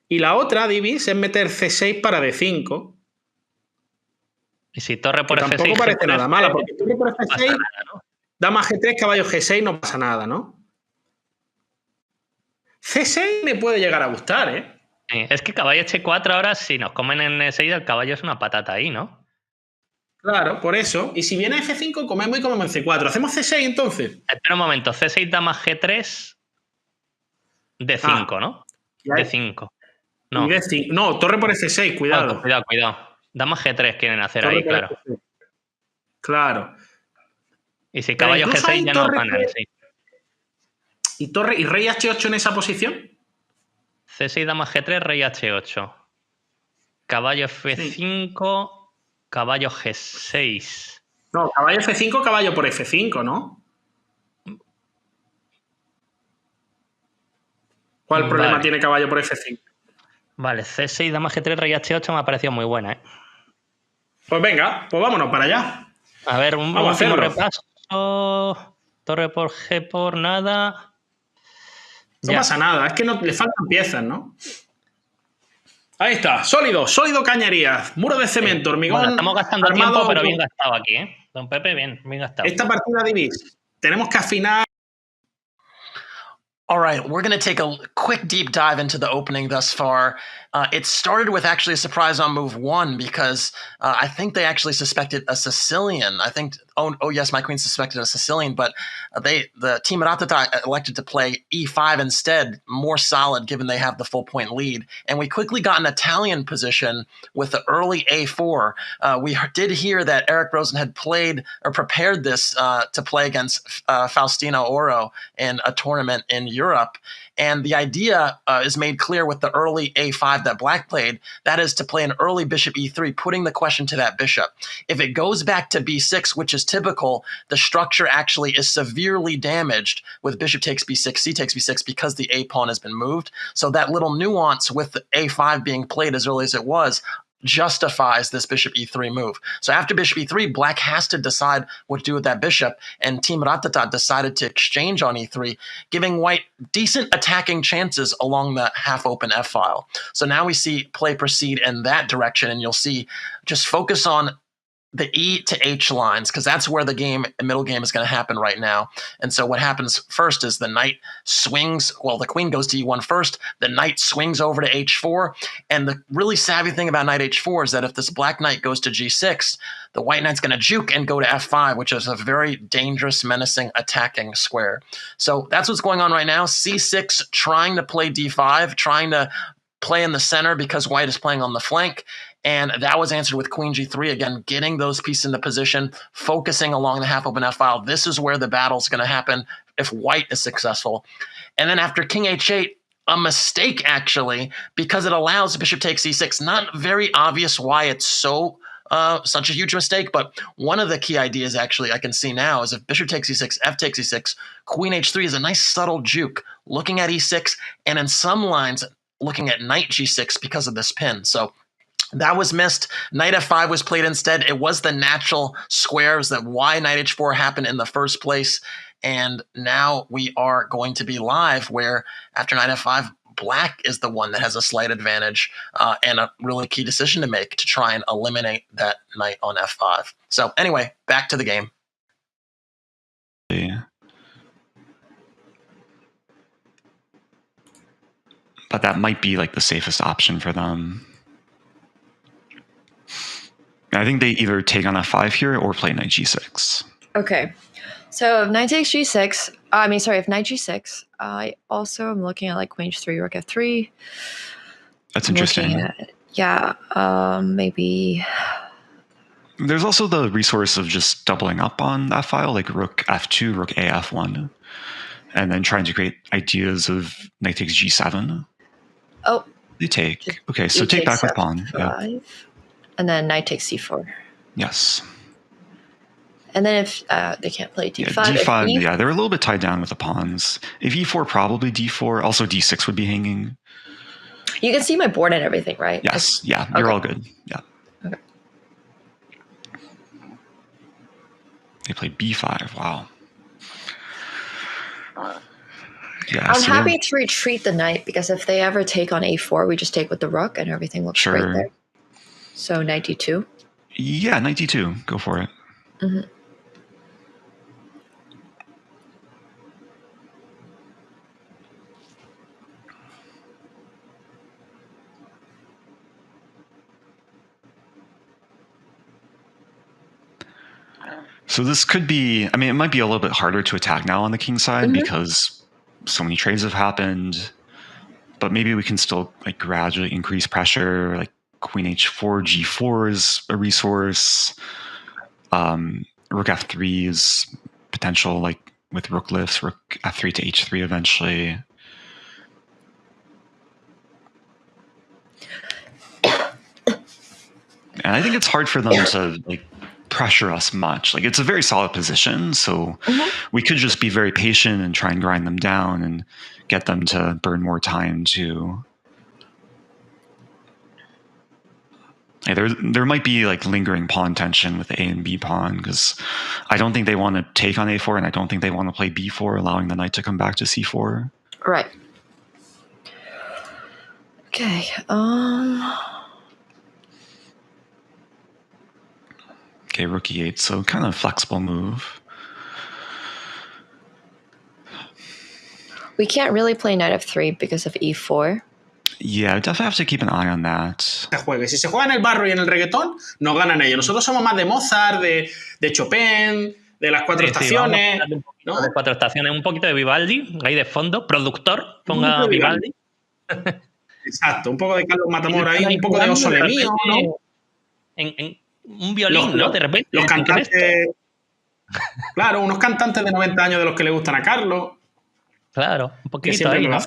Y la otra, Divis, es meter C6 para D5. Y si torre por F6... Tampoco parece nada mala, porque torre por F6, nada, ¿no? Dama G3, caballo G6, no pasa nada, ¿no? C6 me puede llegar a gustar, ¿eh? Sí, es que caballo H4 ahora, si nos comen en E6, el caballo es una patata ahí, ¿no? Claro, por eso. Y si viene F5, comemos y comemos en C4. ¿Hacemos C6 entonces? Espera un momento. C6, dama G3, D5, ¿no? D5. No. D5. No, torre por F6, cuidado. Cuidado. Dama G3 quieren hacer torre ahí, claro. F6. Claro. Y si caballo G6 ya no ganan, sí. ¿Y torre y rey H8 en esa posición? C6, dama G3, rey H8. Caballo F5, sí. Caballo G6. No, caballo F5, caballo por F5, ¿no? ¿Cuál problema tiene caballo por F5? Vale, C6, dama G3, rey H8 me ha parecido muy buena, ¿eh? Pues venga, pues vámonos para allá. A ver, un último repaso. Torre por G por nada. No pasa nada, es que no, le faltan piezas, ¿no? Ahí está, sólido cañería, muro de cemento, hormigón. Bueno, estamos gastando tiempo, pero bien gastado aquí, ¿eh? Don Pepe, bien gastado. Esta partida Divis, tenemos que afinar. All right, we're going to take a quick deep dive into the opening thus far. It started with actually a surprise on move 1 because I think they actually suspected a Sicilian. I think, oh yes, my queen suspected a Sicilian, but the team at Atata elected to play E5 instead, more solid given they have the full point lead. And we quickly got an Italian position with the early A4. We did hear that Eric Rosen had played or prepared this to play against Faustino Oro in a tournament in Europe. And the idea is made clear with the early A5 that black played, that is to play an early bishop e3, putting the question to that bishop. If it goes back to b6, which is typical, the structure actually is severely damaged with bishop takes b6, c takes b6, because the a pawn has been moved. So that little nuance with the a5 being played as early as it was justifies this bishop e3 move. So after bishop e3, black has to decide what to do with that bishop, and Team Ratata decided to exchange on e3, giving white decent attacking chances along the half-open f-file. So now we see play proceed in that direction, and you'll see just focus on the E to H lines, because that's where the middle game is going to happen right now. And so what happens first is the knight swings, well, the queen goes to E1 first, the knight swings over to H4, and the really savvy thing about knight H4 is that if this black knight goes to G6, the white knight's going to juke and go to F5, which is a very dangerous, menacing, attacking square. So that's what's going on right now. C6 trying to play D5, trying to play in the center because white is playing on the flank. And that was answered with queen g3, again, getting those pieces into position, focusing along the half-open f-file. This is where the battle's going to happen if white is successful. And then after king h8, a mistake, actually, because it allows bishop takes e6. Not very obvious why it's such a huge mistake, but one of the key ideas, actually, I can see now is if bishop takes e6, f takes e6, queen h3 is a nice subtle juke, looking at e6, and in some lines, looking at knight g6 because of this pin. So that was missed. Knight f5 was played instead. It was the natural squares that why knight h4 happened in the first place. And now we are going to be live where after knight f5, black is the one that has a slight advantage and a really key decision to make to try and eliminate that knight on f5. So anyway, back to the game. Yeah. But that might be like the safest option for them. I think they either take on f5 here or play knight g6. Okay. So if knight takes g6, if knight g6, I also am looking at like queen h3, rook f3. That's interesting. Maybe. There's also the resource of just doubling up on that file, like rook f2, rook a f1, and then trying to create ideas of knight takes g7. Oh. They take. Okay, so take back with pawn. Yeah. And then knight takes c4. Yes. And then if they can't play d5. Yeah, d5, they're a little bit tied down with the pawns. If e4, probably d4. Also d6 would be hanging. You can see my board and everything, right? Yes, you're all good. Yeah. Okay. They played b5, wow. Yeah, I'm happy to retreat the knight because if they ever take on a4, we just take with the rook and everything looks great there. So knight d2? Yeah, knight d2. Go for it. Mm-hmm. So this could be, it might be a little bit harder to attack now on the king side because so many trades have happened, but maybe we can still like gradually increase pressure, like queen h4, g4 is a resource. Rook f3 is potential, like with rook lifts, rook f3 to h3 eventually. And I think it's hard for them to like pressure us much. Like it's a very solid position, so we could just be very patient and try and grind them down and get them to burn more time to. There might be like lingering pawn tension with the A and B pawn because I don't think they want to take on A4 and I don't think they want to play B4, allowing the knight to come back to C4. Right. Okay. Okay, rook e8, so kind of flexible move. We can't really play knight f3 because of e4. Yeah, definitely have to keep an eye on that. Si se juega en el barro y en el reggaetón, no ganan ellos. Nosotros somos más de Mozart, de Chopin, de las cuatro estaciones. ¿No? De cuatro estaciones, un poquito de Vivaldi, ahí de fondo. Productor, ponga Vivaldi. Exacto, un poco de Carlos Matamoros ahí, un poco de Oso Mío, ¿no? En un violín, ¿no? De repente. Los cantantes. Claro, unos cantantes de 90 años de los que le gustan a Carlos. Claro, un poquito ahí, ¿no?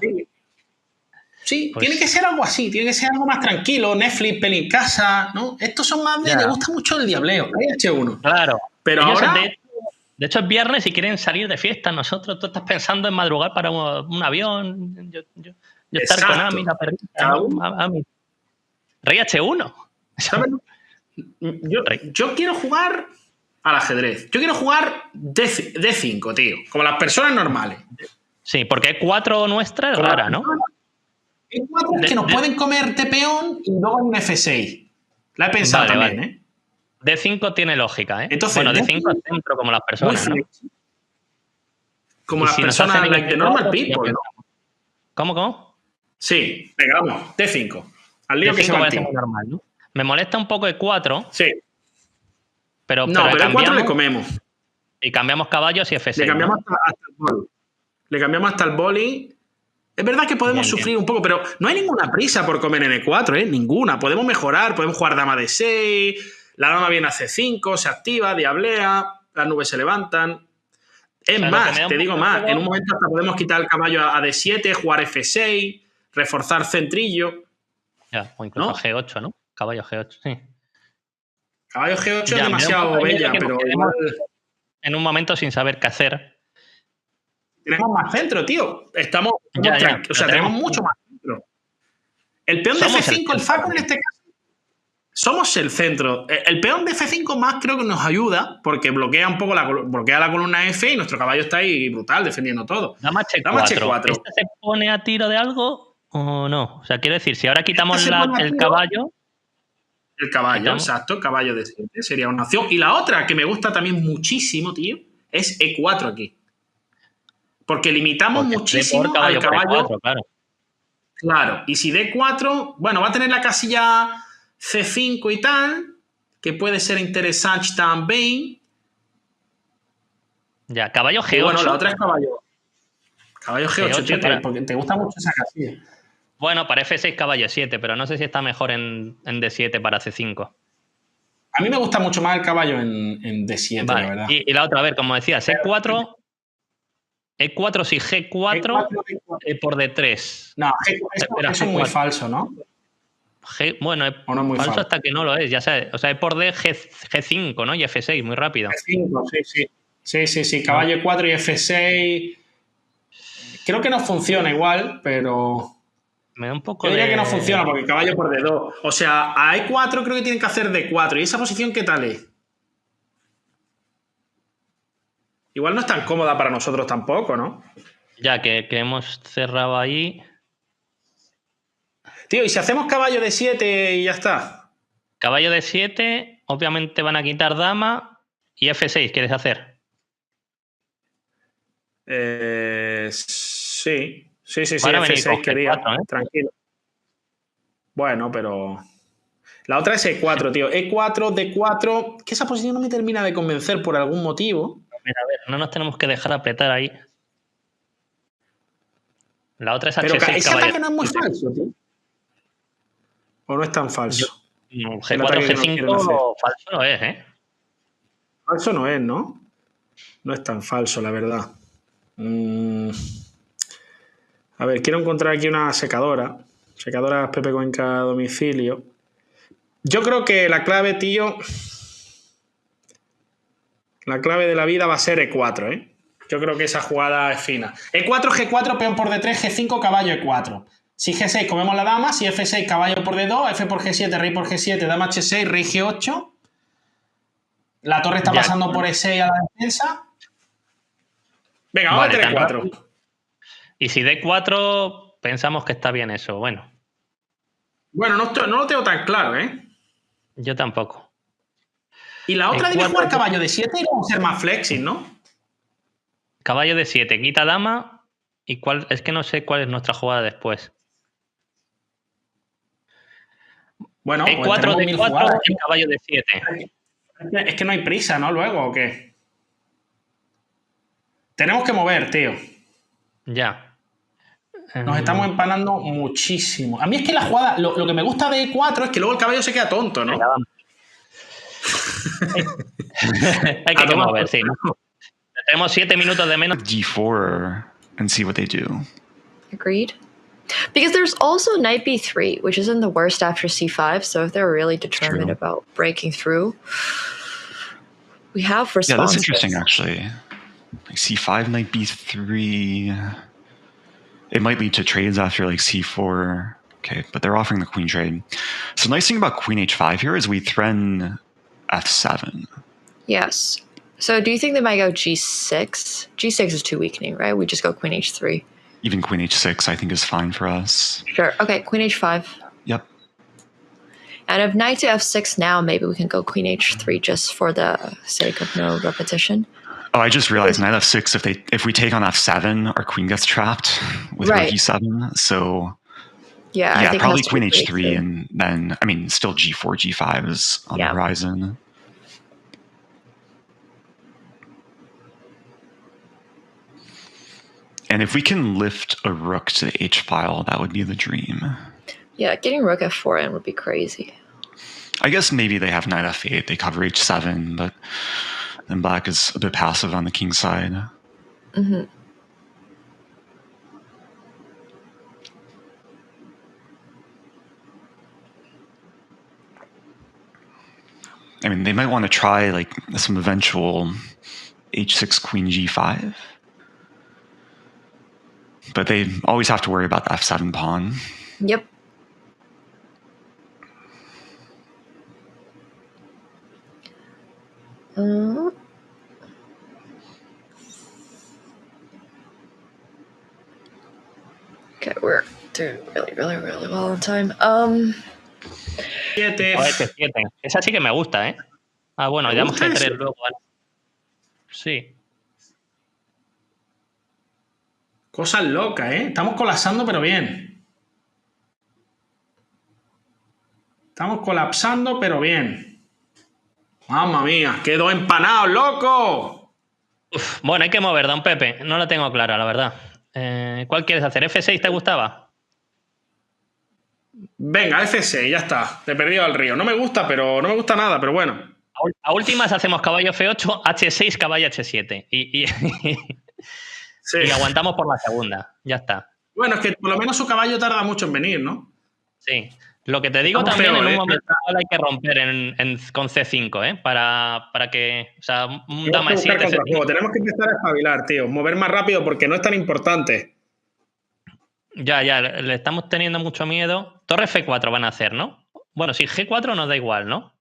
Sí, Pues- tiene que ser algo así, tiene que ser algo más tranquilo, Netflix, peli en casa, ¿no? Estos son más de... Ya. Le gusta mucho el diableo, hay H1. Claro. Pero Ellos, ahora... de hecho, es viernes y quieren salir de fiesta. Nosotros, tú estás pensando en madrugar para un avión. Yo estar con Exacto. Ami, la perrita. Cada ¿no? uno. Ami. Rey H1. ¿Sabes? Yo quiero jugar al ajedrez. Yo quiero jugar D5, tío. Como las personas normales. Sí, porque E4 nuestra es Como rara, ¿no? E4 es que nos pueden comer de peón y luego un F6. La he pensado Vale, también, vale. ¿eh? D5 tiene lógica, ¿eh? Entonces, bueno, D5 D5 es centro como las Muy personas, ¿no? flexible. Como Y las si nos personas hacen like the E4, normal ya people, ¿no? pensamos. ¿Cómo? Sí, venga, vamos. D5. Al lío que se D5 va el parece tío. muy normal, ¿no? Me molesta un poco E4, Sí. pero No, pero el 4 cambiamos, le comemos. y cambiamos caballos y F6. Le cambiamos ¿no? hasta el boli. Le cambiamos hasta el boli. Es verdad que podemos Bien, sufrir un poco, pero no hay ninguna prisa por comer en E4, ¿eh? Ninguna. Podemos mejorar, podemos jugar dama de 6, la dama viene a C5, se activa, diablea, las nubes se levantan. Es O sea, más, lo que te me digo da un más, poco- en un momento hasta podemos quitar el caballo a D7, jugar F6, reforzar centrillo. Ya, o incluso ¿no? G8, ¿no? Caballo G8, sí. Caballo G8 Ya, es me da un demasiado poco de miedo bella, que nos pero quedemos igual en un momento sin saber qué hacer. tenemos más centro, tío. Estamos Ya, tranquilos. O sea, pero tenemos mucho más centro. El peón de Somos el F5, el centro, Faco en tío. este caso, somos el centro. El peón de F5 más creo que nos ayuda porque bloquea un poco bloquea la columna F y nuestro caballo está ahí brutal defendiendo todo. Dama H4. Dama H4. ¿Este se pone a tiro de algo o no? O sea, quiero decir, si ahora quitamos se pone a el tiro. caballo, El caballo, Quitamos. exacto, caballo de 7 sería una opción. Y la otra que me gusta también muchísimo, tío, es E4 aquí. Porque limitamos porque muchísimo por caballo al por caballo. E4, claro. Claro, y si D4, bueno, va a tener la casilla C5 y tal, que puede ser interesante también. Ya, caballo G8. Y bueno, la otra es caballo. Caballo G8, G8 tío, para- porque te gusta mucho esa casilla. Bueno, para F6 caballo 7, pero no sé si está mejor en D7 para C5. A mí me gusta mucho más el caballo en D7, la Vale, verdad. y la otra, a ver, como decías, E4 si G4 por D3. No, Espera, eso es muy G4. falso, ¿no? Bueno, es O no es muy falso falso. hasta que no lo es, ya sabes. O sea, es por D G5, ¿no? Y F6, muy rápido. F5, sí. Caballo E4 y F6. Creo que no funciona igual, pero... Me da un poco Yo diría de... que no funciona porque caballo por D2. O sea, a E4 creo que tienen que hacer D4. ¿Y esa posición qué tal es? Igual no es tan cómoda para nosotros tampoco, ¿no? Ya que hemos cerrado ahí. Tío, ¿y si hacemos caballo de 7 y ya está? Caballo de 7, obviamente van a quitar dama. Y F6, ¿quieres hacer? Sí, Van a venir F6 con quería. G4, ¿eh? Tranquilo. Bueno, pero... La otra es E4, tío. E4, D4... Que esa posición no me termina de convencer por algún motivo. Mira, a ver, no nos tenemos que dejar apretar ahí. La otra es Pero H6, ese caballo. ataque no es muy falso, tío. ¿O no es tan falso? G4, ataque que nos G5 quieren hacer. falso no es, ¿eh? Falso no es, ¿no? No es tan falso, la verdad. A ver, quiero encontrar aquí una secadora. Secadora Pepe Cuenca a domicilio. Yo creo que la clave, tío... La clave de la vida va a ser E4, ¿eh? Yo creo que esa jugada es fina. E4, G4, peón por D3, G5, caballo E4. Si G6 comemos la dama, si F6, caballo por D2, F por G7, rey por G7, dama H6, rey G8. La torre está pasando por E6 a la defensa. Venga, vamos a meter E4. Y si D4, pensamos que está bien eso. Bueno. Bueno, no lo tengo tan claro, ¿eh? Yo tampoco. Y la otra debe E4, jugar caballo de 7 y vamos a ser más flexing, ¿no? Caballo de 7, quita dama. ¿Y cuál? Es que no sé cuál es nuestra jugada después. Bueno, E4, pues tenemos mil jugadas. D4 y caballo de 7. Es que no hay prisa, ¿no? Luego, ¿o qué? Tenemos que mover, tío. Ya. Nos estamos empanando muchísimo. A mí es que la jugada, lo que me gusta de E4 es que luego el caballo se queda tonto, ¿no? Venga, vamos. Hay que mover, sí. Tenemos 7 minutos de menos. G4 and see what they do. Agreed. Because there's also knight b3, which isn't the worst after c5. So if they're really determined about breaking through, we have responses. Yeah, that's interesting, actually. Like c5, knight b3. It might lead to trades after like c4. Okay, but they're offering the queen trade. So the nice thing about queen h5 here is we threaten f7. Yes. So do you think they might go g6? G6 is too weakening, right? We just go queen h3. Even queen h6, I think, is fine for us. Sure. Okay, queen h5. Yep. And if knight to f6 now, maybe we can go queen h3 just for the sake of no repetition. Oh, I just realized knight f6. If we take on f7, our queen gets trapped with rook e7. So yeah, I think probably queen h3, and then still g4, g5 is on the horizon. And if we can lift a rook to the h-file, that would be the dream. Yeah, getting rook f4 in would be crazy. I guess maybe they have knight f8, they cover h7, but then black is a bit passive on the king side. Mm-hmm. They might want to try like some eventual h6 queen g5. But they always have to worry about the f7 pawn. Yep. Okay, we're doing really, really, really well on time. 7. Esa sí que me gusta, ¿eh? Ah, bueno, ya hemos G3 luego, ¿vale? Sí. Cosas locas, ¿eh? Estamos colapsando, pero bien. Estamos colapsando, pero bien. Mamma mía, quedó empanado, loco. Uf, bueno, hay que mover, don Pepe. No la tengo clara, la verdad. ¿Cuál quieres hacer? ¿F6 te gustaba? Venga, F6, ya está. Te he perdido al río. No me gusta nada, pero bueno. A últimas hacemos caballo F8, H6, caballo H7. Sí. Y aguantamos por la segunda. Ya está. Bueno, es que por lo menos su caballo tarda mucho en venir, ¿no? Sí. Lo que te digo también, en un momento hay que romper con C5, ¿eh? Para que... O sea, un dama E7... Tenemos que empezar a espabilar, tío. Mover más rápido porque no es tan importante. Ya, le estamos teniendo mucho miedo. Torre F4 van a hacer, ¿no? Bueno, si G4 nos da igual, ¿no?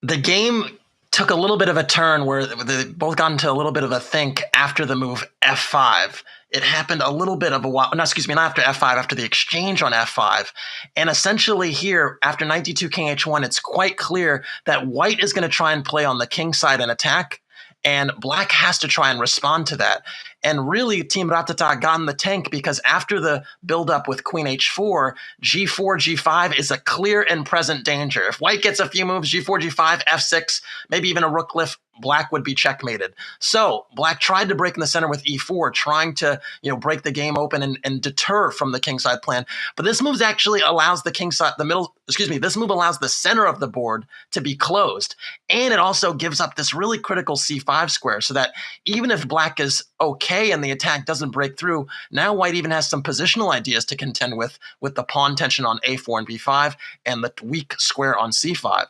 The game took a little bit of a turn where they both got into a little bit of a think after the move F5. It happened a little bit of a while. No, excuse me, not after F5, after the exchange on F5. And essentially here, after knight d2, king h1, it's quite clear that white is going to try and play on the king side and attack, and black has to try and respond to that. And really, Team Ratata got in the tank because after the build-up with queen h4, g4, g5 is a clear and present danger. If white gets a few moves, g4, g5, f6, maybe even a rook lift, black would be checkmated. So black tried to break in the center with e4, trying to break the game open and deter from the kingside plan. But this move actually allows the kingside, this move allows the center of the board to be closed. And it also gives up this really critical c5 square so that even if black is okay and the attack doesn't break through, now white even has some positional ideas to contend with the pawn tension on a4 and b5 and the weak square on c5.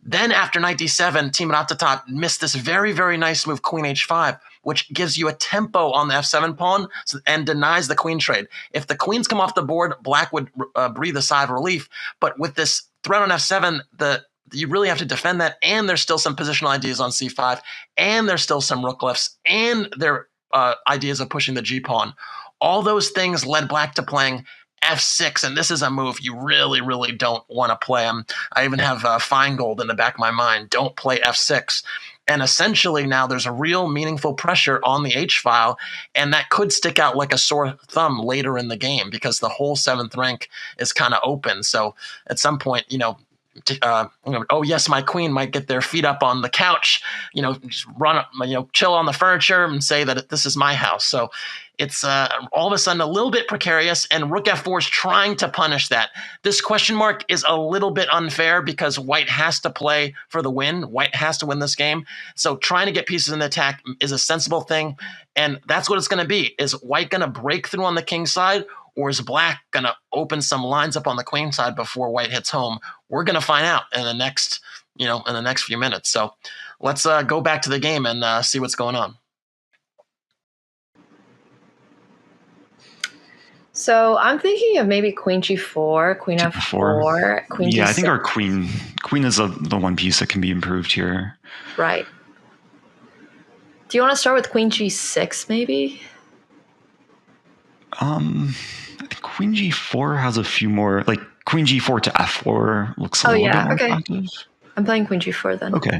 Then after knight d7, Team Ratata missed this very, very nice move, queen h5, which gives you a tempo on the f7 pawn and denies the queen trade. If the queens come off the board, black would breathe a sigh of relief. But with this threat on f7, you really have to defend that, and there's still some positional ideas on c5, and there's still some rook lifts, and their ideas of pushing the g-pawn. All those things led black to playing f6, and this is a move you really, really don't want to play. I even have Feingold in the back of my mind. Don't play f6. And essentially now there's a real meaningful pressure on the h-file, and that could stick out like a sore thumb later in the game because the whole 7th rank is kind of open. So at some point, oh yes, my queen might get their feet up on the couch, just run up, chill on the furniture and say that this is my house. So it's all of a sudden a little bit precarious, and rook f4 is trying to punish that. This question mark is a little bit unfair because white has to play for the win. White has to win this game. So trying to get pieces in the attack is a sensible thing, and that's what it's going to be. Is white going to break through on the king side, or is black going to open some lines up on the queen side before white hits home? We're going to find out in the next, in the next few minutes. So let's go back to the game and see what's going on. So I'm thinking of maybe queen g4, queen f4, queen g6. Yeah, I think our queen is the one piece that can be improved here. Right. Do you want to start with queen g6 maybe? I think queen g4 has a few more, like queen g4 to f4 looks a little bit more active. I'm playing queen g4 then. Okay.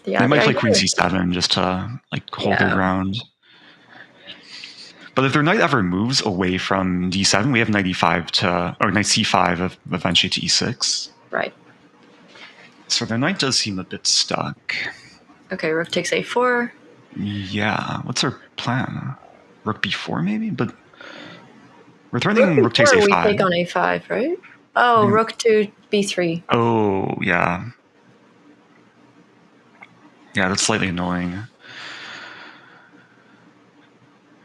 Yeah, they might play queen c7 just to hold their ground. But if their knight ever moves away from d7, we have knight e5 or knight c5 eventually to e6. Right. So their knight does seem a bit stuck. Okay, rook takes a4. Yeah, what's our plan? Rook b4 maybe? But we're threatening rook takes a5. We take on a5, right? Oh, rook to b3. Oh, yeah. Yeah, that's slightly annoying.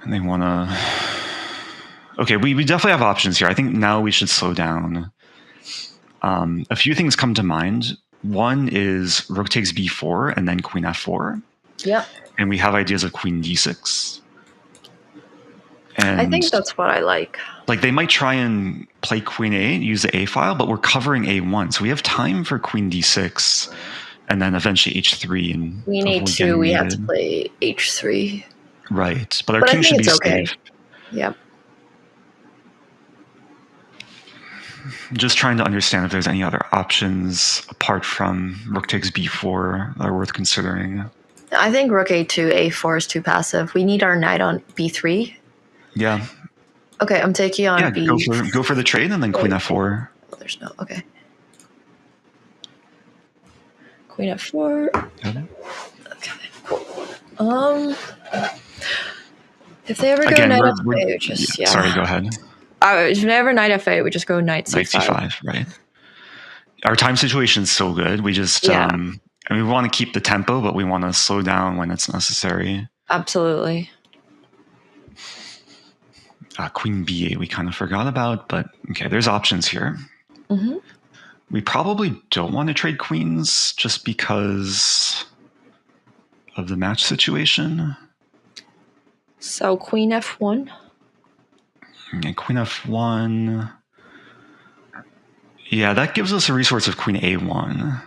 And they want to... Okay, we definitely have options here. I think now we should slow down. A few things come to mind. One is rook takes b4 and then queen f4. Yep. And we have ideas of queen d6. And I think that's what I like. They might try and play queen a8, use the a file, but we're covering a1. So we have time for queen d6 and then eventually h3. And queen a2, we have to play h3. Right, but our king should be safe. Yep. Just trying to understand if there's any other options apart from rook takes b4 that are worth considering. I think rook a2, a4 is too passive. We need our knight on b3. Yeah. Okay, I'm taking on b. Go for the trade and then queen f4. Oh, there's no. Okay. Queen f4. Yeah. Okay. If they ever go knight f8, just Sorry, go ahead. If they ever knight f8, we just go knight c5. Knight c5, right? Our time situation is so good. We just we want to keep the tempo, but we want to slow down when it's necessary. Absolutely. Queen b8 we kind of forgot about, but okay, there's options here. Mm-hmm. We probably don't want to trade queens just because of the match situation. So queen f1. Okay, queen f1. Yeah, that gives us a resource of queen a1.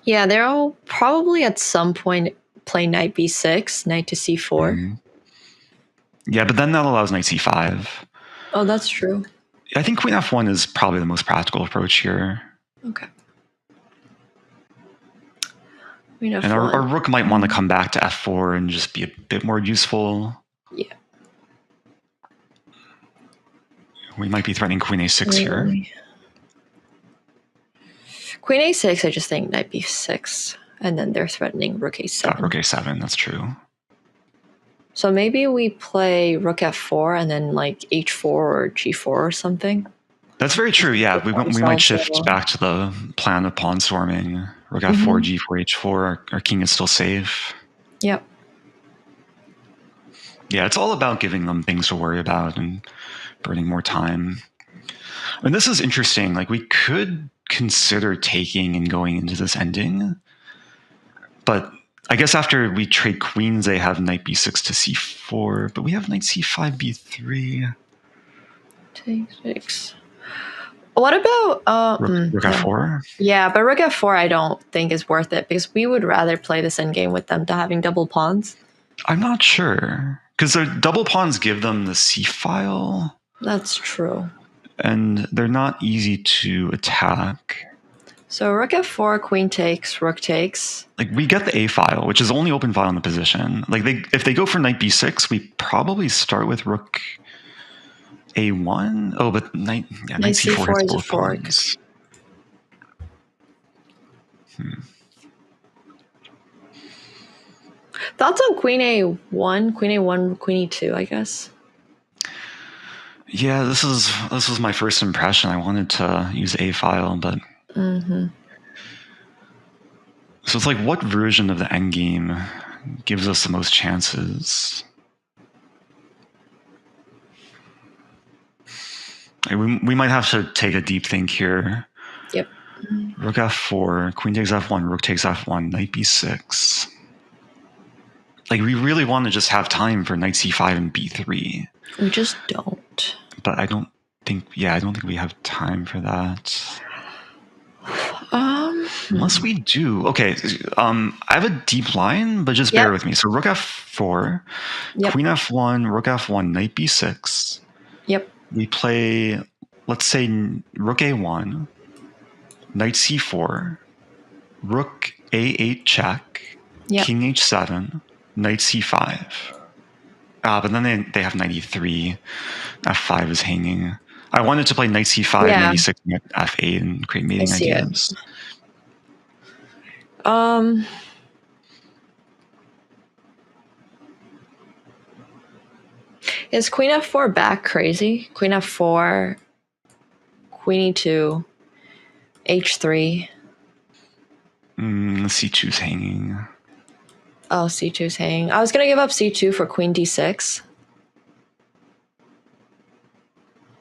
Yeah, they'll probably at some point play knight b6, knight to c4. Mm-hmm. Yeah, but then that allows knight c5. Oh, that's true. I think queen f1 is probably the most practical approach here. Okay. Queen f1. And our rook might want to come back to f4 and just be a bit more useful. Yeah. We might be threatening queen a6 here. Queen a6, I just think knight b6. And then they're threatening rook a7. Rook a7, that's true. So maybe we play rook f4 and then h4 or g4 or something. That's very true, yeah. We might shift back to the plan of pawn storming. Rook f4, g4, h4. Our king is still safe. Yep. Yeah, it's all about giving them things to worry about and burning more time. And this is interesting. We could consider taking and going into this ending. But I guess after we trade queens, they have knight b6 to c4. But we have knight c5, b3. Take 6. What about rook f4? Yeah, but rook f4 I don't think is worth it because we would rather play this endgame with them to having double pawns. I'm not sure. Because their double pawns give them the c file. That's true. And they're not easy to attack. So rook f4, queen takes, rook takes. We get the a file, which is the only open file in the position. If they go for knight b6, we probably start with rook A1? Oh, but knight C4 has is a both fork. pawns. Thoughts on queen A1, queen A1, queen E2, I guess. Yeah, this was my first impression. I wanted to use A file, but so it's like, what version of the endgame gives us the most chances? We might have to take a deep think here. Yep. Rook F4, Queen takes F1, Rook takes F1, Knight B6. Like, we really want to just have time for Knight C5 and B3. We just don't. But I don't think we have time for that. Unless we do. Okay, I have a deep line, but just bear with me. So Rook F4, Queen F1, Rook F1, Knight B6. Yep. We play, let's say, Rook A1, Knight C4, Rook A8 check, King H7, Knight C5. But then they have Knight E3. F5 is hanging. I wanted to play Knight C5, Knight E6, Knight F8, and create mating ideas. Is Queen F4 back crazy? Queen F4, Queen E2, H3. C2's hanging. Oh, C2's hanging. I was going to give up C2 for Queen D6.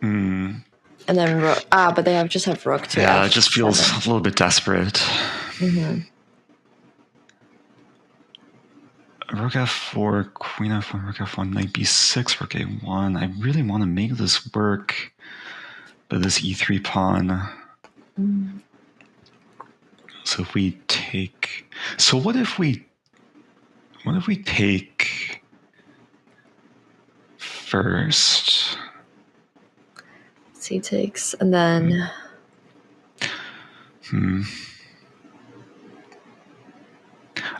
And then Rook. But they just have Rook to Yeah, it just feels a little bit desperate. Rook F4, Queen F1, Rook F1, Knight B6, Rook A1. I really want to make this work, but this E3 pawn. So if we take, what if we take first? C takes, and then.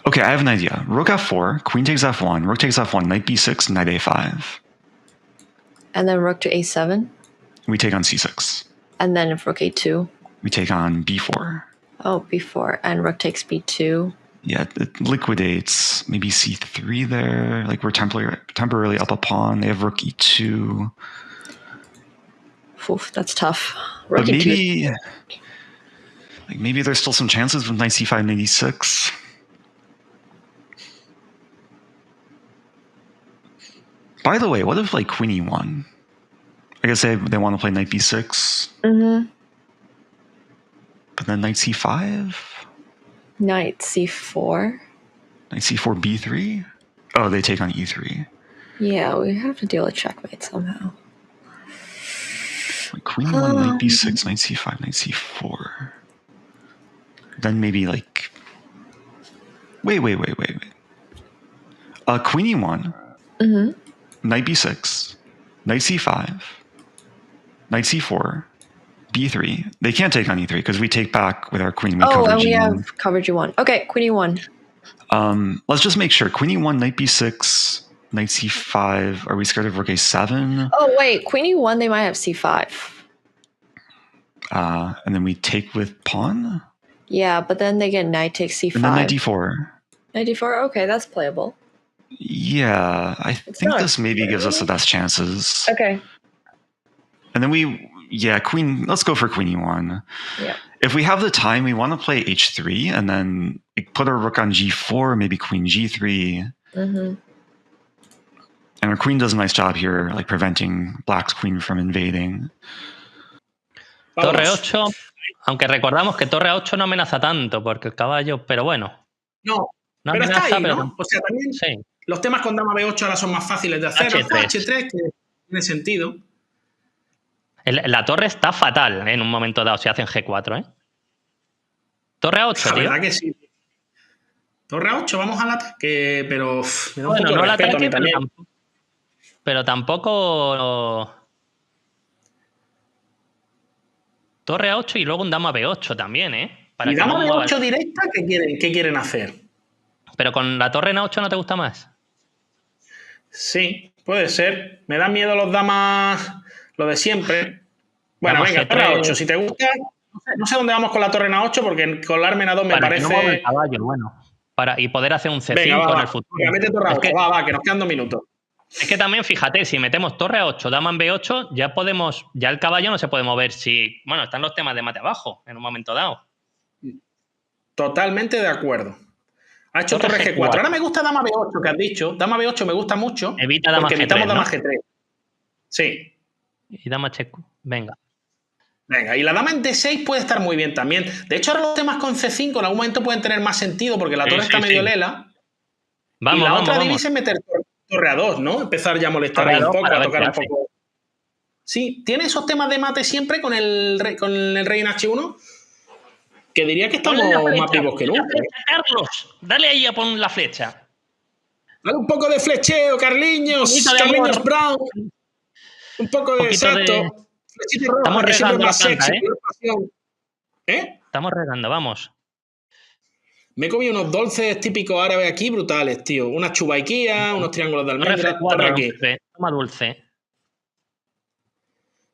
Okay, I have an idea. Rook F4, Queen takes F1, Rook takes F1, Knight B6, Knight A5. And then Rook to A7? We take on C6. And then if Rook A2? We take on B4. Oh, B4. And Rook takes B2? Yeah, it liquidates. Maybe C3 there. Like, we're temporarily up a pawn. They have Rook E2. Oof, that's tough. Rook but maybe, maybe there's still some chances with Knight C5, Knight E6. By the way, what if Queen E1? I guess they want to play Knight B6. But then Knight C5? Knight C4? Knight C4, B3? Oh, they take on E3. Yeah, we have to deal with checkmate somehow. Queen E1, Knight B6, Knight C5, Knight C4. Then maybe Wait. Queen E1. Knight B6, Knight C5, Knight C4, B3. They can't take on E3 because we take back with our queen. We cover and G1. we have covered G1. Okay, Queen E1. Let's just make sure. Queen E1, Knight B6, Knight C5. Are we scared of Rook A7? Oh, wait. Queen E1, they might have C5. And then we take with pawn? Yeah, but then they get Knight takes C5. And then Knight D4. Knight D4? Okay, that's playable. Yeah, I think this maybe gives us the best chances. Okay. And then Queen, let's go for Queen E1. Yeah. If we have the time, we want to play H3 and then put our Rook on G4, maybe Queen G3. And our Queen does a nice job here, preventing Black's Queen from invading. Torre 8, aunque recordamos que Torre 8 no amenaza tanto, porque el caballo, pero bueno. No pero amenaza, está ahí, pero ¿no? O sea, también sí. Los temas con dama B8 ahora son más fáciles de hacer. H3, que tiene sentido. La torre está fatal en un momento dado si hacen G4, ¿eh? Torre a 8, La tío. verdad que sí. Torre a 8, vamos al ataque, pero me da un Bueno, poco no de al respeto a mí ataque, también. pero tampoco... Torre a 8 y luego un dama B8 también, ¿eh? ¿Y dama B8 directa qué quieren hacer? ¿Pero con la torre en A8 no te gusta más? Sí, puede ser. Me dan miedo los damas lo de siempre. Bueno, Dama venga, G3. torre A8. Si te gusta, no sé dónde vamos con la torre en A8 porque colarme en A2 me Para que no mueva el parece... caballo, bueno. Y poder hacer un C5 Venga, va, en va. el futuro. Venga, mete torre A8. Es que, Va, que nos quedan 2 minutos. es que también, fíjate, si metemos torre A8, dama en B8, ya el caballo no se puede mover si... Bueno, están los temas de mate abajo en un momento dado. Totalmente de acuerdo. Ha hecho torre G4. Ahora me gusta dama B8 que has dicho. Dama B8 me gusta mucho. Evita dama porque G3, evitamos dama ¿no? G3. Sí. Y dama checo. Venga. Venga, y la dama en D6 puede estar muy bien también. De hecho, ahora los temas con C5 en algún momento pueden tener más sentido porque la torre está medio lela. Vamos, y la vamos, otra vamos. divisa es meter torre A2, ¿no? Empezar ya a molestar ahí un poco, a tocar un poco. Sí, tiene esos temas de mate siempre con el rey en H1. Que diría que estamos más vivos que nunca. Carlos, dale ahí a poner la flecha. Dale un poco de flecheo, Carliños. Carliños Brown. Un poco de exacto. Flechita roja, que siempre es más sexy. Estamos regando, vamos. Me he comido unos dulces típicos árabes aquí brutales, tío. Unas chubaiquías, unos triángulos de almendra. Torre aquí. Toma dulce.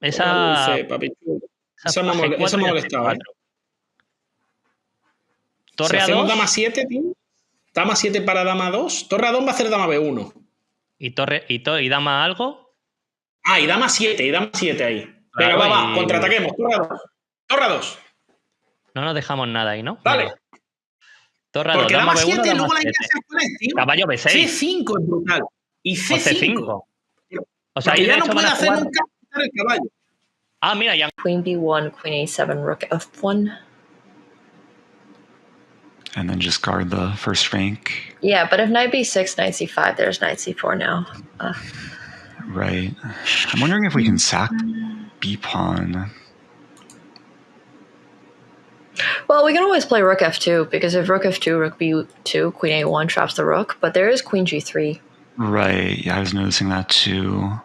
Esa dulce, papi. Esa me ha molestado, ¿eh? Torre si hacemos A2. dama 7, tío. Dama 7 para dama 2. Torre A2 va a hacer dama B1. ¿Y dama algo? Ah, y dama 7, ahí. Venga, va, contraataquemos. Torre A2. Torre A2. No nos dejamos nada ahí, ¿no? Vale. Venga. Torre A2, porque dama dama 7 B1, y luego dama la 7. idea tío. Caballo B6. C5 es brutal. Y C5. O sea, ya no puede hacer nunca el caballo. Ah, mira, ya. Queen B1, Queen A7, Rook F1. And then just guard the first rank. Yeah, but if knight B6, knight C5, there's knight C4 now. Right. I'm wondering if we can sack B pawn. Well, we can always play Rook F2, because if Rook F2, Rook B2, Queen A1 traps the Rook, but there is Queen G3. Right, yeah, I was noticing that too.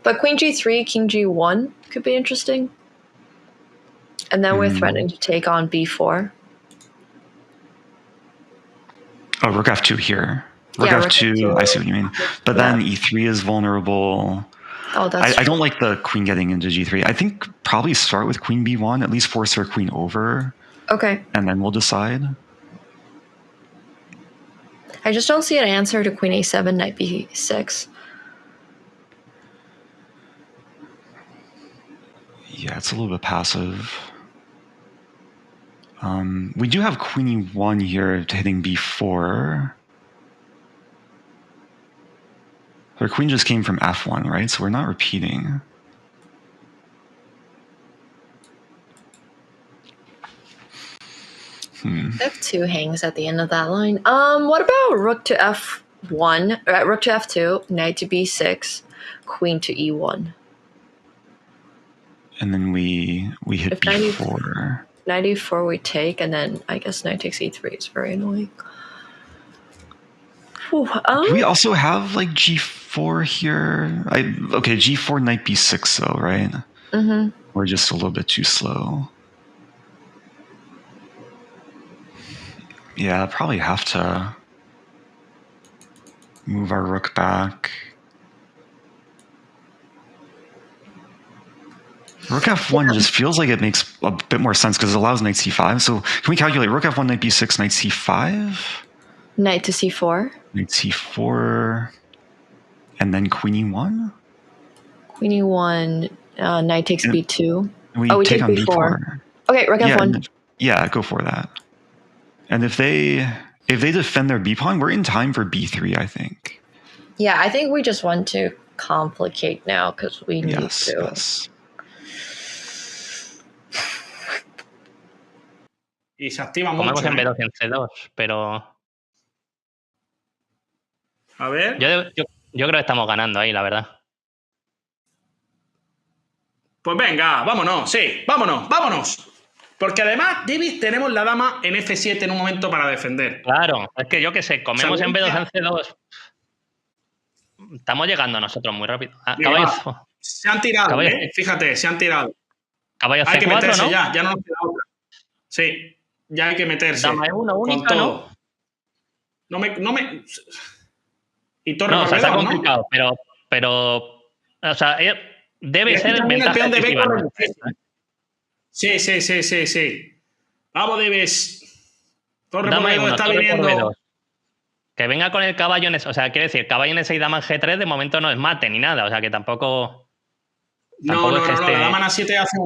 But Queen G3, King G1 could be interesting. And then we're threatening to take on B4. Oh, Rook F2 here. Rook F2, I see what you mean. But then E3 is vulnerable. Oh, that's I don't like the queen getting into G3. I think probably start with Queen B1, at least force her queen over. Okay. And then we'll decide. I just don't see an answer to Queen A7, Knight B6. Yeah, it's a little bit passive. We do have Queen E1 here hitting B4. Our queen just came from F1, right? So we're not repeating. F2 hangs at the end of that line. What about Rook to F1, Rook to F2, Knight to B6, Queen to E1? And then we hit If B4. Knight E4 we take, and then I guess Knight takes E3. It's very annoying. Do we also have like G4 here? Okay, G4 Knight B6 though, right? Mm-hmm. We're just a little bit too slow. Yeah, probably have to move our rook back. Rook F1 just feels like it makes a bit more sense because it allows Knight C5. So can we calculate Rook F1, Knight B6, Knight C5? Knight to C4. Knight C4. And then Queen E1? Queen E1, Knight takes B2. We take on B4. Okay, Rook F1. Yeah, go for that. And if they defend their B pawn, we're in time for B3, I think. Yeah, I think we just want to complicate now because we need to. Yes. Y se activa mucho. Comemos en B2 y en C2, pero... A ver. Yo creo que estamos ganando ahí, la verdad. Pues venga, vámonos, sí, vámonos. Porque además, David, tenemos la dama en F7 en un momento para defender. Claro, es que yo qué sé, comemos en B2 en C2. Estamos llegando nosotros muy rápido. Caballo. Se han tirado, fíjate, se han tirado. Caballo C4, hay que meterse, ¿no? ya no nos queda otra. Sí, ya hay que meterse. Dama E1 única, con todo. ¿no? No me... Y torre No, por o sea, está B2, complicado, ¿no? pero, o sea, debe Y aquí ser también el ventaja peón de B decisiva. corre ¿No? muchísimo. Sí. Vamos, debes. Torre por Dama B2 E1, está torre por viniendo. B2. Que venga con el caballo en... O sea, quiere decir, caballo en E6, dama en G3, de momento no es mate ni nada. O sea, que tampoco... No, es que la esté... dama en A7 hace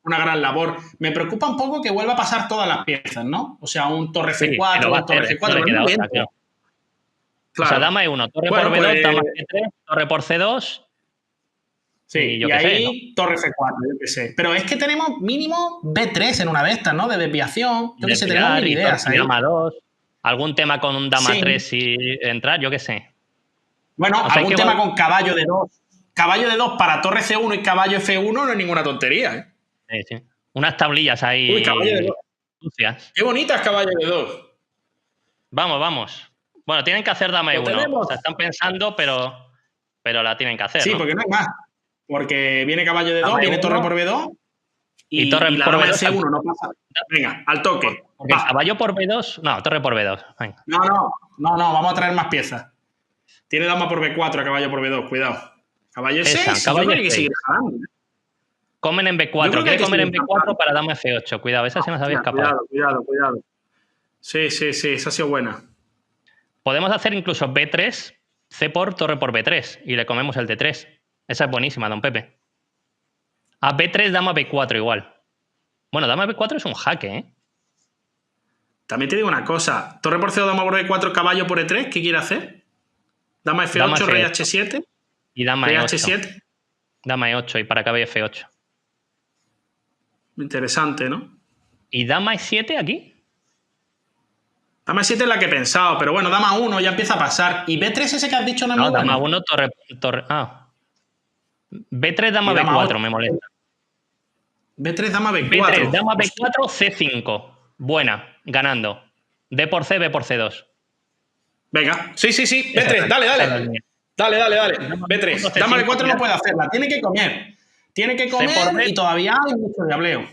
una gran labor. Me preocupa un poco que vuelva a pasar todas las piezas, ¿no? O sea, un torre Sí, que lo F4, va a un torre hacer, G4, no le pero queda muy otra, lento. claro. Claro. O sea, dama E1, torre Bueno, por B2, pues, dama G3, torre por C2... Sí, y yo y qué sé, ahí ¿no? torre F4, yo qué sé. Pero es que tenemos mínimo B3 en una de estas, ¿no? De desviación. Yo qué sé, tenemos mil Desviar ideas y ahí. dama 2. Algún tema con un dama Sí. 3 y entrar, yo qué sé. Bueno, O sea, algún tema con caballo de 2. Caballo de 2 para torre C1 y caballo F1 no es ninguna tontería, ¿eh? Sí. Unas tablillas ahí Uy, caballo de 2. sucias. Qué bonitas caballo de 2. Vamos. Bueno, tienen que hacer dama Lo E1. tenemos. O sea, están pensando, pero la tienen que hacer, Sí, ¿no? porque no hay más. Porque viene caballo de 2, Dama viene E1, torre por B2 y torre y la por dama de B2. C1 no pasa. Venga, al toque. Porque Va. caballo por B2... No, torre por B2. Venga. No, vamos a traer más piezas. Tiene dama por B4 a caballo por B2, cuidado. Caballo Esa, E6, caballo yo creo que hay que E6. seguir jalando. Comen en Yo B4. creo que Quiere hay que comer en seguir B4 jalando. para dama F8. Cuidado, esa se nos había escapado. Cuidado. Sí, esa ha sido buena. Podemos hacer incluso B3, C por torre por B3 y le comemos el D3. Esa es buenísima, don Pepe. A B3, dama B4 igual. Bueno, dama B4 es un jaque, ¿eh? También te digo una cosa. Torre por C2, dama por B4, caballo por E3, ¿qué quiere hacer? Dama F8, Dama rey F8. H7. Y dama Rey E8. H7. Dama E8 y para caballo F8. Interesante, ¿no? ¿Y dama E7 aquí? Dama E7 es la que he pensado, pero bueno, dama 1 ya empieza a pasar. ¿Y B3 ese que has dicho no es muy bueno? Dama 1, torre... Ah. B3, dama Y dama B4, 8. me molesta. B3, dama B4. B3, dama B4, C5. Buena, ganando. D por C, B por C2. Venga, sí. B3, dale. Dale. B3. Dama B4 no puede hacerla, tiene que comer. Tiene que comer y todavía hay mucho diableo.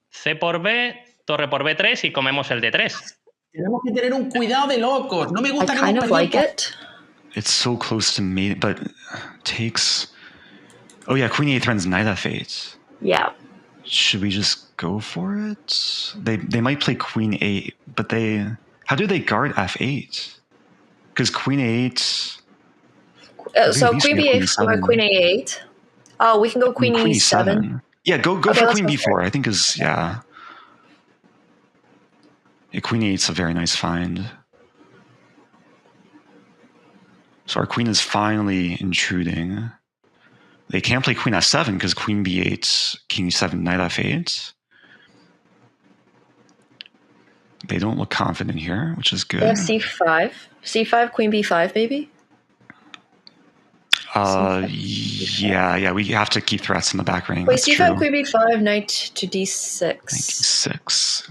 C por B, torre por B3 y comemos el D3. Tenemos que tener un cuidado de locos. No me gusta I que kind hemos of perdido. like it. It's so close to me, but takes... Oh yeah, Queen E8 threatens Knight F8. Yeah. Should we just go for it? They might play Queen 8, but they... How do they guard F8? Because Queen 8... So Queen B8 or Queen A8. Oh, we can go Queen E7. Yeah, go Okay, for let's Queen go B4. I think is yeah. Queen E8's a very nice find. So our queen is finally intruding. They can't play Queen F7 because Queen B8, King E7, Knight F8. They don't look confident here, which is good. They have C5. C5, Queen B5, maybe? Yeah, we have to keep threats in the back range. Wait, That's C5, true. Queen B5, Knight to D6. Knight D6.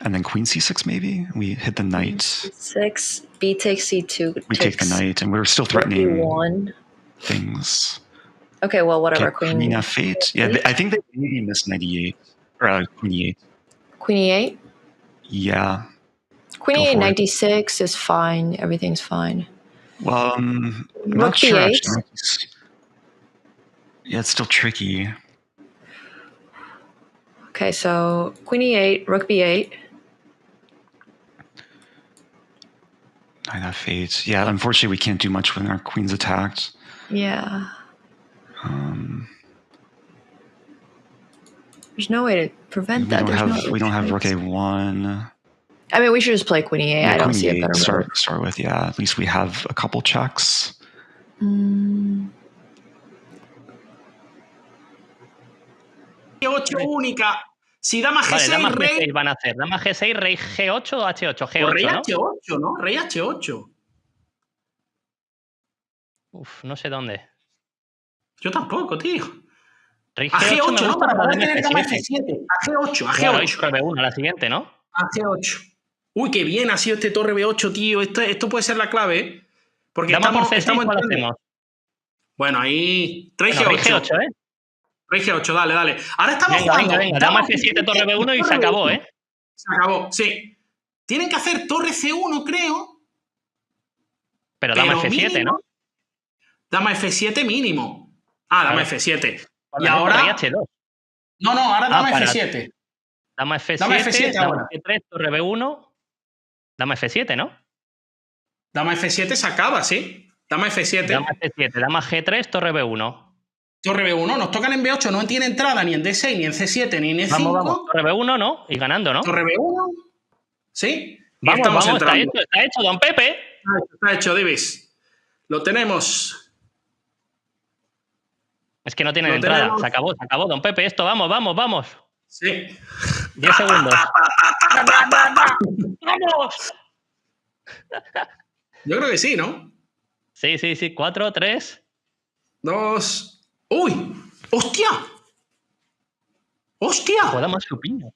And then Queen C6 maybe? We hit the knight. C6, B takes C2. We take the knight, and we're still threatening B1. things. Okay, well, whatever. Okay, Queen F8. Yeah, I think they maybe missed knight E8. Or Queen E8. Queen E8? Yeah. Queen E8, knight D6 is fine. Everything's fine. Well, I'm not sure actually. Yeah, it's still tricky. Okay, so Queen E8, Rook B8. Knight F8. Yeah, unfortunately, we can't do much when our queen's attacked. Yeah. There's no way to prevent that. We don't have Rook A1. I mean, we should just play Queen E8. Yeah, I don't Queen see E8 a better move. Start with, yeah. At least we have a couple checks. G8 única. Si dama G6, vale, dama rey... G6 van a hacer. Dama G6, rey G8 o H8. G8, o rey ¿no? H8, ¿no? Rey H8. Uf, no sé dónde. Yo tampoco, tío. Rey A G8 G8, ¿no? Para poder tener dama F7. F7. A G8, a Claro, G8. B1, la siguiente, ¿no? A G8. Uy, qué bien ha sido este torre B8, tío. Esto puede ser la clave, ¿eh? Porque dama estamos, por C6, estamos ¿cuál entrando. hacemos? Bueno, ahí... Rey Bueno, G8. rey G8, ¿eh? Rey G8, dale. Ahora estamos jugando. Venga. Dama F7, torre B1 y se acabó, ¿eh? Se acabó, sí. Tienen que hacer torre C1, creo. Pero dama F7, mínimo, ¿no? Dama F7 mínimo. Dama F7. Y Rey ahora... H2. No, ahora dama para- F7. Dama F7, Dama F7 dama ahora. F3, torre B1, dama F7, ¿no? Dama F7 se acaba, ¿sí? Dama F7. Dama F7, dama G3, torre B1. Torre B1. Nos tocan en B8. No tiene entrada ni en D6, ni en C7, ni en E5. Vamos. Torre B1, ¿no? Y ganando, ¿no? Torre B1. ¿Sí? Y Vamos, estamos entrando. está hecho, don Pepe. Está hecho, Divis. Lo tenemos. Es que no tienen Lo entrada. tenemos. Se acabó, don Pepe. Esto, vamos. Sí. 10 segundos. ¡Vamos! Yo creo que sí, ¿no? Sí. 4, 3. 2. ¡Uy! ¡Hostia! Joda más supino.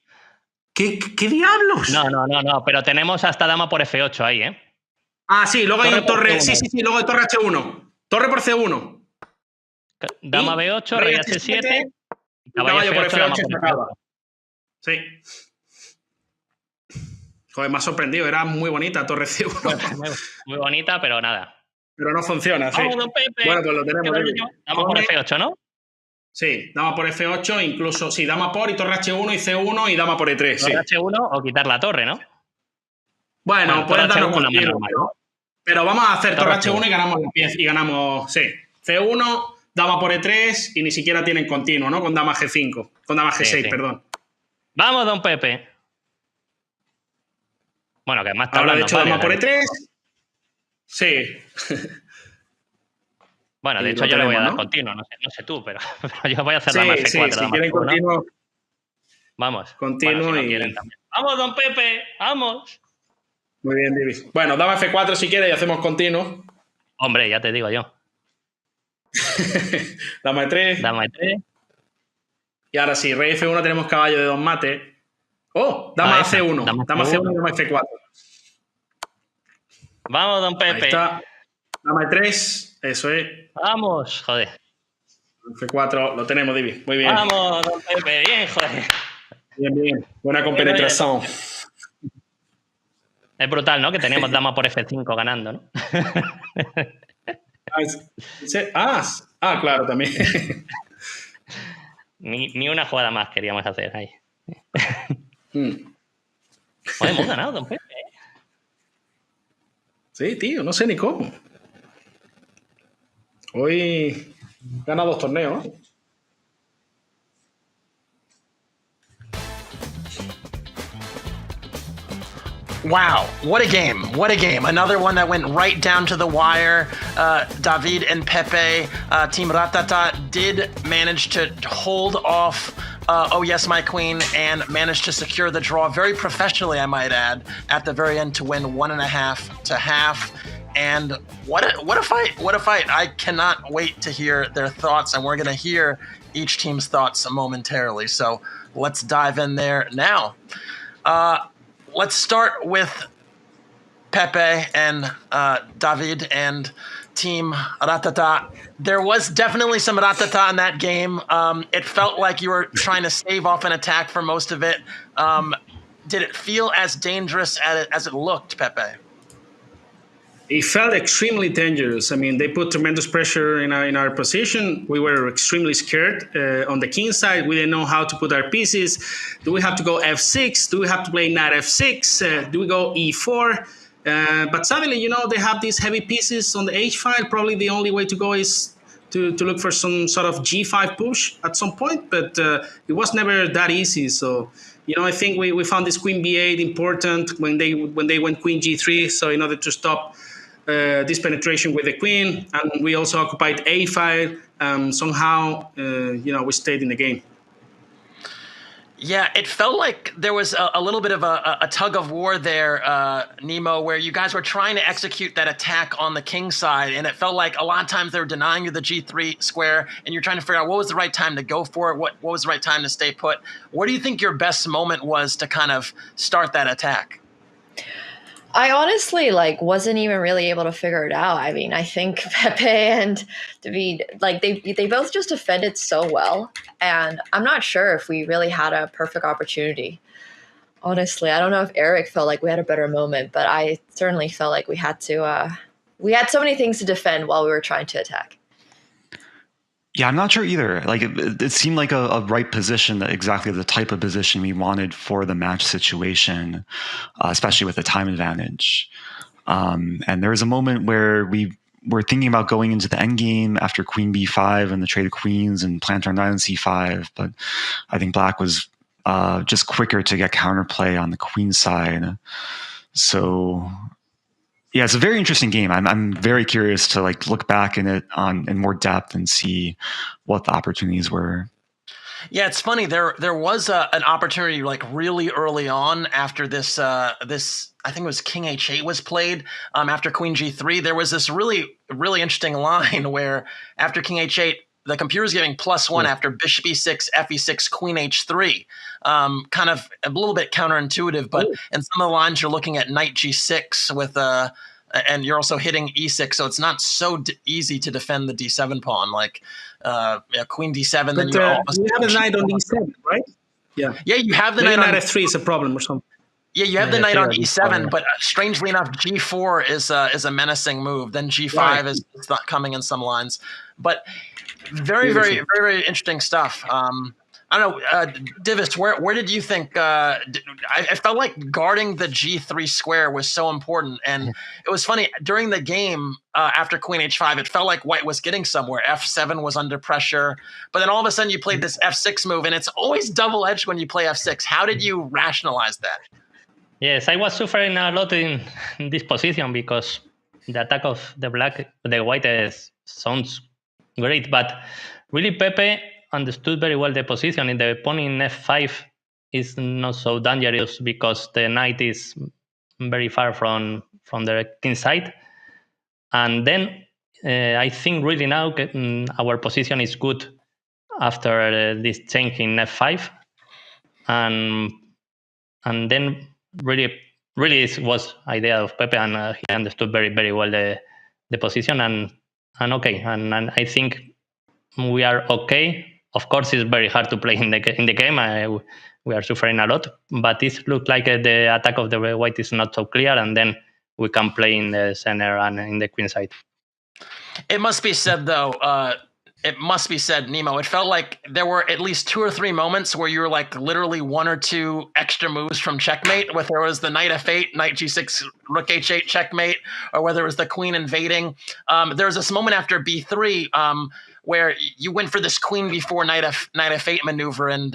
¿Qué diablos? No. Pero tenemos hasta dama por F8 ahí, ¿eh? Sí, luego hay un Torre torre. por C1. Sí, luego hay torre H1. Torre por C1. Dama Y B8, rey H7. Y caballo por F8, dama F8 por se F8. acaba. Sí. Joder, me ha sorprendido. Era muy bonita torre C1. Muy bonita, pero nada. Pero no funciona, sí. Vamos, don Pepe. Bueno, pues lo tenemos. Dama por F8, ¿no? Sí, dama por F8, incluso, sí, dama por y torre H1 y C1 y dama por E3, sí. Torre H1 o quitar la torre, ¿no? Bueno, puedes torre darnos H1 continuo, normal, ¿no? pero vamos a hacer torre Torre H1 y ganamos la pieza, y ganamos, sí. C1, dama por E3 y ni siquiera tienen continuo, ¿no? Con dama G5, con dama G6, Sí. perdón. Vamos, don Pepe. Bueno, que más Ahora, de tablas hecho, no dama por vale, E3. Sí. Bueno, de Y hecho lo yo le voy a tenemos, dar ¿no? continuo, no sé tú, pero yo voy a hacer Sí, dama F4, sí, si dama quieren F1. continuo. Vamos. Continuo Bueno, si no y- quieren también. Vamos, don Pepe, vamos. Muy bien, Divis. Bueno, dama F4 si quieres y hacemos continuo. Hombre, ya te digo yo. Dama E3. Dama E3. Y ahora sí, rey F1 tenemos caballo de 2 mate. ¡Oh! Dama esa, C1. dama Dama C1 C1. y dama F4. Vamos, don Ahí Pepe. está. Dama E3. Eso es. Vamos, joder. F4. Lo tenemos, Divi. Muy bien. Vamos, don Pepe, bien, joder. Bien. Buena compenetración. Es brutal, ¿no? Que teníamos dama por F5 ganando, ¿no? Claro, también. Ni una jugada más queríamos hacer ahí. Mm. Joder, hemos ganado, don Pepe. Sí, tío, no sé ni cómo. Hoy he ganado 2 torneos. Wow, what a game. What a game. Another one that went right down to the wire. David and Pepe, Team Ratata, did manage to hold off Oh Yes, My Queen, and managed to secure the draw very professionally, I might add, at the very end to win 1.5 to half. And what a fight. What a fight. I cannot wait to hear their thoughts, and we're going to hear each team's thoughts momentarily. So let's dive in there now. Let's start with Pepe and David and Team Ratata. There was definitely some Ratata in that game. It felt like you were trying to stave off an attack for most of it. Did it feel as dangerous as it looked, Pepe? It felt extremely dangerous. I mean, they put tremendous pressure in our position. We were extremely scared. On the king side, we didn't know how to put our pieces. Do we have to go f6? Do we have to play knight f6? Do we go e4? But suddenly, they have these heavy pieces on the h file. Probably the only way to go is to look for some sort of g5 push at some point. But it was never that easy. So, I think we found this queen b8 important when they went queen g3. So in order to stop this penetration with the queen, and we also occupied a file. Somehow, we stayed in the game. Yeah, it felt like there was a little bit of a tug of war there, Nemo, where you guys were trying to execute that attack on the king side, and it felt like a lot of times they were denying you the g3 square, and you're trying to figure out what was the right time to go for it, what was the right time to stay put. What do you think your best moment was to kind of start that attack? I honestly wasn't even really able to figure it out. I mean, I think Pepe and David, they both just defended so well, and I'm not sure if we really had a perfect opportunity. Honestly, I don't know if Eric felt like we had a better moment, but I certainly felt like we had to. We had so many things to defend while we were trying to attack. Yeah, I'm not sure either. Like it seemed like a right position, that exactly the type of position we wanted for the match situation, especially with the time advantage. And there was a moment where we were thinking about going into the endgame after Queen B5 and the trade of queens and planter on Island C5, but I think Black was just quicker to get counterplay on the queen side. So yeah, it's a very interesting game. I'm very curious to like look back in it in more depth and see what the opportunities were. Yeah, it's funny. There was an opportunity like really early on after this I think it was King H8 was played. After Queen G3, there was this really interesting line where after King H8, the computer's giving +1 after Bishop E6, Fe6, Queen H3. Kind of a little bit counterintuitive, but in some of the lines you're looking at Knight G6 with and you're also hitting E6, so it's not so easy to defend the D7 pawn. Like Queen D7, But then you're you have a knight on D7, right? Yeah. Yeah, you have the Maybe knight on F3 is a problem or something. Yeah, you have the knight on E7, yeah. but strangely enough, G4 is a menacing move. Then G5 Right. is not coming in some lines, but very interesting stuff. I don't know, Divis, where did you think? I felt like guarding the G3 square was so important, and it was funny during the game after Queen H5. It felt like White was getting somewhere. F7 was under pressure, but then all of a sudden you played this F6 move, and it's always double-edged when you play F6. How did you rationalize that? Yes, I was suffering a lot in this position because the attack of the white sounds great, but really Pepe understood very well the position. In the pawn in F5 is not so dangerous because the knight is very far from the king side. And then I think really now our position is good after this change in F5. And then really it was idea of Pepe, and he understood very well the position, and okay, and I think we are okay. Of course, it's very hard to play in the game. We are suffering a lot, but it looks like the attack of the white is not so clear, and then we can play in the center and in the queen side. It must be said, though, Nemo, it felt like there were at least 2 or 3 moments where you were like literally 1 or 2 extra moves from checkmate, whether it was the knight F8, knight G6, rook H8 checkmate, or whether it was the queen invading. There was this moment after B3 where you went for this queen B4, knight F8 maneuver, and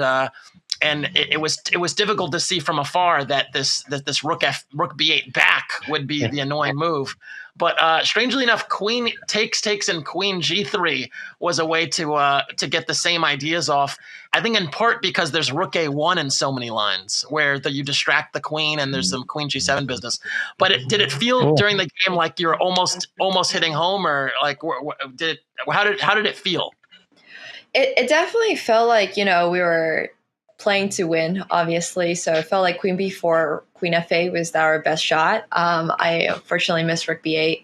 it was difficult to see from afar that this rook B8 back would be the annoying move. But strangely enough, queen takes, and queen G3 was a way to get the same ideas off. I think in part because there's rook A1 in so many lines where you distract the queen and there's some queen G7 business. But did it feel during the game like you're almost hitting home, or like how did it feel? It definitely felt like, we were playing to win, obviously. So it felt like queen b4, queen f8 was our best shot. I unfortunately missed rook b8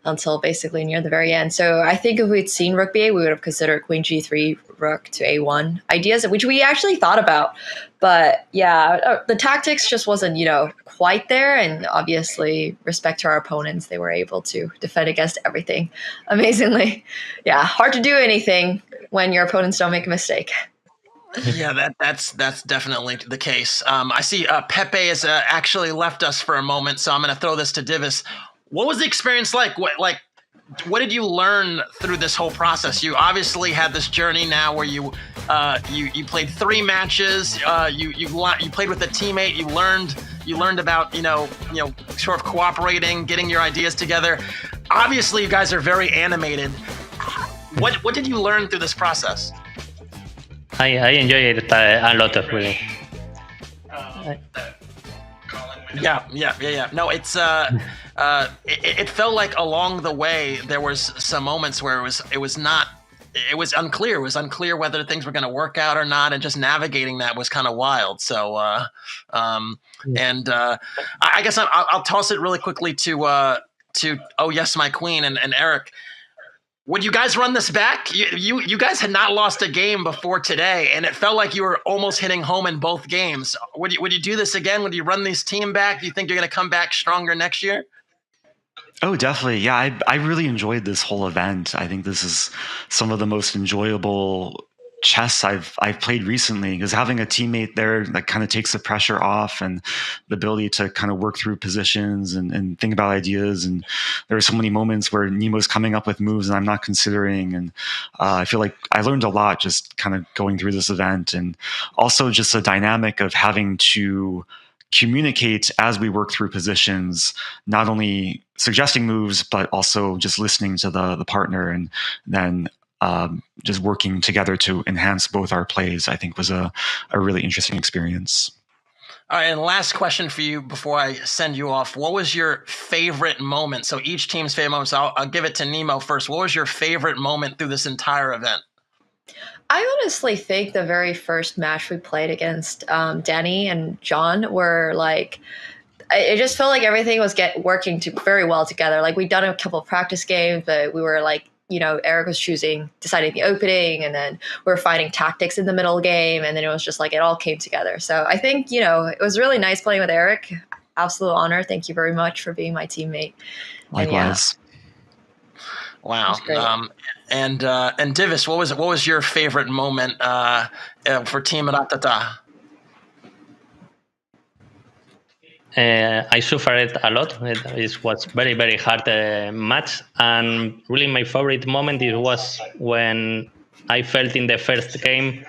until basically near the very end. So I think if we'd seen rook b8, we would have considered queen g3, rook to a1 ideas, which we actually thought about. But yeah, the tactics just wasn't, quite there. And obviously, respect to our opponents, they were able to defend against everything amazingly. Yeah, hard to do anything when your opponents don't make a mistake. Yeah, that's definitely the case. I see Pepe has actually left us for a moment, so I'm going to throw this to Divis. What was the experience like? What did you learn through this whole process? You obviously had this journey now where you played 3 matches. You played with a teammate. You learned about sort of cooperating, getting your ideas together. Obviously, you guys are very animated. What did you learn through this process? I enjoy it a lot, really. Yeah. No, it's it felt like along the way there was some moments where it was unclear. It was unclear whether things were going to work out or not, and just navigating that was kind of wild. So, I guess I'll toss it really quickly to Oh Yes, My Queen and Eric. Would you guys run this back? You guys had not lost a game before today, and it felt like you were almost hitting home in both games. Would you do this again? Would you run this team back? Do you think you're going to come back stronger next year? Oh, definitely. Yeah, I really enjoyed this whole event. I think this is some of the most enjoyable chess I've played recently, because having a teammate there that kind of takes the pressure off, and the ability to kind of work through positions and think about ideas. And there are so many moments where Nemo's coming up with moves and I'm not considering. And I feel like I learned a lot just kind of going through this event, and also just the dynamic of having to communicate as we work through positions, not only suggesting moves, but also just listening to the partner, and then just working together to enhance both our plays, I think was a really interesting experience. All right, and last question for you before I send you off. What was your favorite moment? So each team's favorite moment. So I'll give it to Nemo first. What was your favorite moment through this entire event? I honestly think the very first match we played against Danny and John were like, it just felt like everything was working very well together. Like we'd done a couple of practice games, but we were like, Eric was deciding the opening, and then we were fighting tactics in the middle game, and then it was just like it all came together. So I think, it was really nice playing with Eric. Absolute honor. Thank you very much for being my teammate. Likewise. Wow. And Divis, what was your favorite moment for Team Ratata? I suffered a lot. It was very, very hard match. And really my favorite moment was when I felt in the first game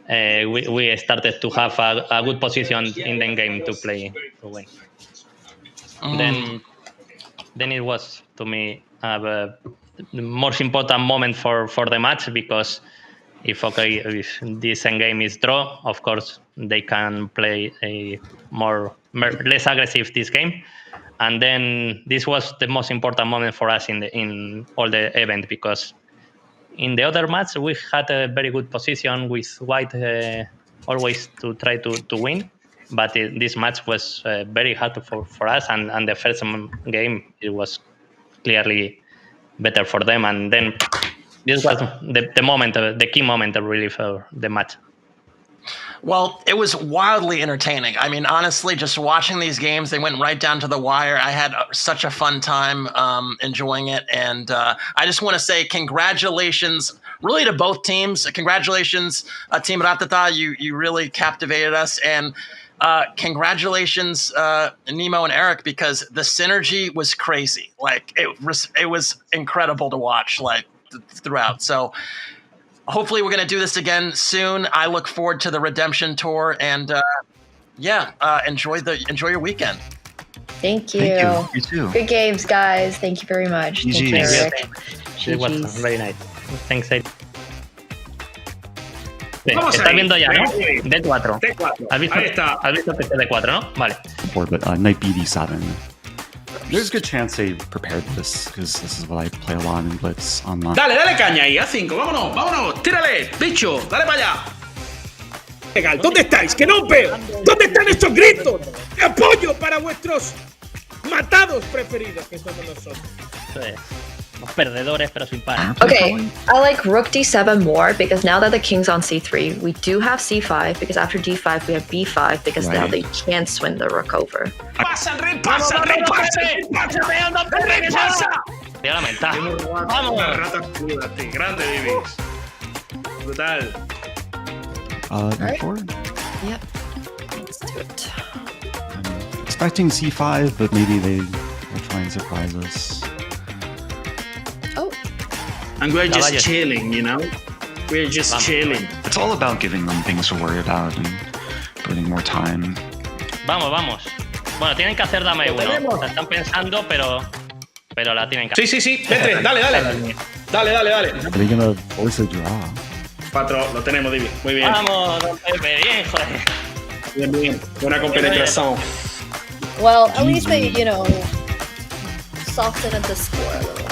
we started to have a good position in the game to play to win. Then it was, to me, the most important moment for the match, because if this endgame is draw, of course they can play a less aggressive this game, and then this was the most important moment for us in all the event, because in the other match we had a very good position with white always to try to win, but this match was very hard for us, and the first game it was clearly better for them, and then this was the moment, the key moment really for the match. Well, it was wildly entertaining. I mean, honestly, just watching these games, they went right down to the wire. I had such a fun time enjoying it. And I just want to say congratulations, really, to both teams. Congratulations, Team Ratata. You really captivated us. And congratulations, Nemo and Eric, because the synergy was crazy. Like, it was incredible to watch, like, throughout. So hopefully we're going to do this again soon. I look forward to the Redemption Tour, and enjoy your weekend. Thank you. Thank you. You too. Good games, guys. Thank you very much. GGs. Thank you, Eric. It was very nice. Thanks, Eric. Estás viendo ya, ¿no? D4. D4. ¿Has visto PC D4, no? Vale. But Knight BD7. There's a good chance they prepared this, because this is what I play a lot in Blitz online. Dale caña ahí, A5, vámonos, tírale, bicho, dale para allá. Legal, ¿dónde estáis? Que no os veo. ¿Dónde están estos gritos de apoyo para vuestros matados preferidos, que somos nosotros? Los perdedores, pero sin par. Okay, I like Rook D7 more, because now that the king's on C3, we do have C5, because after D5 we have B5, because now they can't swing the rook over. ¡Repasa! Te voy a lamentar. ¡Vamos! Grande, Divis. Brutal. E4? Yep. Let's do it. I'm expecting C5, but maybe they'll try and surprise us. Oh. And we're just chilling, We're just chilling. It's all about giving them things to worry about and putting more time. Vamos. Bueno, tienen que hacer dama E1. La están pensando, pero la tienen que hacer. Sí. Vete, dale. Dale. Are they gonna force a draw? 4, lo tenemos, Divi. Muy bien. Vamos, don Pepe, bien, joder. Bien. Buena compenetración. Well, at least they, soften up the score a little.